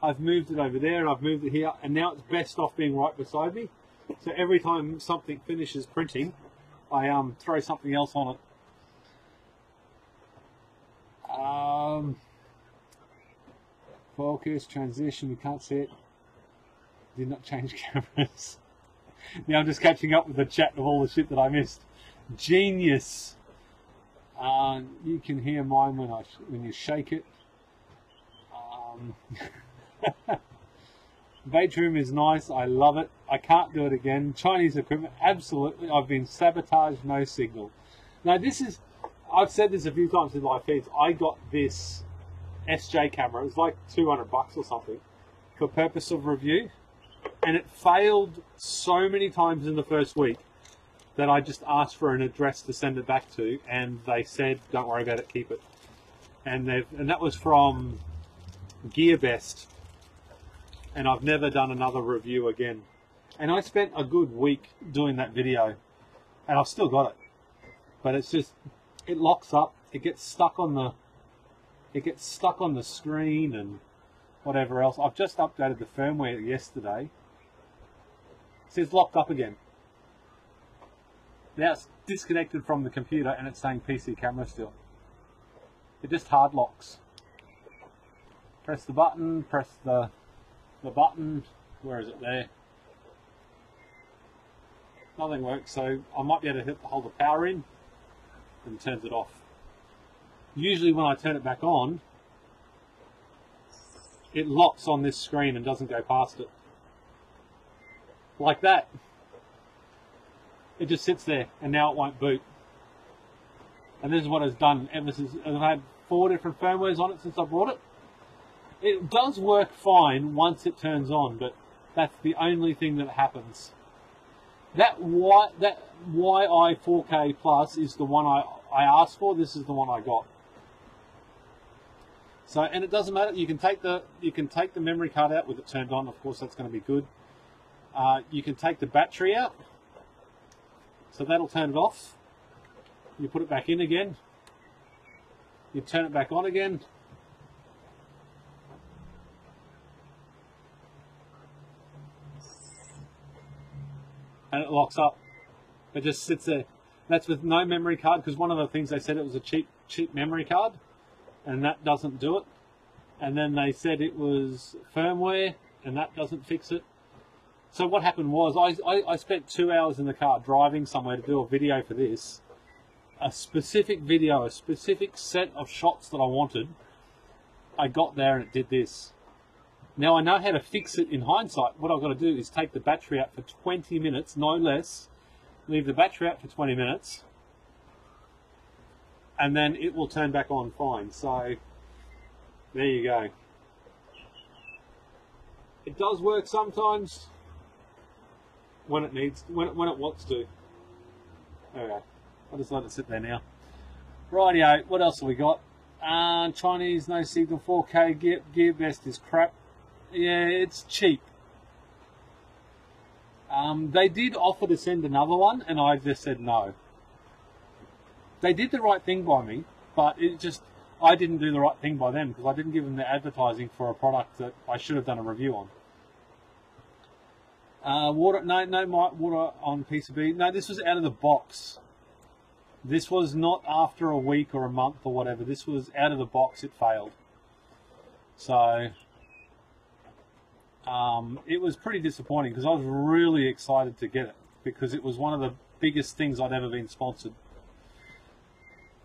I've moved it over there and I've moved it here, and now it's best off being right beside me. So every time something finishes printing, I throw something else on it. Focus, transition, you can't see it. Did not change cameras. Now I'm just catching up with the chat of all the shit that I missed. Genius. You can hear mine when you shake it. Bedroom is nice. I love it. I can't do it again. Chinese equipment, absolutely. I've been sabotaged. No signal. Now this is, I've said this a few times in live feeds. I got this SJ camera. It was like $200 or something for purpose of review, and it failed so many times in the first week that I just asked for an address to send it back to, and they said, "Don't worry about it, keep it." And that was from GearBest, and I've never done another review again. And I spent a good week doing that video, and I've still got it, but it's just, it locks up, it gets stuck on the screen and whatever else. I've just updated the firmware yesterday. It says locked up again. Now it's disconnected from the computer and it's saying PC camera still. It just hard locks. Press the button, press the button. Where is it? There. Nothing works, so I might be able to hold the power in and it turns it off. Usually when I turn it back on, it locks on this screen and doesn't go past it. Like that. It just sits there and now it won't boot. And this is what it's done ever since. I've had 4 different firmwares on it since I bought it. It does work fine once it turns on, but that's the only thing that happens. That YI 4K Plus is the one I asked for. This is the one I got. So, and it doesn't matter. You can take the memory card out with it turned on. Of course, that's going to be good. You can take the battery out, so that'll turn it off. You put it back in again. You turn it back on again. And it locks up. It just sits there. That's with no memory card, because one of the things they said, it was a cheap memory card, and that doesn't do it. And then they said it was firmware, and that doesn't fix it. So what happened was, I spent 2 hours in the car driving somewhere to do a video for this. A specific video, a specific set of shots that I wanted. I got there and it did this. Now I know how to fix it in hindsight. What I've got to do is take the battery out for 20 minutes, no less. Leave the battery out for 20 minutes. And then it will turn back on fine. So, there you go. It does work sometimes when it needs, when it wants to. Okay, I'll just let it sit there now. Rightio, what else have we got? Chinese no signal 4K GearBest is crap. Yeah, it's cheap. They did offer to send another one, and I just said no. They did the right thing by me, but I didn't do the right thing by them, because I didn't give them the advertising for a product that I should have done a review on. Water, no water on PCB. No, this was out of the box. This was not after a week or a month or whatever. This was out of the box. It failed. So it was pretty disappointing, because I was really excited to get it, because it was one of the biggest things I'd ever been sponsored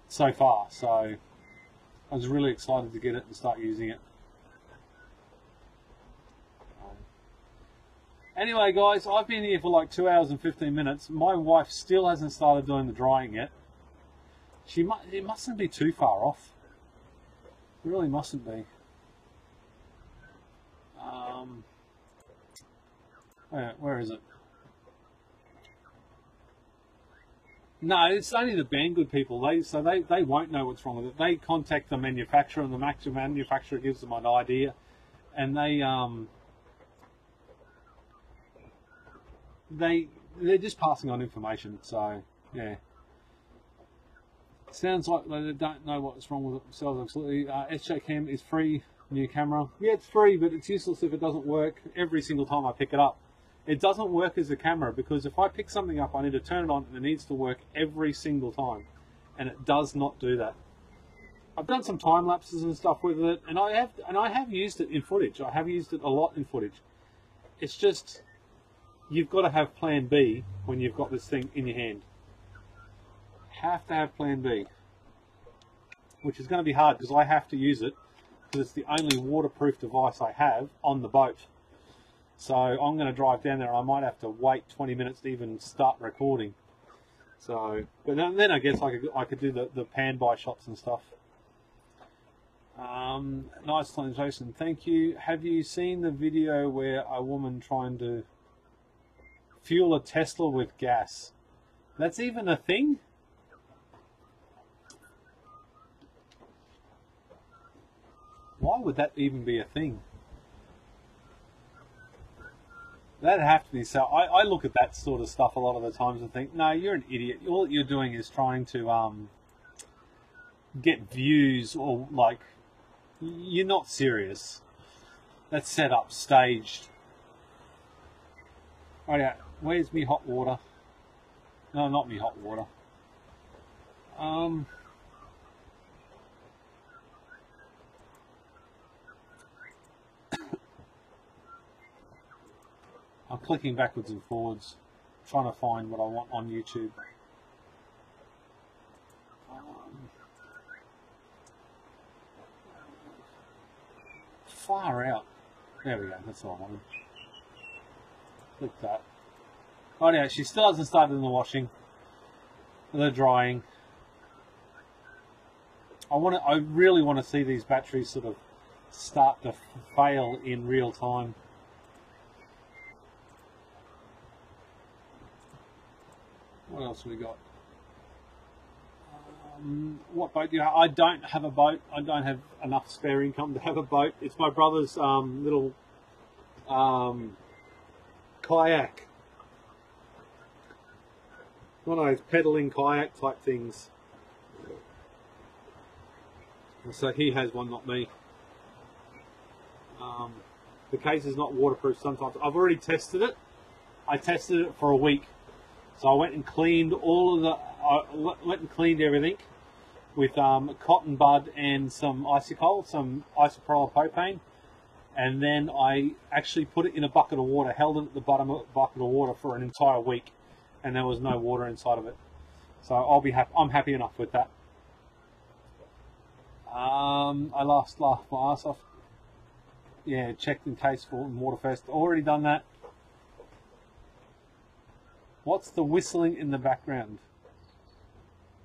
so far. So I was really excited to get it and start using it. Anyway, guys, I've been here for like 2 hours and 15 minutes. My wife still hasn't started doing the drying yet. It mustn't be too far off. It really mustn't be. Where is it? No, it's only the Banggood people. They won't know what's wrong with it. They contact the manufacturer, and the manufacturer gives them an idea, and they're just passing on information. So yeah, sounds like they don't know what's wrong with it themselves. Absolutely. SJCam is free. New camera. Yeah, it's free, but it's useless if it doesn't work every single time I pick it up. It doesn't work as a camera because if I pick something up, I need to turn it on and it needs to work every single time, and it does not do that. I've done some time lapses and stuff with it, and I have used it in footage. I have used it a lot in footage. It's just you've got to have Plan B when you've got this thing in your hand. Have to have Plan B, which is going to be hard because I have to use it because it's the only waterproof device I have on the boat. So I'm going to drive down there and I might have to wait 20 minutes to even start recording. So, but then I guess I could do the pan by shots and stuff. Nice translation, thank you. Have you seen the video where a woman trying to fuel a Tesla with gas? That's even a thing? Why would that even be a thing? That'd have to be so. I look at that sort of stuff a lot of the times and think, no, you're an idiot. All you're doing is trying to get views, or like, you're not serious. That's set up, staged. Oh yeah, where's me hot water? No, not me hot water. I'm clicking backwards and forwards, trying to find what I want on YouTube. Far out. There we go, that's what I wanted. Click that. Oh yeah, she still hasn't started in the washing, the drying. I really want to see these batteries sort of start to fail in real time. What else we got? What boat do you have? I don't have a boat. I don't have enough spare income to have a boat. It's my brother's little kayak. One of those pedaling kayak type things. So he has one, not me. The case is not waterproof sometimes. I've already tested it. I tested it for a week. So I went and cleaned cleaned everything with cotton bud and some isopropyl, some isopropyl propane, and then I actually put it in a bucket of water, held it at the bottom of a bucket of water for an entire week, and there was no water inside of it. So I'm happy enough with that. I laughed my ass off. Yeah, checked in case for Waterfest. Already done that. What's the whistling in the background?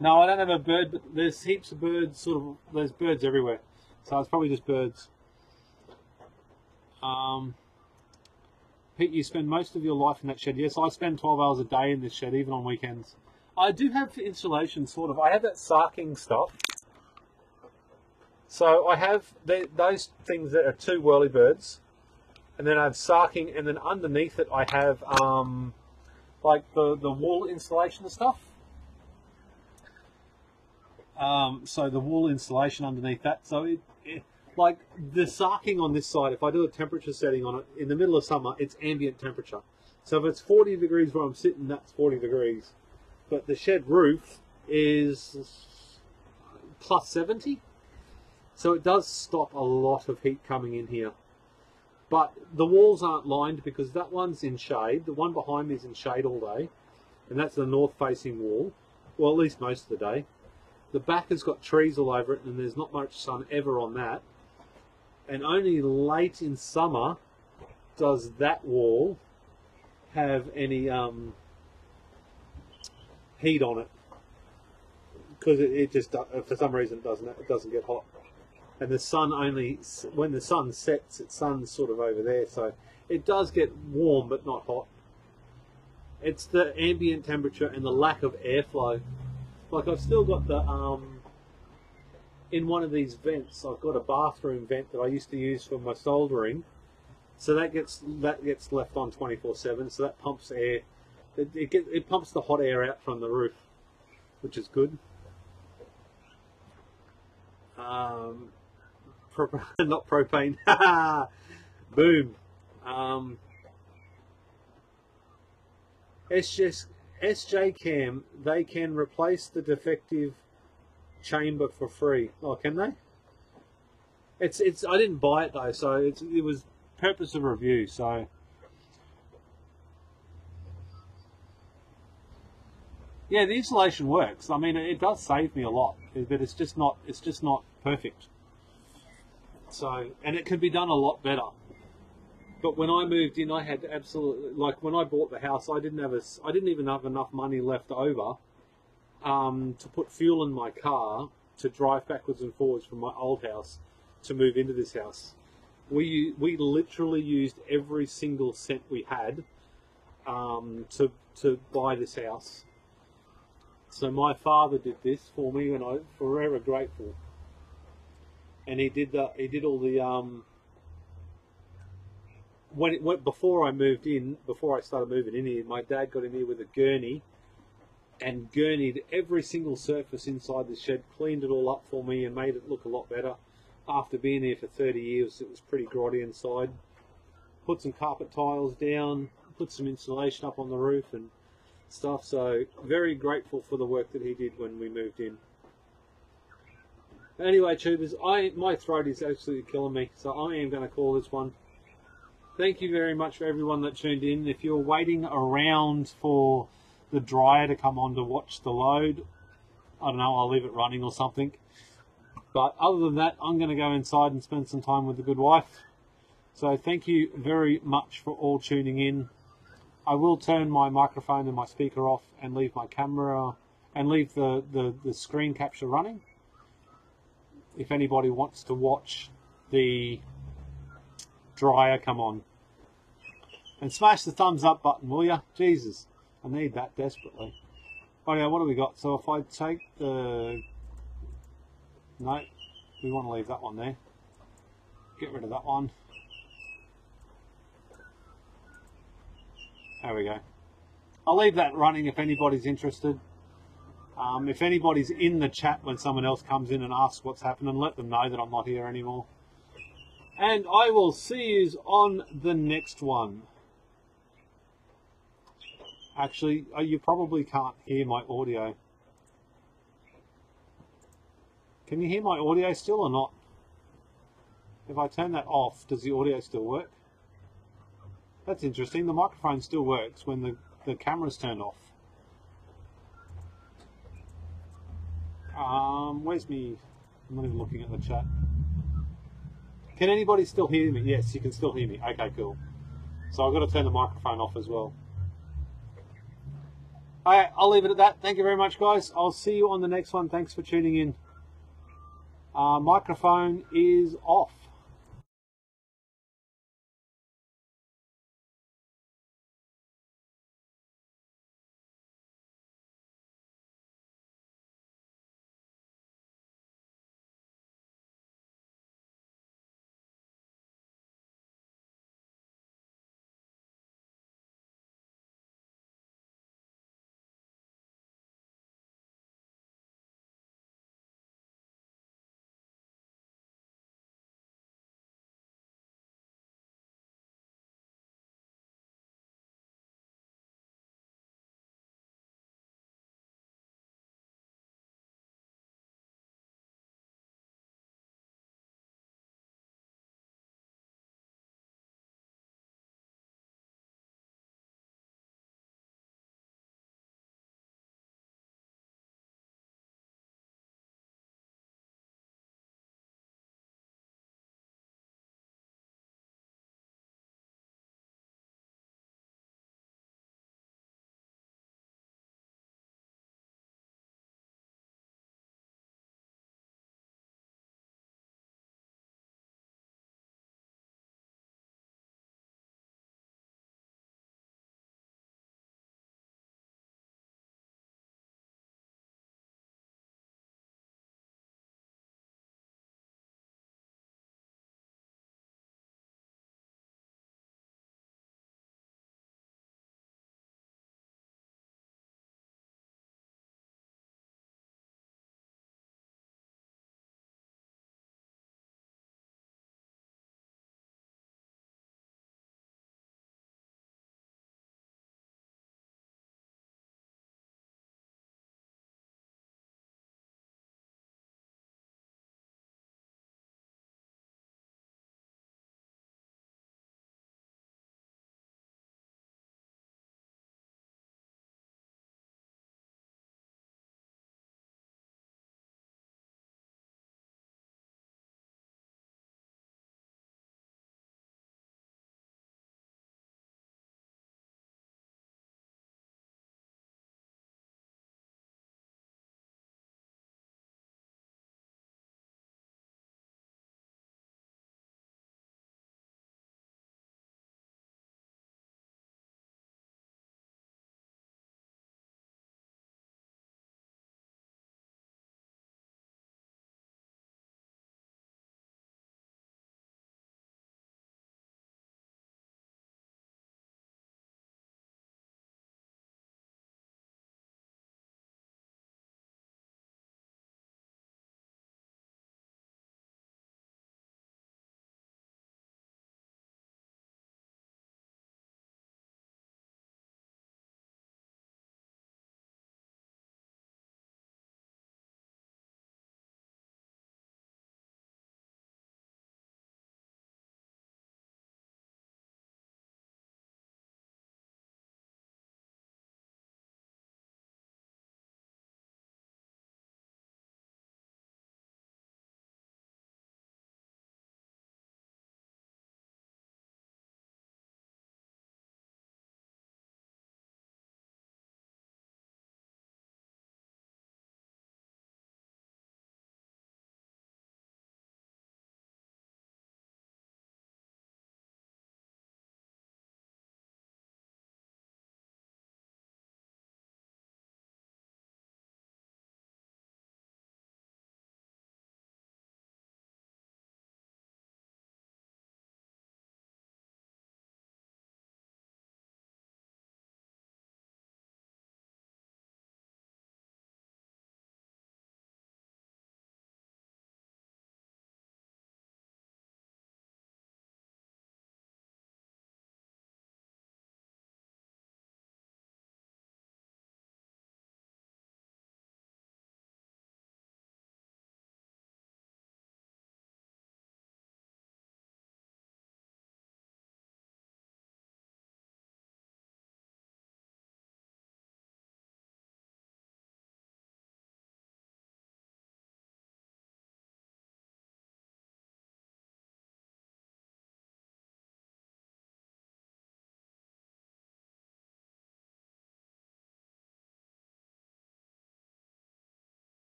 No, I don't have a bird, but there's heaps of birds, there's birds everywhere. So it's probably just birds. Pete, you spend most of your life in that shed. Yes, I spend 12 hours a day in this shed, even on weekends. I do have insulation, I have that sarking stuff. So I have those things that are two whirlybirds, and then I have sarking, and then underneath it I have like the wool insulation and stuff. So the wool insulation underneath that. So it like the sarking on this side, if I do a temperature setting on it, in the middle of summer, it's ambient temperature. So if it's 40 degrees where I'm sitting, that's 40 degrees. But the shed roof is plus 70. So it does stop a lot of heat coming in here. But the walls aren't lined because that one's in shade. The one behind me is in shade all day. And that's the north-facing wall. Well, at least most of the day. The back has got trees all over it and there's not much sun ever on that. And only late in summer does that wall have any heat on it. Because it just, for some reason, it doesn't get hot. And the sun only, when the sun sets, its sun's sort of over there, so it does get warm but not hot. It's the ambient temperature and the lack of airflow. Like I've still got the in one of these vents, I've got a bathroom vent that I used to use for my soldering. So that gets left on 24/7. So that pumps air. It pumps the hot air out from the roof, which is good. Not propane. Boom. SJ Cam, they can replace the defective chamber for free. Oh, can they? It's. I didn't buy it though, so it was purpose of review. So yeah, the installation works. I mean, it does save me a lot, but it's just not perfect. So, and it could be done a lot better. But when I moved in, I had absolutely, like when I bought the house, I didn't even have enough money left over to put fuel in my car to drive backwards and forwards from my old house to move into this house. We literally used every single cent we had to buy this house. So my father did this for me, and I'm forever grateful. And he did all the before I started moving in here, my dad got in here with a gurney and gurneyed every single surface inside the shed, cleaned it all up for me and made it look a lot better. After being here for 30 years, it was pretty grotty inside. Put some carpet tiles down, put some insulation up on the roof and stuff. So very grateful for the work that he did when we moved in. Anyway, tubers, my throat is absolutely killing me, so I am going to call this one. Thank you very much for everyone that tuned in. If you're waiting around for the dryer to come on to watch the load, I don't know, I'll leave it running or something. But other than that, I'm going to go inside and spend some time with the good wife. So thank you very much for all tuning in. I will turn my microphone and my speaker off and leave my camera and leave the screen capture running. If anybody wants to watch the dryer come on. And smash the thumbs up button, will ya? Jesus, I need that desperately. Oh yeah, what do we got? So if I take the... No, we want to leave that one there. Get rid of that one. There we go. I'll leave that running if anybody's interested. If anybody's in the chat when someone else comes in and asks what's happening, let them know that I'm not here anymore. And I will see you on the next one. Actually, you probably can't hear my audio. Can you hear my audio still or not? If I turn that off, does the audio still work? That's interesting. The microphone still works when the camera's turned off. Where's me? I'm not even looking at the chat. Can anybody still hear me? Yes, you can still hear me. Okay, cool. So I've got to turn the microphone off as well. Alright, I'll leave it at that. Thank you very much, guys. I'll see you on the next one. Thanks for tuning in. Microphone is off.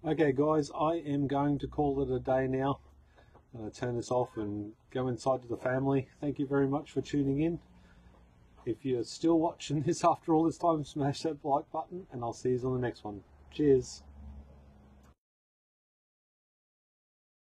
Okay guys, I am going to call it a day now. Turn this off and go inside to the family. Thank you very much for tuning in. If you're still watching this after all this time, smash that like button and I'll see you on the next one. Cheers.